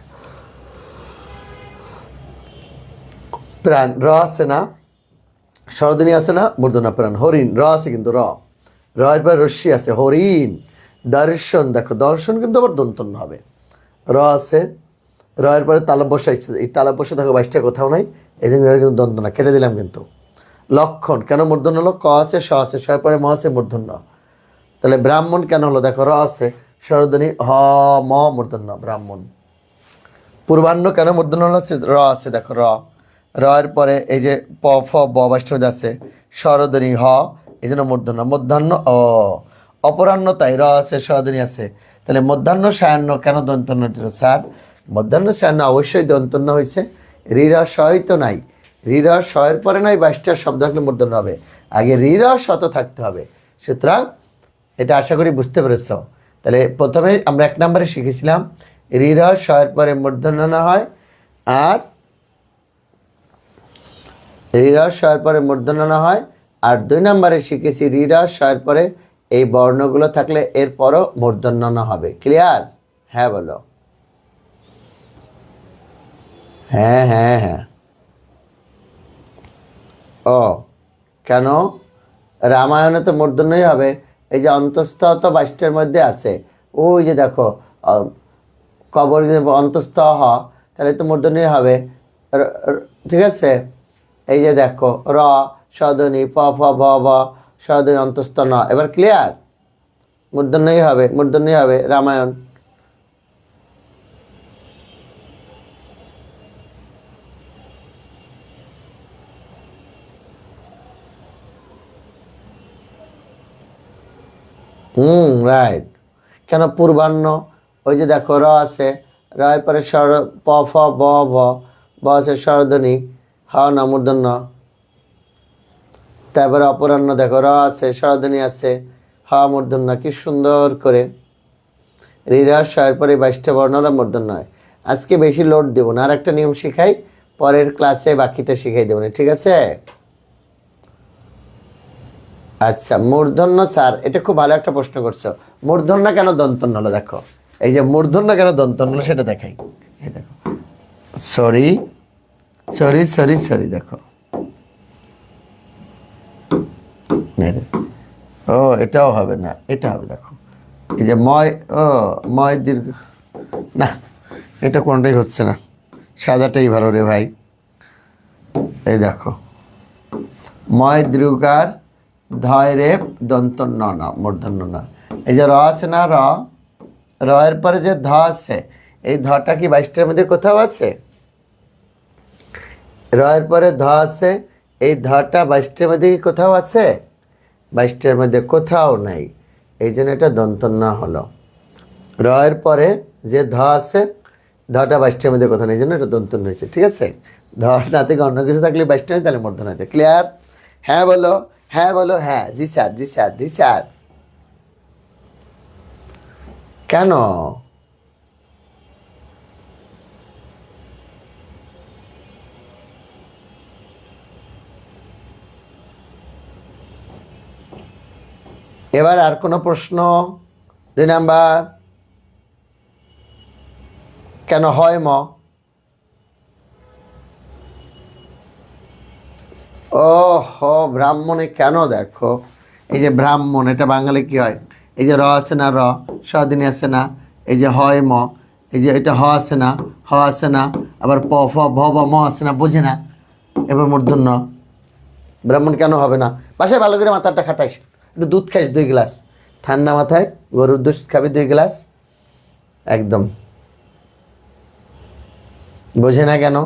প্রাণ র আছে না, স্বরধ্বনি আছে না, মূর্ধন্য প্রাণ। হরিণ, র আছে কিন্তু, র এর পরে রস্যি আছে, হরিণ। দর্শন, দেখো দর্শন কিন্তু আবার দন্তন্য হবে। র আছে, র এর পরে তালব বসাইছে, এই তালব বসে দেখো 22টা কোথাও নাই, এই জন্য এটা কিন্তু দন্ত না, কেটে দিলাম কিন্তু। লক্ষণ কেন মূর্ধন্য হলো, ক আছে, স আছে, স এর পরে ম আছে, মূর্ধন্য। তাহলে ব্রাহ্মণ কেন হলো, দেখো র আছে, স্বরধ্বনি হ, ম, মূর্ধন্য, ব্রাহ্মণ। পূর্বাহ্ন কেন মূর্ধন্য হলো, র আছে, দেখো র এর পরে এই যে প, ফ, ব 22টা মধ্যে আছে, স্বরধ্বনি হ, এই জন্য মূর্ধন্য। মধ্যাহ্ন অ, অপরাহ্ন তাই, র আছে, স্বরধ্বনি আছে। তাহলে মধ্যাহ্ন সায়াহ্ন কেন দন্তন্য দিল স্যার? মধ্যাহ্ন সায়াহ্ন অবশ্যই দন্তন্য হয়েছে, রিরা সই তো নাই, রিরা সয়ের পরে নাই 22টা শব্দ থাকলে মূর্ধন্য হবে, আগে রিরা শত থাকতে হবে। সুতরাং এটা আশা করি বুঝতে পেরেছ। তাহলে প্রথমে আমরা 1 নম্বরে শিখেছিলাম রিরা শয়ের পরে মূর্ধন্য না হয়, আর রিরা শয়ের পরে মূর্ধন্য না হয়। আর 2 নম্বরে শিখেছি রিরা শয়ের পরে এই বর্ণগুলো থাকলে এরপরও মূর্ধন্য না হবে। ক্লিয়ার? হ্যাঁ বলো। হ্যাঁ হ্যাঁ হ্যাঁ। ও কেন? রামায়ণে তো মূর্ধন্যই হবে। এই যে অন্তঃস্থ তো 22টার মধ্যে আছে, ওই যে দেখো কবর অন্তঃস্থ হ, তাহলে তো মূর্ধন্যই হবে। ঠিক আছে, এই যে দেখো র, স্বরধ্বনি প, ফ, ব, ব, স্বরধ্বনি অন্তঃস্থ ন, এবার ক্লিয়ার? মূর্ধন্যই হবে, মূর্ধন্যই হবে রামায়ণ। রাইট। কেন পূর্বাহ্ন? ওই যে দেখো র আছে, র এর পরে স্বর, প, ফ, ব, ব, ব আছে স্বরধ্বনি, হ না মূর্ধন্য। তারপরে অপরাহ্ন দেখো র আছে, স্বরধ্বনি আছে, হ মূর্ধন্য। কি সুন্দর করে রিরা শয়ের পরে 22টা বর্ণরা মূর্ধন্য হয়। আজকে বেশি লোড দেবো না, আর একটা নিয়ম শিখাই, পরের ক্লাসে বাকিটা শিখাই দেবো না, ঠিক আছে? আচ্ছা, মূর্ধন্য স্যার, এটা খুব ভালো একটা প্রশ্ন করছো। মূর্ধন্য কেন দন্তন্য হলো, দেখো এই যে মূর্ধন্য কেন দন্তন্য হলো সেটা দেখাই। এই দেখো, সরি সরি সরি সরি, দেখো ও এটাও হবে না, এটা হবে, দেখো এই যে ময়, ও ময় দীর্ঘ, না এটা কোনটাই হচ্ছে না, সাদাটাই ভালো রে ভাই। এই দেখো ময় দীর্ঘকার, ধয় রেপ দন্তন্য না, মূর্ধন্য না। এই যে র আছে না, র এর পরে যে ধ আছে, এই ধটা কি 22টার মধ্যে কোথাও আছে? র এর পরে ধ আছে, এই ধটা 22টার মধ্যে কি কোথাও আছে? 22টার মধ্যে কোথাও নাই, এই জন্য এটা দন্তন্য হলো। র এর পরে যে ধ আছে, ধটা 22টার মধ্যে কোথাও নেই, এই জন্য এটা দন্তন্য হয়েছে, ঠিক আছে? ধ না থেকে অন্য কিছু থাকলে 22টা নেই, তাহলে মূর্ধন্য হয়েছে। ক্লিয়ার? হ্যাঁ বলো, হ্যাঁ বলো, হ্যাঁ, জি স্যার, জি স্যার, জি স্যার। কেন? এবার আর কোনো প্রশ্ন? 2 নাম্বার, কেন হয় ম? ও হো, ব্রাহ্মণে কেন, দেখো এই যে ব্রাহ্মণ, এটা বাঙালি কি হয়, এই যে র আছে না, স্বরধ্বনি আছে না, এই যে হয় ম, এই যে এটা হ আছে না, হ আছে না, আবার প, ফ, ভ, ব, ম আছে না, বোঝে না, এবার মূর্ধন্য। ব্রাহ্মণ কেন হবে না? বাসায় ভালো করে মাথাটা খাটাইস, একটু দুধ খাইস 2 গ্লাস, ঠান্ডা মাথায় গরুর দুধ খাবি 2 গ্লাস, একদম। বোঝে না কেন?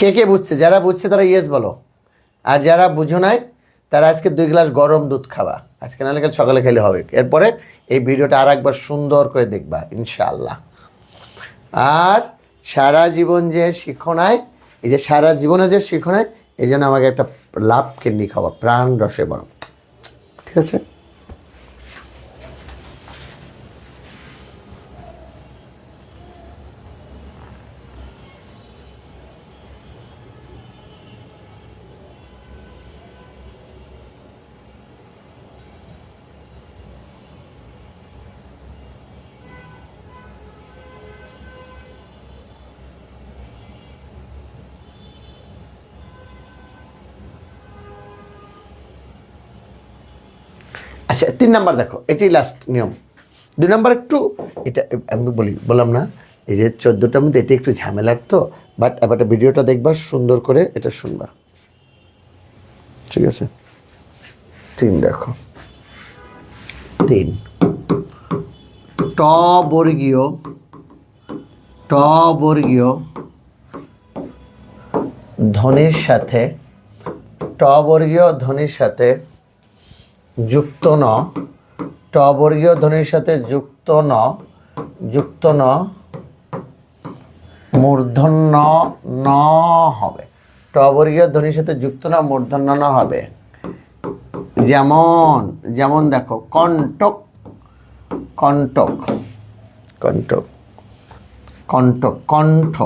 কে কে বুঝছে? যারা বুঝছে তারা ইয়েস বলো, আর যারা বুঝো নাই তারা আজকে 2 গ্লাস গরম দুধ খাবা, আজকে নাহলে কাল সকালে খেলে হবে। এরপরে এই ভিডিওটা আর একবার সুন্দর করে দেখবা ইনশাআল্লাহ। আর সারা জীবন যে শিখো নাই, এই যে সারা জীবনে যে শিখো নাই, এই জন্য আমাকে একটা লাভ কেন্দ্রি খাওয়া, প্রাণ রসে বড়, ঠিক আছে? আচ্ছা 3 নাম্বার দেখো, এটাই লাস্ট নিয়ম। 2 নাম্বার একটু এটা আমি বললাম না, এই যে 14টার মধ্যে এটা একটু ঝামেলার তো, বাট এবার ভিডিওটা দেখবা, সুন্দর করে এটা শুনবা, ঠিক আছে? 3 দেখো, 3 ট বর্গীয় ধ্বনির সাথে যুক্ত ন, ট বর্গীয় ধ্বনির সাথে যুক্ত ন মূর্ধন্য ন হবে। ট বর্গীয় ধ্বনির সাথে যুক্ত ন মূর্ধন্য ন হবে। যেমন দেখো, কণ্টক, কণ্ঠ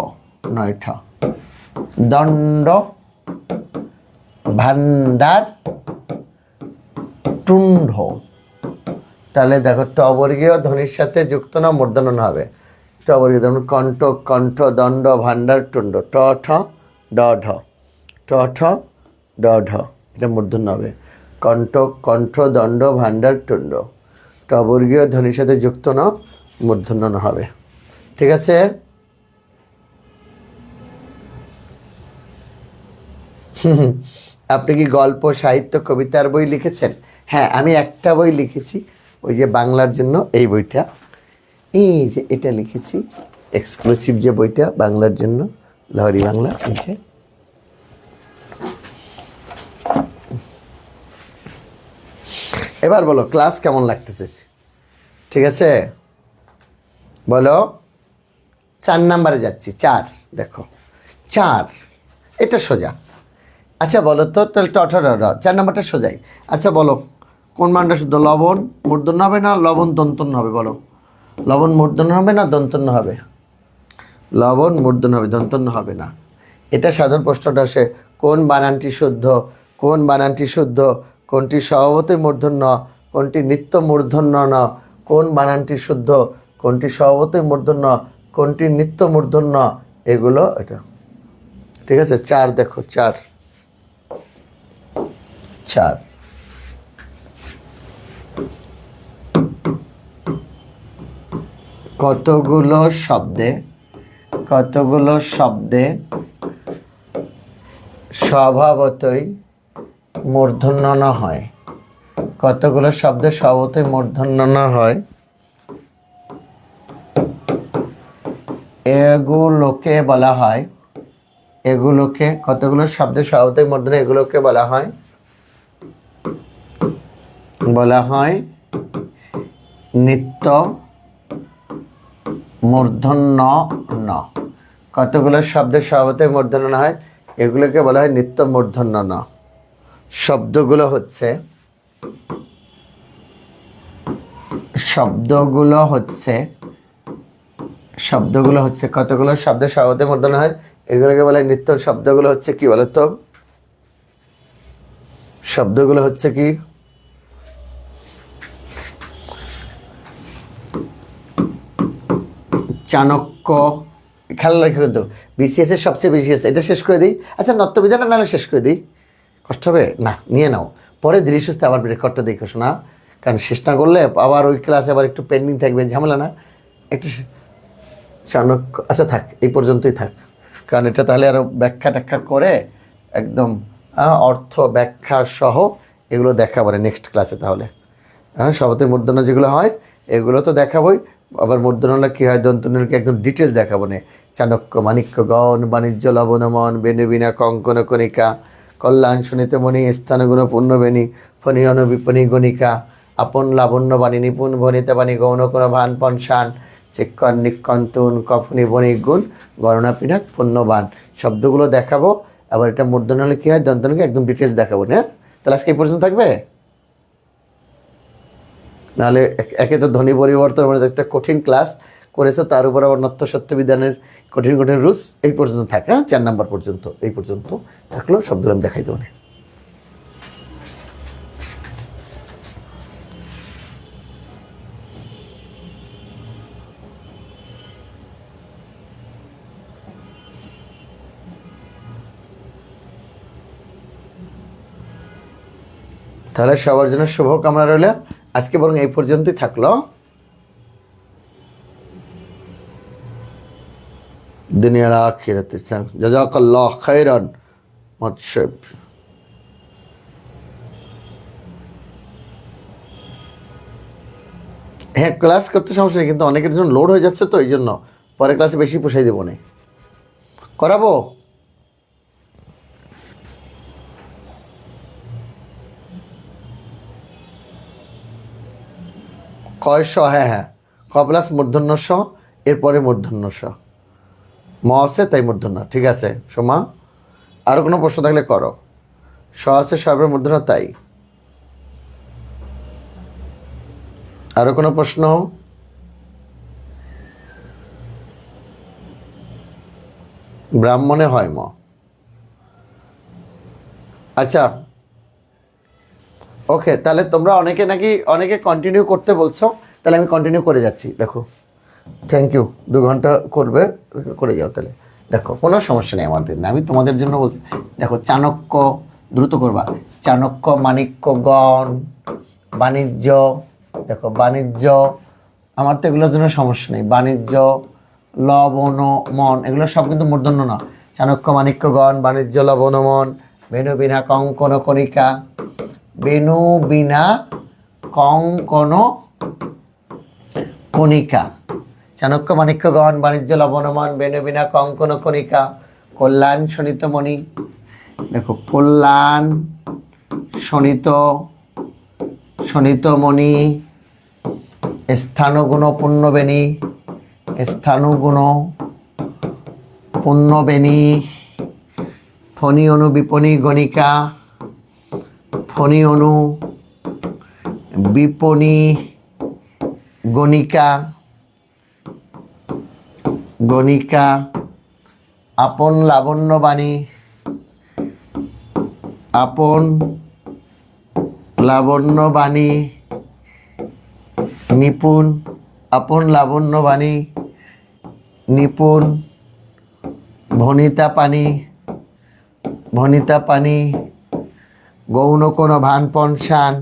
নয় ঠ। দণ্ড, ভাণ্ডার, টুণ্ড। তাহলে দেখো ট বর্গীয় ধ্বনির সাথে যুক্ত না মূর্ধন্য ন হবে। ট বর্গীয় ধ্বনি, কণ্ঠ, দণ্ড, ভাণ্ডার, টুণ্ড। ট ঠ ড ঢ, এটা মূর্ধন্য হবে। কণ্ঠ, দণ্ড, ভাণ্ডার, টুণ্ড। ট বর্গীয় ধ্বনির সাথে যুক্ত ন মূর্ধন্য ন হবে। ঠিক আছে? আপনি কি গল্প, সাহিত্য, কবিতার বই লিখেছেন? হ্যাঁ, আমি একটা বই লিখেছি, ওই যে বাংলার জন্য এই বইটা, এই যে এটা লিখেছি, এক্সক্লুসিভ যে বইটা বাংলার জন্য, লহরী বাংলা। এই যে এবার বলো ক্লাস কেমন লাগতেছে? ঠিক আছে, বলো। 4 নাম্বারে যাচ্ছি। 4 দেখো, 4 এটা সোজা। আচ্ছা বলো তো, তাহলে ট 4 নাম্বারটা সোজাই। আচ্ছা বলো, কোন মানটা শুদ্ধ? লবণ মূর্ধন্য হবে না লবণ দন্তন্য হবে? বলো, লবণ মূর্ধন্য হবে না দন্তন্য হবে? লবণ মূর্ধন্য হবে, দন্তন্য হবে না। এটা সাধারণ প্রশ্নটা আসে, কোন বানানটি শুদ্ধ, কোনটি স্বভাবতই মূর্ধন্য, কোনটি নিত্য মূর্ধন্য ন, কোন বানানটি শুদ্ধ, কোনটি স্বভাবতই মূর্ধন্য, কোনটি নিত্য মূর্ধন্য, এগুলো এটা। ঠিক আছে? 4 দেখো, 4 কতগুলো শব্দে স্বভাবতই মূর্ধন্য ন হয়? কতগুলো শব্দে স্বভাবতই মূর্ধন্য ন হয়? এগুলোকে বলা হয়, কতগুলো শব্দে স্বভাবতই মূর্ধন্য, এগুলোকে বলা হয় নিত্য মূর্ধন্য ন। কতগুলো শব্দের স্বভাবতই মূর্ধন্য ন হয়, এগুলোকে বলা হয় নিত্য মূর্ধন্য ন। শব্দগুলো হচ্ছে কতগুলো শব্দের স্বভাবতই মূর্ধন্য হয়, এগুলোকে বলা হয় নিত্য। শব্দগুলো হচ্ছে কি বলো তো? শব্দগুলো হচ্ছে কি? চাণক্য, খেয়াল রাখি কিন্তু বিসিএস এর সবচেয়ে বেশি আছে। এটা শেষ করে দিই। আচ্ছা নত্যবিধানটা নাহলে শেষ করে দিই, কষ্ট হবে না, নিয়ে নাও, পরে ধীরে সুস্থে আবার রেকর্ডটা দেখো শোনা, কারণ শেষ না করলে আবার ওই ক্লাসে আবার একটু পেন্ডিং থাকবে, ঝামেলা না? একটু চাণক্য, আচ্ছা থাক, এই পর্যন্তই থাক, কারণ এটা তাহলে আরও ব্যাখ্যা করে একদম অর্থ ব্যাখ্যা সহ এগুলো দেখাবো নেক্সট ক্লাসে। তাহলে স্বভাবতই মূর্ধন্য যেগুলো হয় এগুলো তো দেখাবোই, আবার মূর্ধন্য কী হয়, দন্তন্যকে একদম ডিটেলস দেখাবো। চাণক্য, মাণিক্য, গণ, বাণিজ্য, লবণমন, বেণুবিনা, কঙ্কন, কণিকা, কল্যাণ, সুনীত মণি, স্থানগুণ, পূর্ণবেণী, ফণীয়ন, বিপণী, গণিকা, আপন, লাবণ্য, বাণী, নিপুণ, ভণিতা বাণী, গৌণ, কোন, ভান, পণ, শান, শিক্ষণ, নিক্ষণ, তুন, কফনি, বণিক, গুণ, গণনা, পিনাক, পুণ্যবান, শব্দগুলো দেখাবো। আবার এটা মূর্ধন্য হলে কী হয়, দন্তন্যকে একদম ডিটেলস দেখাবো। না তাহলে আজকে এই পর্যন্ত থাকবে, নাহলে একে তো ধ্বনি পরিবর্তন মানে একটা কঠিন ক্লাস করেছো, তার উপর আবার নত্য সত্যবিধানের কঠিন রুলস। এই পর্যন্ত থাকে, 4 নাম্বার পর্যন্ত, এই পর্যন্ত থাকলো, সবগুলো আমি দেখাই দেবো। তাহলে সবার জন্য শুভকামনা রইল। আজকে বরং এই পর্যন্তই থাকলো। দুনিয়ার আখিরাতে জাযাকাল্লাহ খাইরান মৎসব। হ্যাঁ, ক্লাস করতে সমস্যা নেই, কিন্তু অনেকের জন্য লোড হয়ে যাচ্ছে, তো এই জন্য পরে ক্লাসে বেশি পোষাই দেবো না, করাবো। কয়শ? হ্যাঁ হ্যাঁ, ক প্লাস মূর্ধন্য স, এরপরে মূর্ধন্য স, ম আছে তাই মূর্ধন্য। ঠিক আছে সোমা, আরও কোনো প্রশ্ন থাকলে করো। স আছে সর্বের মূর্ধন্য, তাই। আরও কোনো প্রশ্ন? ব্রাহ্মণে হয় ম। আচ্ছা ওকে, তাহলে তোমরা অনেকে কন্টিনিউ করতে বলছো, তাহলে আমি কন্টিনিউ করে যাচ্ছি। দেখো, থ্যাংক ইউ, 2 ঘন্টা করবে, করে যাও তাহলে। দেখো কোনো সমস্যা নেই আমাদের, আমি তোমাদের জন্য বলছি। দেখো চাণক্য, দ্রুত করবা। চাণক্য, মাণিক্যগণ, বাণিজ্য। দেখো বাণিজ্য, আমার তো এগুলোর জন্য সমস্যা নেই। বাণিজ্য, লবণ, মন, এগুলো সব কিন্তু মূর্ধন্য না। চাণক্য, মাণিক্যগণ, বাণিজ্য, লবণ, মন, বেনু বিনা কঙ্কন কণিকা। বেনু বিনা কঙ্কন কণিকা। চাণক্য, মাণিক্যগণ, বাণিজ্য, লবণমন, বেনু বিনা কঙ্কন কণিকা। কল্যাণ শোণিতমণি। দেখো কল্যাণ শোণিতমণি। স্থানুগুণ পুণ্যবেণী। স্থানুগুণ পুণ্যবেণী। ফণি অনু বিপণী গণিকা। ফণি অনু বিপণী গণিকা। গণিকা। আপন লাবণ্যবাণী। আপন লাবণ্যবাণী। নিপুণ। আপন লাবণ্যবাণী নিপুণ। ভনিতা পানি। ভনিতা পানি। গৌণ কোন ভান পণ শান।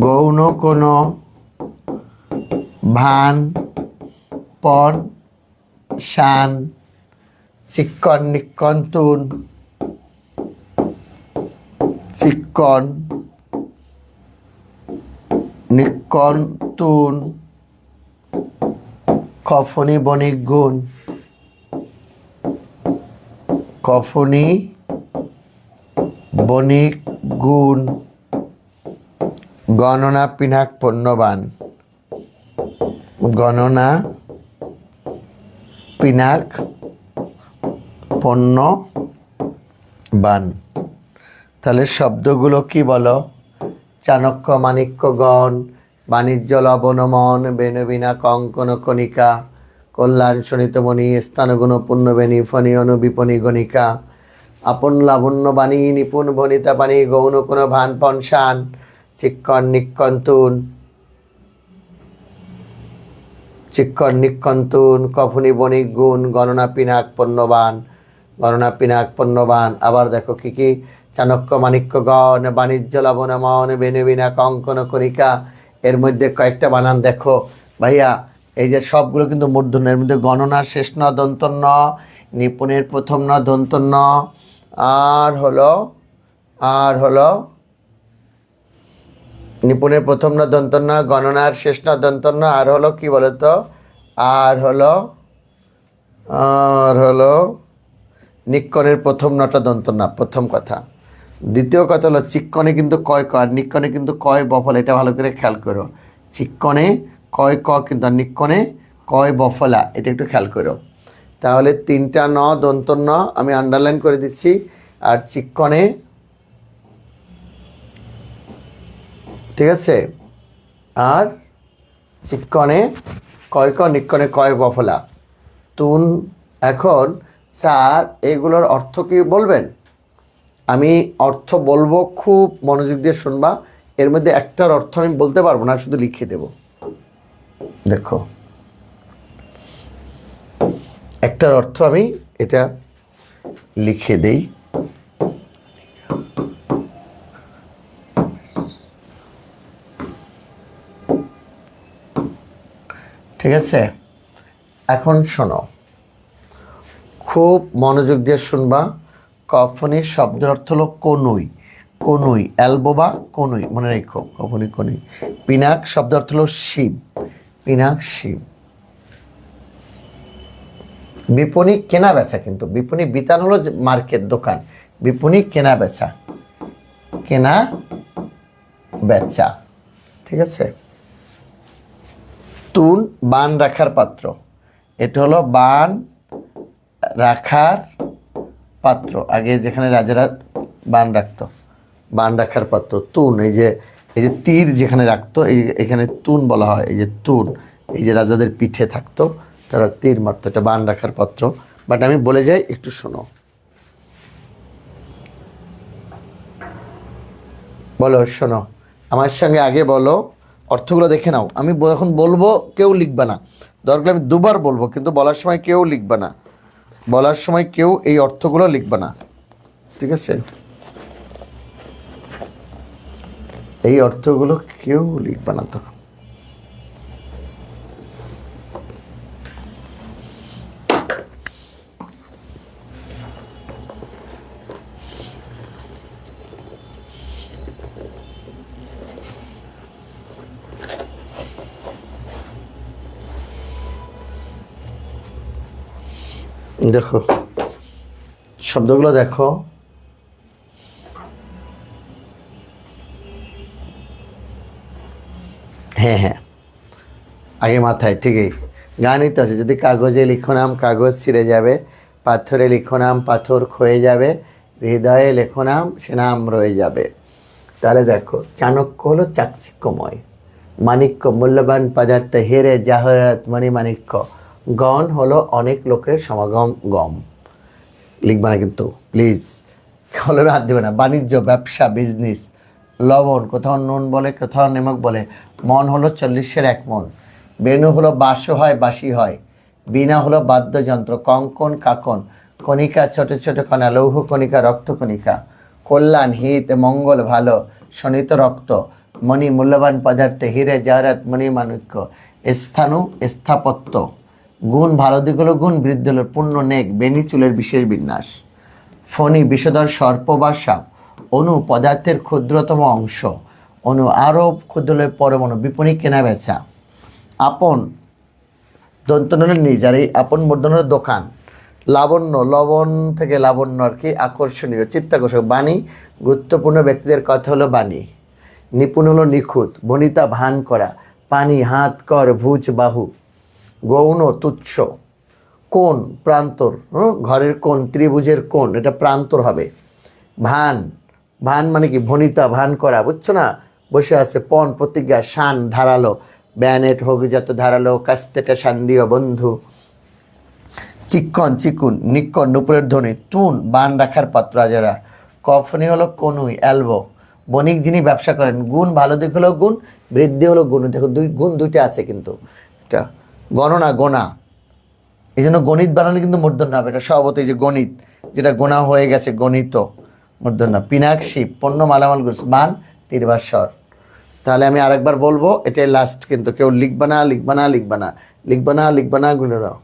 গৌণ কোন ভান পণ শান। চিক্কণ নিক্কণ তুন। চিক্কণ নিক্কণ তুন। কফনি বণিক গুণ। কফনি বণিক গুণ। গণনা পিনাক পণ্যবান। গণনা পিনাক পণ্যবান। তাহলে শব্দগুলো কি বলো? চাণক্য, মাণিক্যগণ, বাণিজ্য, লবণমন, বেনুবিনা কঙ্কন কণিকা। কল্যাণ শোণিতমণি, স্থানগুণ পুণ্যবেণী, ফণি অনু বিপণী গণিকা। আপন লাবণ্যবাণী, নিপুণ ভনিতা পানি, গৌণ কোন ভান পণ শান। চিক্কণ নিক্কণ তুন। চিক্কণ নিক্কণ তুন। কফনি বণিক গুণ। গণনা পিনাক পণ্যবান। গণনা পিনাক পণ্যবান। আবার দেখো কি কি? চাণক্য, মাণিক্যগণ, বাণিজ্য, লবণমন, বেনুবিনা কঙ্কন কণিকা। এর মধ্যে কয়েকটা বানান দেখো ভাইয়া, এই যে সবগুলো কিন্তু মূর্ধন্য। এর মধ্যে গণনার শেষ ন দন্ত ন, নিপুণের প্রথম ন দন্ত ন, আর হলো নিপুণের প্রথম ন দন্ত ন, গণনার শেষ ন দন্ত ন, আর হলো কি বলতো? আর হলো নিক্কণের প্রথম নটা দন্ত না, প্রথম কথা। দ্বিতীয় কথা হলো চিক্কণে কিন্তু কয় ক, আর নিক্কণে কিন্তু কয় বফলা, এটা ভালো করে খেয়াল করো। চিক্কণে কয় ক কিন্তু, আর নিক্কণে কয় বফলা, এটা একটু খেয়াল করো। তাহলে 3টা ন দন্ত ন আমি আন্ডারলাইন করে দিচ্ছি। আর চিক্কণে, ঠিক আছে, আর চিক্কণে কয় ক, নিক্কণে কয় বফলা। তুন। এখন স্যার এগুলোর অর্থ কি বলবেন? আমি অর্থ বলবো, খুব মনোযোগ দিয়ে শুনবা। এর মধ্যে একটার অর্থ আমি বলতে পারবো না, শুধু লিখে দেব। দেখো একটার অর্থ আমি এটা লিখে দেই। ঠিক আছে, এখন শোনো, খুব মনোযোগ দিয়ে শুনবা। কফনি শব্দের অর্থ হলো কনুই, কনুই এলবো বা কনুই, মনে রেখো, কফনি কনুই। পিনাক শব্দের অর্থ হলো শিব, পিনাক শিব। বিপণী কেনা বেচা, কিন্তু বিপণী বিতান হলো মার্কেট, দোকান। বিপণী কেনা বেচা, কেনা বেচা, ঠিক আছে। তুন বান রাখার পাত্র, এটা হলো বান রাখার পাত্র, আগে যেখানে রাজারা বান রাখতো, বান রাখার পাত্র। তুন এই যে তীর যেখানে রাখতো, এখানে তুন বলা হয়। এই যে তুন, এই যে রাজাদের পিঠে থাকতো, তারা তীর মারতো, এটা বান রাখার পাত্র। বাট আমি বলে যাই, একটু শোনো। বলো, শোনো আমার সঙ্গে, আগে বলো, অর্থগুলো দেখে নাও। আমি এখন বলবো, কেউ লিখবে না, দরকার আমি দুবার বলবো, কিন্তু বলার সময় কেউ লিখবে না, বলার সময় কেউ এই অর্থগুলো লিখবে না, ঠিক আছে? এই অর্থগুলো কেউ লিখবে না তখন। দেখো শব্দগুলো দেখো। হ্যাঁ হ্যাঁ, আগে মাথায়, ঠিকই গানই তো আছে। যদি কাগজে লিখো নাম, কাগজ ছিঁড়ে যাবে। পাথরে লিখো নাম, পাথর ক্ষয়ে যাবে। হৃদয়ে লেখো নাম, সে নাম রয়ে যাবে। তাহলে দেখো, চাণক্য হলো চাকচিক্যময়, মাণিক্য মূল্যবান পদার্থ, হেরে জাহরাত মণি মাণিক্য। গণ হলো অনেক লোকের সমাগম, গম লিখবা না কিন্তু প্লিজ, কলমে হাত দেবে না। বাণিজ্য, ব্যবসা, বিজনেস। লবণ, কোথাও নুন বলে, কোথাও নিমক বলে। মন হলো 40-এর 1 মন। বেণু হলো বাঁশও হয়, বাঁশি হয়। বীণা হলো বাদ্যযন্ত্র। কঙ্কন, কাকন। কণিকা, ছোট ছোট কণা। লৌহ কণিকা, রক্ত কণিকা। কল্যাণ, হিত, মঙ্গল, ভালো। শোণিত, রক্ত। মণি, মূল্যবান পদার্থ। হিরে জাহরাত মণি মাণিক্য। স্থাণু, স্থাপত্য। গুণ, ভালো দিক হলো গুণ, বৃদ্ধি হলো পূর্ণ, নেক। বেনি, চুলের বিশেষ বিন্যাস। ফণি, বিষধর সর্প বা সাপ। অণু, পদার্থের ক্ষুদ্রতম অংশ। অণু, আরও ক্ষুদ্র হলে পরমাণু। বিপণী, কেনা বেচা। আপন, দন্তনের নিজ, আর এই আপন মূর্ধন্যের দোকান। লাবণ্য, লবণ থেকে লাবণ্য আর কি, আকর্ষণীয়, চিত্তাকর্ষক। বাণী, গুরুত্বপূর্ণ ব্যক্তিদের কথা হলো বাণী। নিপুণ হলো নিখুঁত। বনিতা, ভান করা। পানি, হাত, কর, ভুজ, বাহু। গৌণ, তুচ্ছ। কোণ, প্রান্তর, ঘরের কোণ, ত্রিভুজের কোণ, এটা প্রান্তর হবে। ভান, ভান মানে কি, ভনিতা, ভান করা, বুঝছো না? বসে আছে। পণ, প্রতিজ্ঞা। শান, ধারালো। ব্যানেট, হোক যত ধারালো। কাস্তেটা, শান দিও বন্ধু। চিক্কন, চিকুন। নিক্কন, নুপুরের ধ্বনি। তুন, বান রাখার পাত্র, রাজারা। কফনি হলো কনুই, এলবো। বণিক, যিনি ব্যবসা করেন। গুণ, ভালো দিক হলো গুণ, বৃদ্ধি হলো গুণ। দেখো গুণ দুইটা আছে কিন্তু, এটা গণনা, গোনা। এই জন্য গণিত বানালে কিন্তু মূর্ধন্য হবে, এটা স্বভাবতই যে গণিত, যেটা গোনা হয়ে গেছে, গণিত মূর্ধন্য। পিনাক, শিব। পণ্য, মালামাল, গুছ। মান, তীরবার স্বর। তাহলে আমি আরেকবার বলবো, এটাই লাস্ট, কিন্তু কেউ লিখবা না, লিখবা না, লিখবা না, লিখবা না, লিখবা না, গুণেরাও।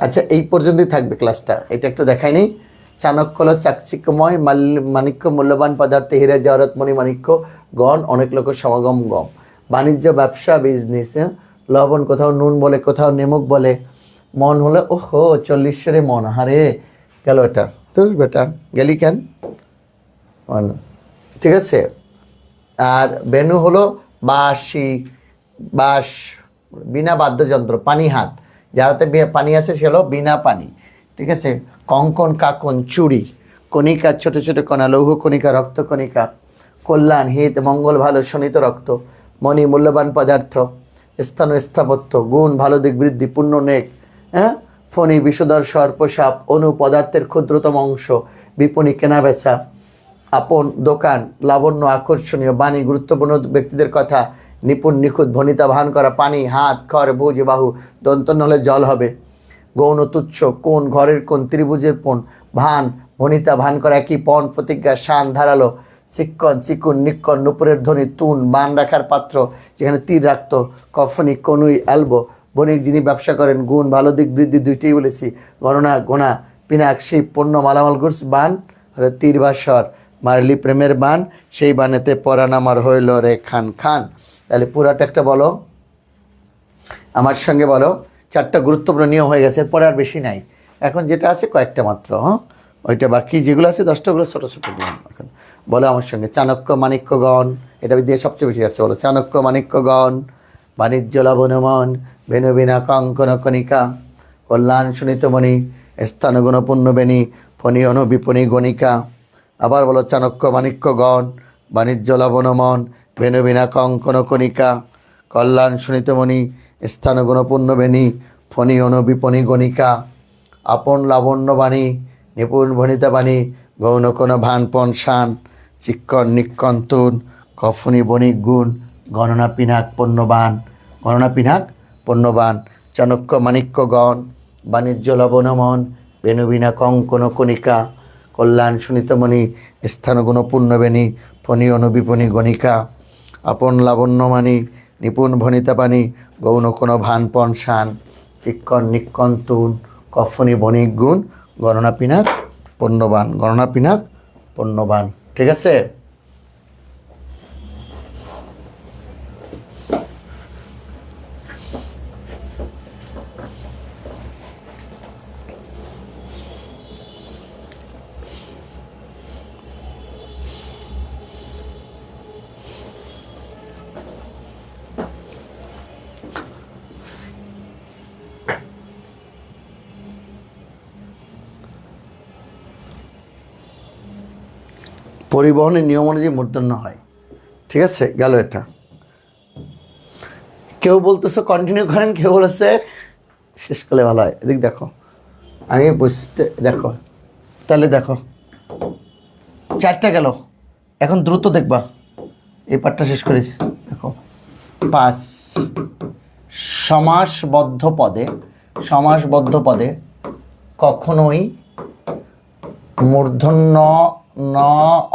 আচ্ছা, এই পর্যন্তই থাকবে ক্লাসটা। এটা একটু দেখাই নি। চাণক্য হলো চাকচিক্যময়, মাণিক্য মূল্যবান পদার্থ, হীরা জহরত মণি মাণিক্য। গণ, অনেক লোকের সমাগম, গম। বাণিজ্য, ব্যবসা, বিজনেস। লবণ, কোথাও নুন বলে, কোথাও নিমক বলে। মন হলো, ওহো 40-এর মন, হারে গেল এটা। তো বেটা গেলি কেন, ঠিক আছে। আর বেনু হলো বাঁশি, বাঁশ। বিনা বাদ্যযন্ত্র। পানি, হাত, যারাতে পানি আছে সে হলো বিনা পানি, ঠিক আছে। কঙ্কন, কাকন, চুড়ি। কণিকা, ছোট ছোট কণা। লৌহ কণিকা, রক্ত কণিকা। কল্যাণ, হিত, মঙ্গল, ভালো। শোণিত, রক্ত। মণি, মূল্যবান পদার্থ। স্থান, স্থাপত্য। গুণ, ভালো দিক, বৃদ্ধি, পূর্ণ, নেক। হ্যাঁ। ফণি, বিষধর সর্প, সাপ। অণু, পদার্থের ক্ষুদ্রতম অংশ। বিপণী, কেনা বেচা। আপন, দোকান। লাবণ্য, আকর্ষণীয়। বাণী, গুরুত্বপূর্ণ ব্যক্তিদের কথা। নিপুণ, নিখুঁত। ভনিতা, ভান করা। পানি, হাত, খর, ভুজ, বাহু। দন্তন্য হলে জল হবে। গৌণ, তুচ্ছ। কোণ, ঘরের কোণ, ত্রিভুজের কোণ। ভান, ভনিতা, ভান করা একই। পণ, প্রতিজ্ঞা। শান, ধারালো। চিক্কন চিকুন নিক্কন নুপুরের ধ্বনি তুন বান রাখার পাত্র যেখানে তীর রাখতো কফনি কনুই অ্যালবো বণিক যিনি ব্যবসা করেন গুণ ভালো দিক বৃদ্ধি দুইটাই বলেছি গণনা গোনা পিনাক শিব পণ্য মালামাল গুডস বান হলো তীর বা স্বর মারলি প্রেমের বান সেই বানেতে পরাণ আমার হইল রে খান খান। তাহলে পুরাটা একটা বলো আমার সঙ্গে বলো। 4টা গুরুত্বপূর্ণ নিয়ম হয়ে গেছে, পরে আর বেশি নাই, এখন যেটা আছে কয়েকটা মাত্র। হ্যাঁ, ওইটা বাকি যেগুলো আছে 10টাগুলো ছোটো ছোটো নিয়ম। এখন বলো আমার সঙ্গে চাণক্য মাণিক্যগণ, এটা দিয়ে সবচেয়ে বেশি যাচ্ছে, বলো চাণক্য মাণিক্যগণ বাণিজ্য লবণমন ভেনু বিনা কঙ্কন কণিকা কল্যাণ সুনীতমণি স্থানগুণ পুণ্যবেণী ফণি অনু বিপণী গণিকা। আবার বলো চাণক্য মাণিক্যগণ বাণিজ্য লবণমন ভেনু বিনা কঙ্কন কণিকা কল্যাণ সুনীতমণি স্থানগুণ পুণ্যবেণী ফণি অনু বিপণী গণিকা। আপন লাবণ্যবাণী নিপুণ ভণিতা বাণী গৌণ কোন ভানপন শান চিক্কন নিক্কন তুন কফনি বণিক গুণ গণনা পিনাক পণ্যবান গণনা পিনাক পণ্যবান। চাণক্য মাণিক্যগণ বাণিজ্য লবণমন বেণুবিনা কঙ্কন কণিকা কল্যাণ সুনীতমণি স্থানগুণ পুণ্যবেণী ফণি অনুবিপণী গণিকা। আপন লাবণ্যমাণী নিপুণ ভণিতাপাণী গৌণ কোন ভানপন শান চিক্কন নিক্কন তুন কফনি বণিক গুণ গণনা পিনাক পণ্যবান গণনা পিনাক পণ্যবান। ঠিক আছে? পরিবহনের নিয়ম অনুযায়ী মূর্ধন্য হয়। ঠিক আছে, গেল এটা। কেউ বলতেছে কন্টিনিউ করেন, কেউ বলেছে শেষ করলে ভালো হয়। এদিক দেখো, আমি বুঝতে দেখো, তাহলে দেখো 4টা গেল, এখন দ্রুত দেখবা, এই পাঠটা শেষ করি। দেখো 5 সমাসবদ্ধ পদে কখনোই মূর্ধন্য ন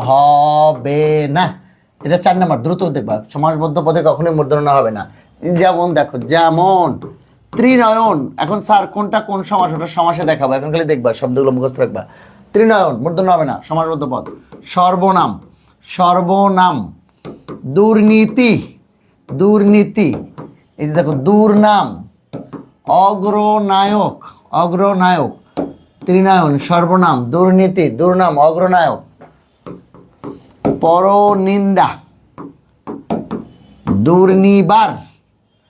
হবে না। এটা 4 নাম্বার, দ্রুত দেখবা। সমাসবদ্ধ পদে কখনোই মূর্ধন্য হবে না। যেমন দেখো, যেমন ত্রিনয়ন। এখন স্যার কোনটা কোন সমাস, ওটা সমাসে দেখাবো, এখন খালি দেখবা, শব্দগুলো মুখস্থ রাখবা। ত্রিনয়ন মূর্ধন্য হবে না, সমাসবদ্ধ পদ। সর্বনাম দুর্নীতি এই যে দেখো, দুর্নাম অগ্রনায়ক ত্রিনয়ন সর্বনাম দুর্নীতি দুর্নাম অগ্রনায়ক। পরনিন্দা দুর্নিবার,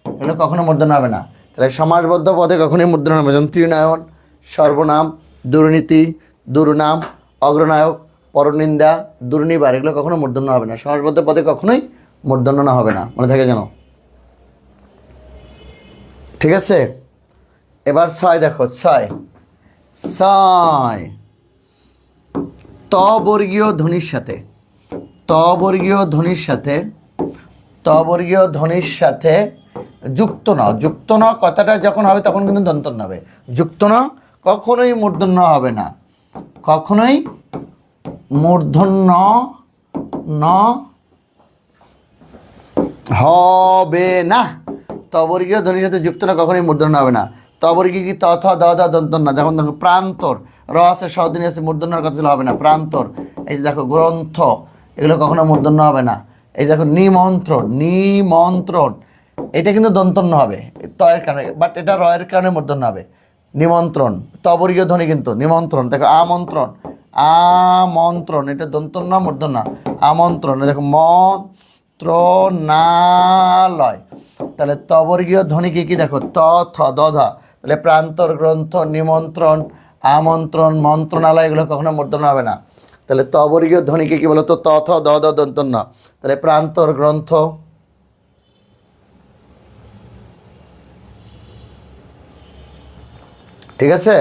এগুলো কখনো মূর্ধন্য হবে না। তাহলে সমাসবদ্ধ পদে কখনোই মূর্ধন্য হবে না। যেমন ত্রিনয়ন, সর্বনাম, দুর্নীতি, দুর্নাম, অগ্রনায়ক, পরনিন্দা, দুর্নিবার, এগুলো কখনো মূর্ধন্য হবে না। সমাসবদ্ধ পদে কখনোই মূর্ধন্য না হবে না, মনে থাকে যেন। ঠিক আছে? এবার 6 দেখো, 6 ত বর্গীয় ধ্বনির সাথে যুক্ত ন কথাটা যখন হবে তখন কিন্তু দন্তন্য হবে। যুক্ত ন কখনোই মূর্ধন্য হবে না, কখনোই মূর্ধন্য হবে না। তবর্গীয় ধ্বনির সাথে যুক্ত না কখনোই মূর্ধন্য হবে না। তবর্গী কি ত থ দ দন্তন্য। যখন দেখো প্রান্তর, র আছে, সহদিনী আছে, মূর্ধন্যর কথা ছিল হবে না। প্রান্তর, এই যে দেখো গ্রন্থ, এগুলো কখনো মূর্ধন্য হবে না। এই দেখো নিমন্ত্রণ, এটা কিন্তু দন্তন্য হবে তয়ের কারণে, বাট এটা রয়ের কারণে মূর্ধন্য হবে। নিমন্ত্রণ তবর্গীয় ধ্বনি কিন্তু নিমন্ত্রণ। দেখো আমন্ত্রণ, এটা দন্তন্য মূর্ধন্য। আমন্ত্রণ, দেখো মন্ত্রণালয়। তাহলে তবর্গীয় ধ্বনি কি দেখো, ত থ দ ধা। তাহলে প্রান্তর, গ্রন্থ, নিমন্ত্রণ, আমন্ত্রণ, মন্ত্রণালয়, এগুলো কখনো মূর্ধন্য হবে না। তাহলে তবর্গীয় ধ্বনি কি বলো তো, ত থ দ দ দন্তন্য। তাহলে প্রান্তর, গ্রন্থ, ঠিক আছে?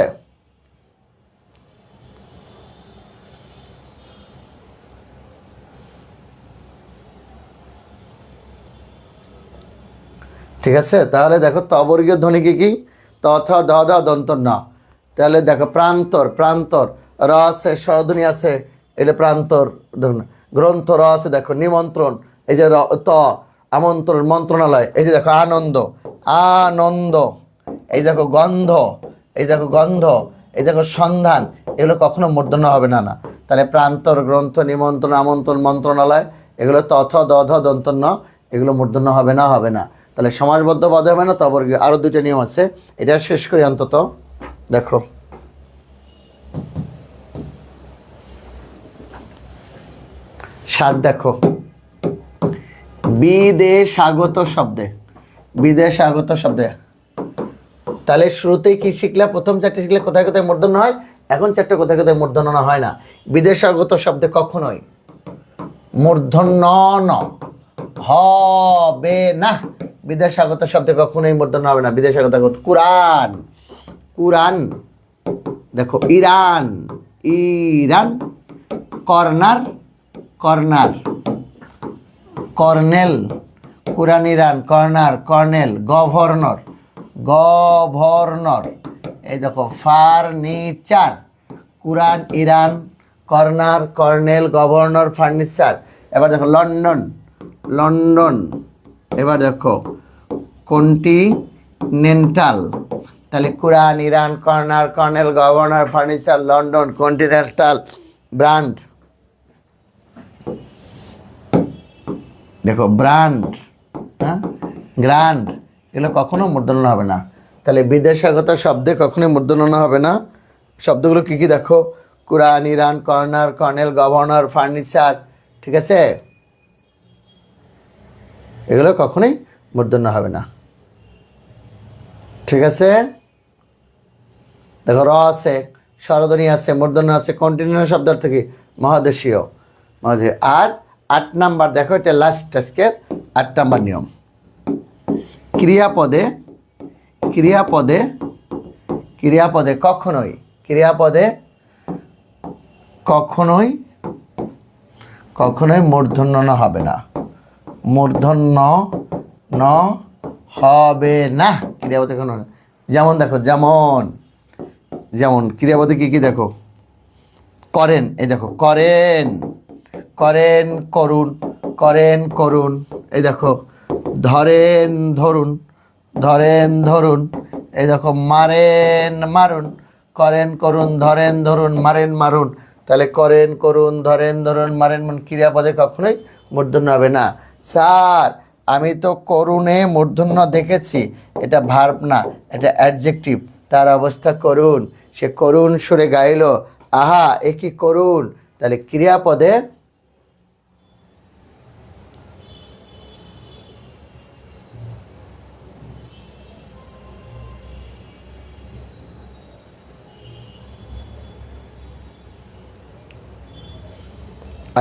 ঠিক আছে, তাহলে দেখো তবর্গীয় ধ্বনি কি ত থ দ দ দন্তন্য। তাহলে দেখো প্রান্তর, র আছে, স্বরধ্বনি আছে, এটা প্রান্তর। গ্রন্থ, র আছে দেখো নিমন্ত্রণ, এই যে ত আমন্ত্রণ, মন্ত্রণালয়, এই যে দেখো আনন্দ, আনন্দ, এই দেখো গন্ধ, এই দেখো গন্ধ, এই দেখো সন্ধান, এগুলো কখনো মূর্ধন্য হবে না। না, তাহলে প্রান্তর, গ্রন্থ, নিমন্ত্রণ, আমন্ত্রণ, মন্ত্রণালয়, এগুলো তথ, দধ, দন্তন্য, এগুলো মূর্ধন্য হবে না, হবে না। তাহলে সমাসবদ্ধ পদে হবে না, তবর্গীয়। আরও দুটো নিয়ম আছে, এটা শেষ করি অন্তত। দেখো, সাত দেখো, বিদেশাগত শব্দে, বিদেশাগত শব্দে। তাহলে শুরুতেই কি শিখলে? প্রথম চারটে শিখলে কোথায় কোথায় মূর্ধন্য হয়, এখন চারটে কোথায় কোথায় মূর্ধন্য না হয় না। বিদেশাগত শব্দে কখনোই মূর্ধন্য হবে না, বিদেশাগত শব্দে কখনোই মূর্ধন্য হবে না। বিদেশাগত, কুরআন, কুরআন, দেখো Iran, Iran, corner, corner, colonel, Quran, Iran, corner, colonel, governor, governor, এই দেখো furniture, Quran, Iran, corner, colonel, governor, furniture. এবার দেখো লন্ডন, লন্ডন, এবার দেখো কন্টিনেন্টাল, তাহলে Quran, Iran, corner, colonel, governor, furniture, London, continental, brand, দেখো brand, হ্যাঁ, grand, এগুলো কখনো মূর্ধন্য হবে না। তাহলে বিদেশাগত শব্দে কখনোই মূর্ধন্য হবে না। শব্দগুলো কী কী দেখো, Quran, Iran, corner, colonel, governor, furniture, ঠিক আছে, এগুলো কখনোই মূর্ধন্য হবে না, ঠিক আছে। দেখো র আছে, স্বরধ্বনি আছে, মূর্ধন্য আছে, কন্টিনিউয়াস শব্দ অর্থ কি? মহাদেশীয়, মহাদেশীয়। আর 8 নাম্বার দেখো, এটা লাস্ট আজকের 8 নাম্বার নিয়ম। ক্রিয়াপদে, ক্রিয়াপদে, ক্রিয়াপদে কখনোই, ক্রিয়াপদে কখনোই, কখনোই মূর্ধন্য ন হবে না, মূর্ধন্য ন হবে না ক্রিয়াপদে কোনো। যেমন দেখো, যেমন, যেমন ক্রিয়াপদে কী কী দেখো, করেন, এই দেখো করেন, করেন, করুন, করেন, করুন, এই দেখো ধরেন, ধরুন, ধরেন, ধরুন, এই দেখো মারেন, মারুন, করেন, করুন, ধরেন, ধরুন, মারেন, মারুন। তাহলে করেন, করুন, ধরেন, ধরুন, মারেন, মারুন ক্রিয়াপদে কখনোই মূর্ধন্য হবে না। স্যার আমি তো করুণে মূর্ধন্য দেখেছি, এটা ভার্ব না, এটা অ্যাডজেক্টিভ। তার অবস্থা করুণ, সে করুণ সুরে গাইল, আহা এ কি করুণ। তাহলে ক্রিয়াপদে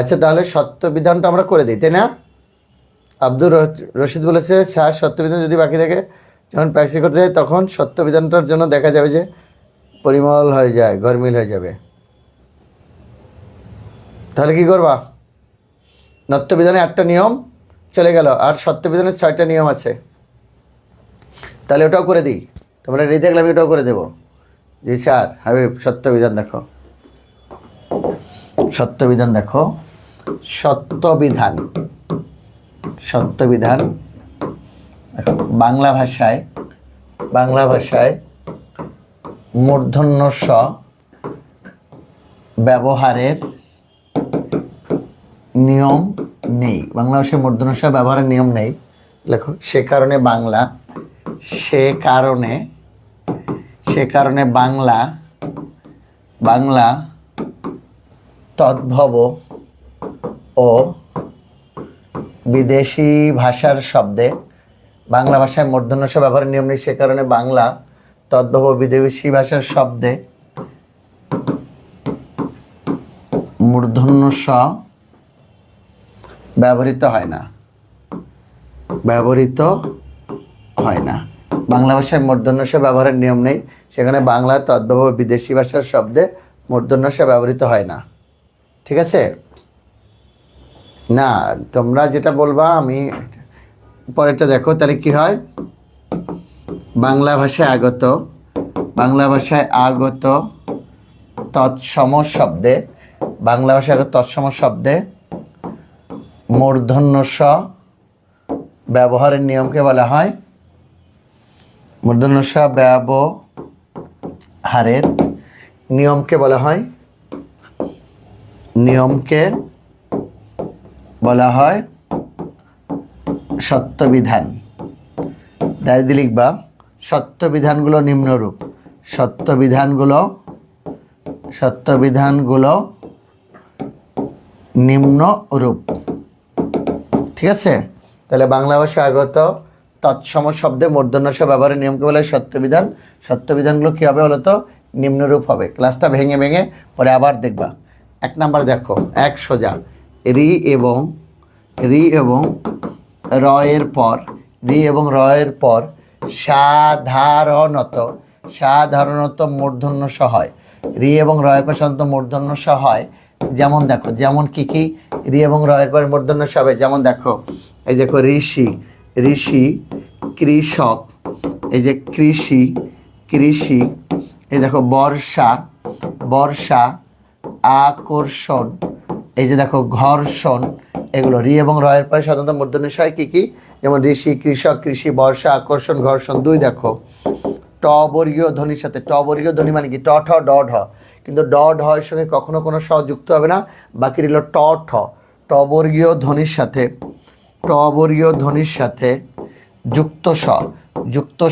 আচ্ছা, তাহলে সত্য বিধানটা আমরা করে দিই, তাই না? আব্দুর রশিদ বলেছে স্যার সত্য বিধান যদি বাকি থাকে, যখন প্র্যাকটিস করতে যায় তখন সত্য বিধানটার জন্য দেখা যাবে যে পরিমল হয়ে যায়, গরমিল হয়ে যাবে। তাহলে কি করবা? নত্য বিধানে 8টা নিয়ম চলে গেল, আর সত্য বিধানের 6টা নিয়ম আছে। তাহলে ওটাও করে দিই, তোমরা রেডি থাকলে আমি ওটাও করে দেবো। জি স্যার হাবিব, সত্য বিধান দেখো, সত্য বিধান দেখো, সত্য বিধান, সত্য বিধান দেখো, বাংলা ভাষায়, বাংলা ভাষায় মূর্ধন্য স ব্যবহারের নিয়ম নেই, বাংলা ভাষায় মূর্ধন্য স ব্যবহারের নিয়ম নেই। লেখো সে কারণে বাংলা, সে কারণে, সে কারণে বাংলা, বাংলা তদ্ভব ও বিদেশি ভাষার শব্দে, বাংলা ভাষায় মূর্ধন্য স ব্যবহারের নিয়ম নেই, সে কারণে বাংলা তদ্ভব ও বিদেশি ভাষার শব্দে মূর্ধন্য স ব্যবহৃত হয় না, ব্যবহৃত হয় না। বাংলা ভাষায় মূর্ধন্য স ব্যবহারের নিয়ম নেই, সেখানে বাংলা তদ্ভব ও বিদেশি ভাষার শব্দে মূর্ধন্য স ব্যবহৃত হয় না, ঠিক আছে? না তোমরা যেটা বলবা আমি পরেরটা দেখো, তাহলে কি হয়? বাংলা ভাষায় আগত, বাংলা ভাষায় আগত তৎসম শব্দে, বাংলা ভাষায় আগত তৎসম শব্দে মূর্ধন্য ষ ব্যবহারের নিয়মকে বলা হয়, মূর্ধন্য ষ ব্যবহারের নিয়মকে বলা হয়, নিয়মকে বলা হয় সত্যবিধান। দাঁড়িয়ে লিখবা, সত্যবিধানগুলো নিম্নরূপ, সত্যবিধানগুলো নিম্নরূপ। ঠিক আছে, তাহলে বাংলা ভাষায় আগত তৎসম শব্দে মূর্ধন্য ষ ব্যবহারের নিয়মকে বলা হয় সত্যবিধান। সত্যবিধানগুলো কী হবে বলো তো? নিম্নরূপ হবে। ক্লাসটা ভেঙে ভেঙে পরে আবার দেখবা। 1 নাম্বার দেখো, এক সোজা রি এবং র এর পর, সাধারণত মূর্ধন্য ষ হয়। রি এবং র এর পর সাধারণত মূর্ধন্য ষ হয়। যেমন দেখো, যেমন কি রি এবং র এর পর মূর্ধন্য ষ হবে। যেমন দেখো, এই দেখো ঋষি, কৃষক, এই যে কৃষি, এই দেখো বর্ষা, আকর্ষণ, এই যে দেখো ঘর্ষণ। এগুলো রি এবং র এর পরে সাধারণত মূর্ধন্য ষ হয়। কি যেমন ঋষি, কৃষক, কৃষি, বর্ষা, আকর্ষণ, ঘর্ষণ। 2 দেখো, ট বর্গীয় ধ্বনির সাথে, ট বর্গীয় ধ্বনি মানে কি? ট ঠ ড ঢ, কিন্তু ড ঢ এর সঙ্গে কখনো কোনো স যুক্ত হবে না, বাকি রইল ট ঠ। ট বর্গীয় ধ্বনির সাথে যুক্ত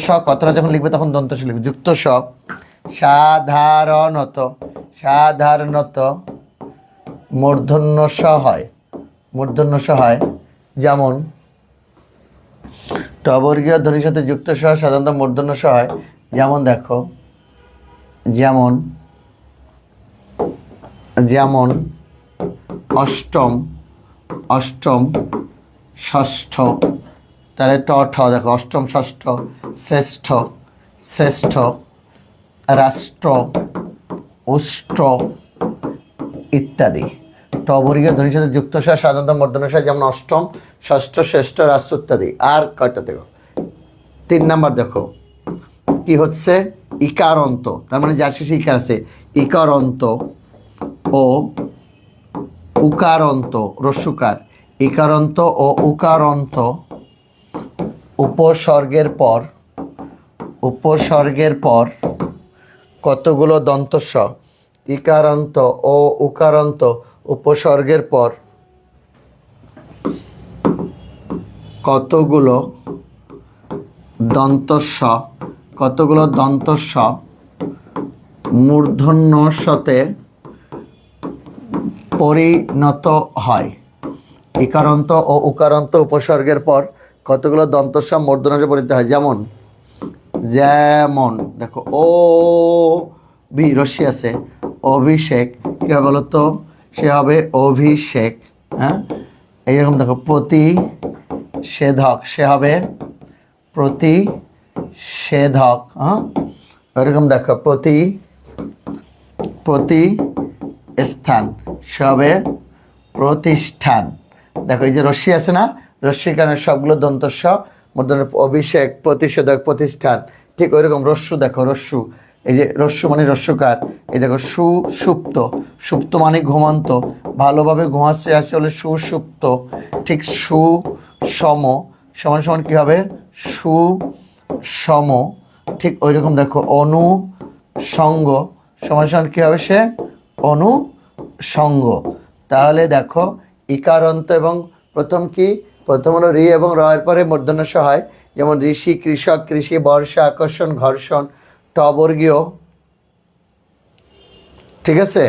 স, কথাটা যখন লিখবে তখন দন্ত স লিখবে। যুক্ত স সাধারণত মূর্ধন্য ষ হয়। যেমন ট বর্গীয় ধ্বনির সাথে যুক্ত স সাধারণত মূর্ধন্য ষ হয়। যেমন দেখো, যেমন অষ্টম, ষষ্ঠ, তাহলে ট ঠ দেখো, অষ্টম, ষষ্ঠ, শ্রেষ্ঠ, রাষ্ট্র, উষ্ট্র ইত্যাদি। ট বর্গীয় ধ্বনির সাথে যুক্ত স সাধারণত মূর্ধন্য ষ, যেমন অষ্টম, ষষ্ঠ, শ্রেষ্ঠ, রাষ্ট্র ইত্যাদি। আর কয়টা দেখো, 3 নাম্বার দেখো, কি হচ্ছে? ইকারন্ত, তার মানে যার শেষে ইকার আছে, ইকারন্ত ও উকারন্ত, রস্যকার, ইকারন্ত ও উকারন্ত উপসর্গের পর কতগুলো দন্ত স, ইকারান্ত ও উকারান্ত উপসর্গের পর কতগুলো দন্ত স মূর্ধন্য ষতে পরিণত হয়। ইকারান্ত ও উকারান্ত উপসর্গের পর কতগুলো দন্ত স মূর্ধন্য ষে পরিণত হয়। যেমন দেখো, ও বি রশ্মি আছে, অভিষেক, কী হবে বলো তো? সে হবে অভিষেক। হ্যাঁ, এইরকম দেখো, প্রতিষেধক, সে হবে প্রতিষেধক। হ্যাঁ, এরকম দেখো, প্রতিস্থান, সে হবে প্রতিষ্ঠান। দেখো, এই যে রশ্মি আছে না, রশ্মি কারণে সবগুলো দন্ত স মূর্ধন্য। অভিষেক, প্রতিষেধক, প্রতিষ্ঠান। ঠিক ওইরকম রস্যু দেখো, রস্যু, এই যে রস্যু মানে রস্যকার। এই দেখো সুপ্ত মানে ঘুমন্ত, ভালোভাবে ঘুমাচ্ছে আসে হলে সুসুপ্ত। ঠিক সুষম, সমান কী হবে? সুষম। ঠিক ওই রকম দেখো, অনুসঙ্গ, সমান কী হবে? সে অনুসঙ্গ। তাহলে দেখো, ইকারান্ত এবং প্রথম হলো রি এবং র এর পরে মূর্ধন্য ষ হয়। যেমন ঋষি, কৃষক, কৃষি, বর্ষা, আকর্ষণ, ঘর্ষণ। ট বর্গীয়, ঠিক আছে,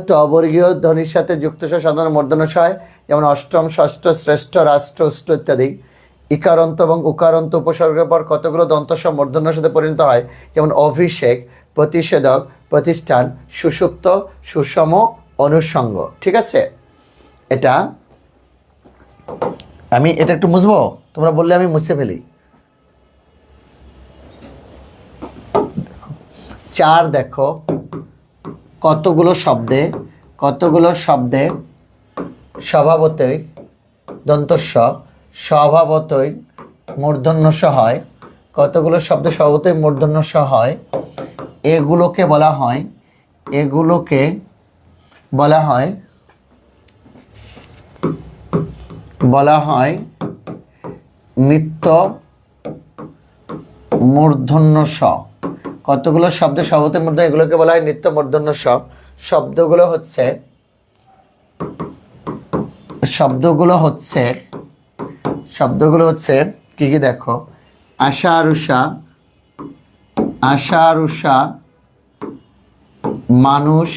ট বর্গীয় ধ্বনির সাথে যুক্ত স সাধারণ মূর্ধন্য ষ হয়। যেমন অষ্টম, ষষ্ঠ, শ্রেষ্ঠ, রাষ্ট্র, উষ্ট্র ইত্যাদি। ইকারান্ত এবং উকারান্ত উপসর্গের পর কতগুলো দন্ত স মূর্ধন্যর সাথে পরিণত হয়। যেমন অভিষেক, প্রতিষেধক, প্রতিষ্ঠান, সুষুপ্ত, সুষম, অনুষঙ্গ। ঠিক আছে, এটা একটু মুছবো, তোমরা বললে আমি মুছে ফেলি। 4 দেখো, কতগুলো শব্দে স্বভাবতই দন্ত স স্বভাবতই মূর্ধন্য ষ হয়। কতগুলো শব্দে স্বভাবতই মূর্ধন্য ষ হয়, এগুলোকে বলা হয় বলা হয় নিত্য মূর্ধন্য স। কতগুলো শব্দ সবতে মূর্ধন্য, এগুলোকে বলা হয় নিত্য মূর্ধন্য স। শব্দগুলো হচ্ছে কি কি দেখো, আশা আরুষা মানুষ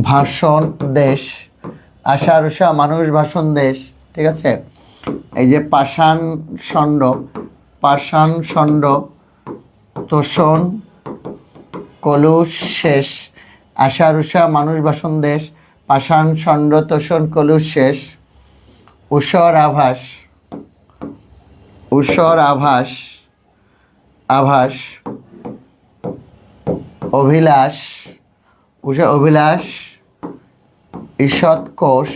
ভাষণ দেশ, আশা আরুষা মানুষ ভাষণ দেশ, ঠিক আছে। এই যে পাষাণ ষণ্ড তোষণ কলুষ শেষ, আশা আরুষা মানুষ ভাষণ দেশ, পাষাণ ষণ্ড তোষণ কলুষ শেষ। ঊষর আভাস অভিলাষ ঈষৎ কোষ,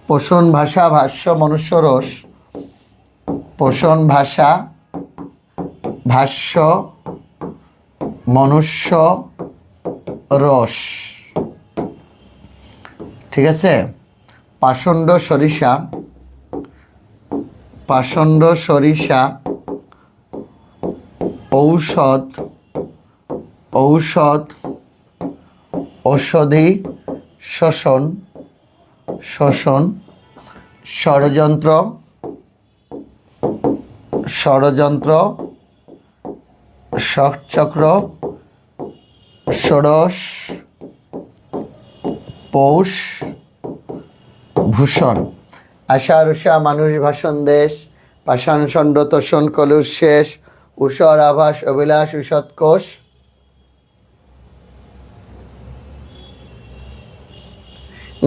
পোষণ ভাষা ভাষ্য মনুষ্য রস, পোষণ ভাষা ভাষ্য মনুষ্য রস, ঠিক আছে। পাষণ্ড সরিষা ঔষধ ঔষধি শোষণ ষড়যন্ত্র ষটচক্র ষোড়শ পৌষ ভূষণ। আশা আরুষা মানুষ ভাষণ দেশ, পাষাণ ষণ্ড তোষণ কলুষ শেষ, ঊষর আভাস অভিলাষ ঈষৎ কোষ।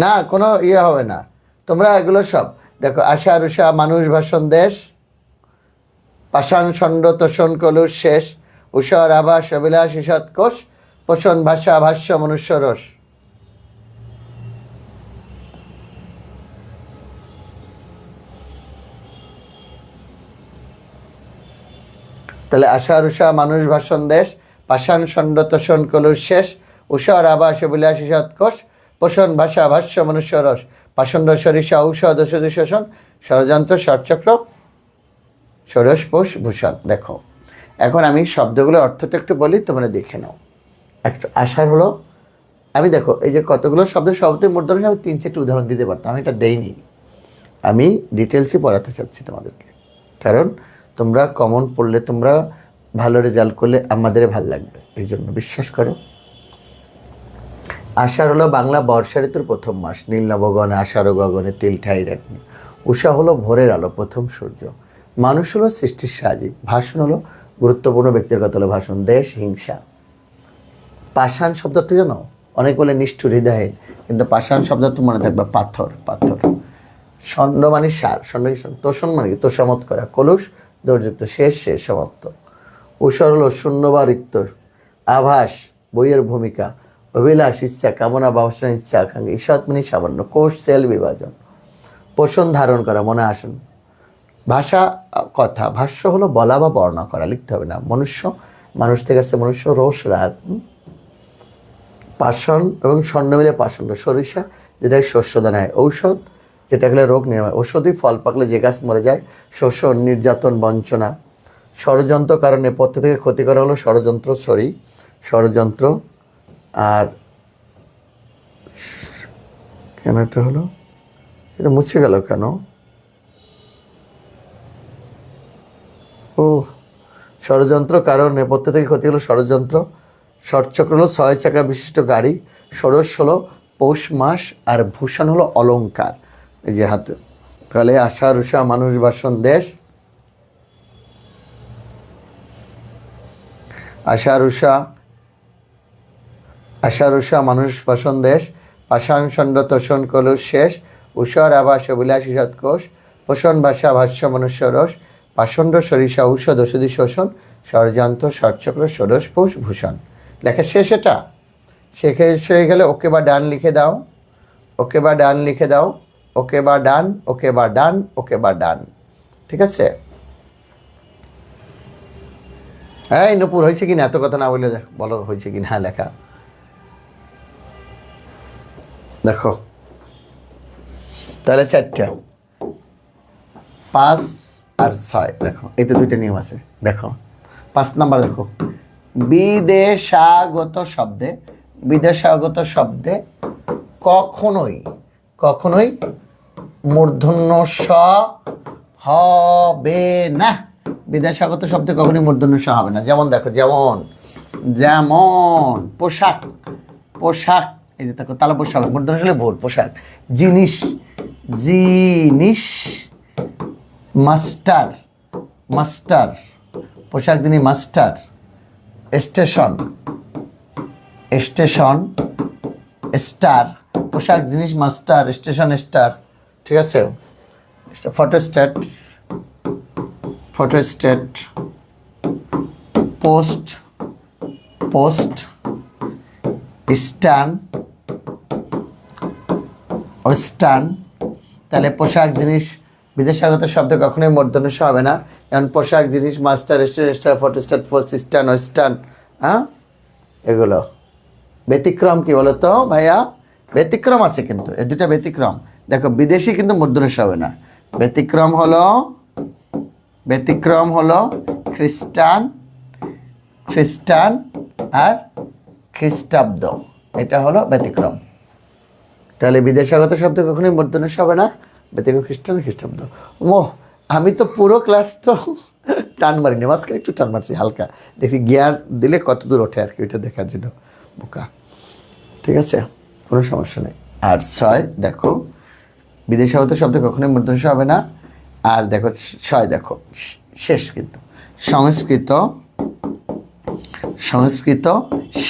না কোনো ইয়ে হবে না, তোমরা এগুলো সব দেখো। আশা আরুষা মানুষ ভাষণ দেশ, পাষাণ ষণ্ড তোষণ কলুষ শেষ, ঊষর আভাস অভিলাষ ঈষৎ কোষ, পোষণ ভাষা ভাষ্য মনুষ্য রস। তাহলে আশা আরুষা মানুষ ভাষণ দেশ, পাষাণ ষণ্ড তোষণ কলুষ শেষ, ঊষর আভাস অভিলাষ ঈষৎ কোষ, পোষণ ভাষা ভাষ্য মনুষ্য রস, পাষণ্ড সরিষা ঔষধ ঔষধি শোষণ ষড়যন্ত্র ষটচক্র ষোড়শ পৌষ ভূষণ। দেখো এখন আমি শব্দগুলোর অর্থটা একটু বলি, তোমরা দেখে নাও। একটা আশার হলো, আমি দেখো এই যে কতগুলো শব্দ সবতে মূর্ধন্য, আমি 3-4টি উদাহরণ দিতে পারতাম, আমি এটা দেইনি। আমি ডিটেলসই পড়াতে চাচ্ছি তোমাদেরকে, কারণ তোমরা কমন পড়লে, তোমরা ভালো রেজাল্ট করলে আমাদের ভালো লাগবে, এই জন্য বিশ্বাস করো। আষাঢ় হলো বাংলা বর্ষা ঋতুর প্রথম মাস, নীল নবগণে আষাঢ় গগনে তিল ঠাই রাখনি। উষা হলো ভোরের আলো, প্রথম সূর্য। মানুষ হলো সৃষ্টির সাহায্য, ভাষণ হলো গুরুত্বপূর্ণ ব্যক্তিগত হলো ভাষণ। দেশ হিংসা। পাষাণ শব্দটা জানো, অনেক বলে নিষ্ঠুর হৃদয়হীন, কিন্তু পাষাণ শব্দ তো মনে থাকবে পাথর। ষণ্ড মানে সার, তোষণ মানে কি তোষামত করা, কলুষ দৌর্যুক্ত, শেষ সমাপ্ত। ঊষর হলো শূন্য বা রিক্ত, আভাস বইয়ের ভূমিকা, অভিলাষ ইচ্ছা কামনা বাসনা ইচ্ছা আকাঙ্ক্ষা, ঈষৎ মানে সামান্য, কোষ সেল বিভাজন। পোষণ ধারণ করা, মনে আসেন। ভাষা কথা, ভাষ্য হলো বলা বা বর্ণনা করা, লিখতে হবে না। মানুষ থেকে আসছে মনুষ্য, রস রাগ। পাষণ এবং ষণ্ড মিলে পাষণ্ড। সরিষা যেটা শস্য দানায়, ঔষধ যেটা খেলে রোগ নিরাময়, ঔষধি ফল পাকলে যে গাছ মরে যায়, শোষণ নির্যাতন বঞ্চনা। ষড়যন্ত্র কারণে পথ থেকে ক্ষতি করা হলো ষড়যন্ত্র। আর কেন এটা হলো, এটা মুছে গেল কেন? ষড়যন্ত্র কারণ নেপথ্য থেকে ক্ষতি হলো ষড়যন্ত্র। ষটচক্র হলো 6 চাকা বিশিষ্ট গাড়ি, ষোড়শ হলো পৌষ মাস, আর ভূষণ হলো অলংকার, এই যে হাতে। তাহলে আশা রুষা মানুষ ভাষণ দেশ, আশা রুষা মানুষ ভাষণ দেশ, পাষাণ ষণ্ড তোষণ কলুষ শেষ, ঊষর আভাস অভিলাষ ঈষৎ কোষ, পোষণ ভাষা ভাষ্য মনুষ্য রস, পাষণ্ড সরিষা ঔষধ ঔষধি শোষণ, ষড়যন্ত্র ষটচক্র ষোড়শ পৌষ ভূষণ। লেখা শেষ। এটা শেষ হয়ে গেলে ওকে বা ডান লিখে দাও, ওকে বা ডান লিখে দাও, ওকে বা ডান, ওকে বা ডান, ওকে বা ডান, ঠিক আছে? হ্যাঁ নূপুর হয়েছে কিনা, এত কথা না বললে বলো হয়েছে কিনা। হ্যাঁ লেখা দেখো। তাহলে 4টা, 5 আর 6। দেখো এতে 2টা নিয়ম আছে। দেখো 5 নাম্বার দেখো, বিদেশাগত শব্দে কখনোই মূর্ধন্য স হবে না। বিদেশাগত শব্দে কখনোই মূর্ধন্য স হবে না। যেমন দেখো, যেমন পোশাক, এই যে দেখো তালা পোশাক হবে, মূর্ধন্য হলে ভুল। পোশাক। জিনিস, মাস্টার, পোশাক জিনিস মাস্টার। স্টেশন, স্টার, পোশাক জিনিস মাস্টার, স্টেশন স্টার। ঠিক আছে। ফটোস্ট্যাট, পোস্ট, স্টান। তাহলে পোশাক জিনিস বিদেশাগত শব্দ কখনোই মূর্ধন্য ষ হবে না। যেমন পোশাক জিনিস মাস্টার, স্টার, ফটোস্ট্যাট, পোস্ট, স্টান, হ্যাঁ এগুলো। ব্যতিক্রম কি বলো তো ভাইয়া? ব্যতিক্রম আছে কিন্তু, এই 2টা ব্যতিক্রম। দেখো বিদেশি কিন্তু মূর্ধন্য ষ হবে না। ব্যতিক্রম হলো খ্রিস্টান আর খ্রিস্টাব্দ, এটা হলো ব্যতিক্রম। তাহলে বিদেশাগত শব্দ কখনোই মূর্ধন্য ষ হবে না, ব্যতিক্রম খ্রিস্টাব্দ। আমি তো পুরো ক্লাস তো টান মারিনি, মাঝখানে একটু টান মারছি হালকা, দেখছি গিয়ার দিলে কত দূর ওঠে আর কি, ওইটা দেখার জন্য বোকা। ঠিক আছে, কোনো সমস্যা নেই। আর 6 দেখো, বিদেশাগত শব্দ কখনোই মূর্ধন্য ষ হবে না। আর দেখো 6 দেখো শেষ কিন্তু, সংস্কৃত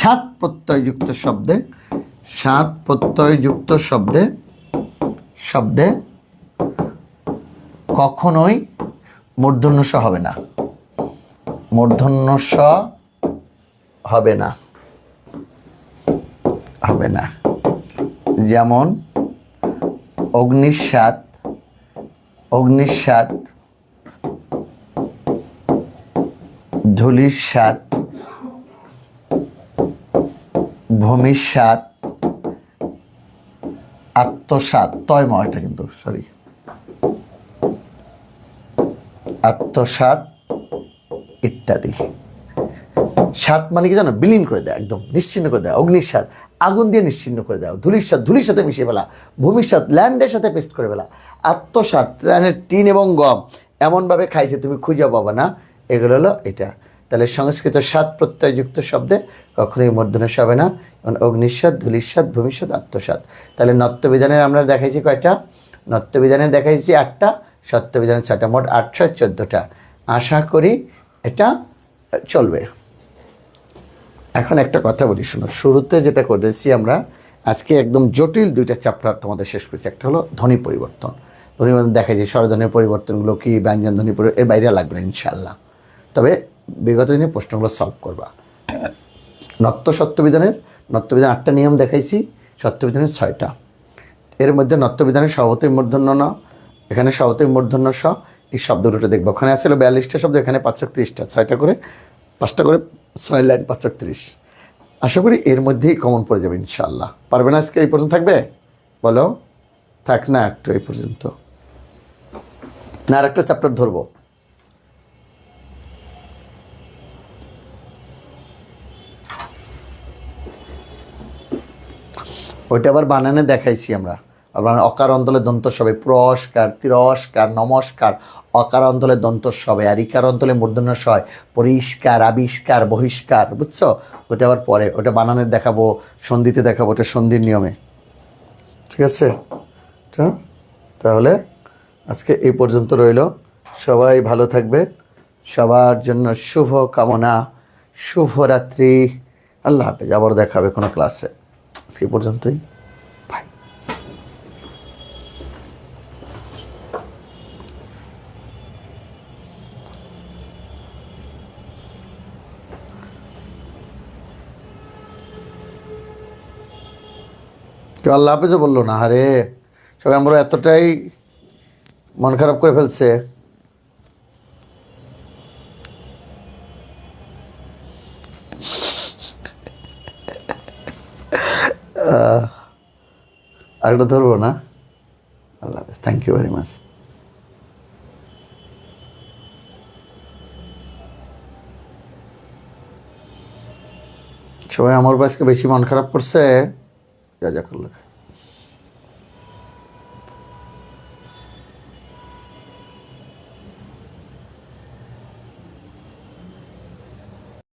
7 প্রত্যয়যুক্ত শব্দে কখনোই মূর্ধন্য ষ হবে না, যেমন অগ্নিস্বাদ, ধূলিস্বাদ, ভূমিস্বাদ, আত্মসাৎ, এটা কিন্তু আত্মসাৎ ইত্যাদি। সাত মানে কি জানো? বিলীন করে দেয়, একদম নিশ্চিন্ন করে দেয়। অগ্নিস্বাদ, আগুন দিয়ে নিশ্চিন্ন করে দেওয়া। ধূলির সাথে মিশিয়ে ফেলা। ভূমিস্বাদ, ল্যান্ডের সাথে পেস্ট করে ফেলা। আত্মসাৎ, টিন এবং গম এমনভাবে খাইছে তুমি খুঁজে পাবা না। এগুলো হলো এটা। তাহলে সংস্কৃত 7 প্রত্যয়যুক্ত শব্দে কখনোই মূর্ধন্য ষ হবে না, যেমন অগ্নিস্বাদ, ধূলিস্বাদ, ভূমিস্বাদ, আত্মসাৎ। তাহলে নত্যবিধানের আমরা দেখাইছি কয়টা? নত্যবিধানের দেখাইছি 8টা, সত্যবিধানের 6টা, মোট 8 6 14টা। আশা করি এটা চলবে। এখন একটা কথা বলি, শোনো। শুরুতে যেটা করেছি আমরা আজকে, একদম জটিল 2টা চ্যাপ্টার তোমাদের শেষ করেছি। একটা হলো ধ্বনি পরিবর্তন। দেখাইছি স্বরধ্বনির পরিবর্তনগুলো কি, ব্যঞ্জন ধ্বনি পরিবর্তন, এর বাইরে লাগবে না ইনশাল্লাহ। তবে বিগত দিনে প্রশ্নগুলো সলভ করবা। সত্যবিধান 8টা নিয়ম দেখাইছি, সত্যবিধানের 6টা। এর মধ্যে নত্যবিধানের স্বভাবতই মূর্ধন্য ন, এখানে স্বভাবতই মূর্ধন্য স। এই শব্দ দুটো দেখবো। ওখানে আসলে 42টা শব্দ, এখানে 530টা, 6টা করে 5টা করে 6 লাইন 530। আশা করি এর মধ্যেই কমন পড়ে যাবে ইনশাআল্লাহ। পারবে না আজকে এই পর্যন্ত থাকবে? বলো, থাক না একটু এই পর্যন্ত, না আর একটা চ্যাপ্টার ধরবো? ওইটা আবার বানানে দেখাইছি আমরা। আবার অকার অন্তলে দন্ত সবে, পুরস্কার, তিরস্কার, নমস্কার, অকার অন্তলে দন্ত সবে, আর ইকার অন্তলে মূর্ধন্য স হয়। পরিষ্কার, আবিষ্কার, বহিষ্কার, বুঝছো? ওটা আবার পরে, ওটা বানানের দেখাবো, সন্ধিতে দেখাবো, ওটা সন্ধির নিয়মে। ঠিক আছে, তাহলে আজকে এই পর্যন্ত রইল। সবাই ভালো থাকবে, সবার জন্য শুভ কামনা, শুভরাত্রি, আল্লাহ হাফেজ। আবার দেখা হবে কোনো ক্লাসে। এই পর্যন্তই, বাই। কেউ আল্লাহ হাফেজও বললো না। আরে সবাই আমরা এতটাই মন খারাপ করে ফেলছে। আরেকটা ধরবো না? আল্লাহ হাফেজ, থ্যাংক ইউ ভেরি মাচ। সবাই আমার বাসকে বেশি মন খারাপ করছে, জাজাকাল্লাহ।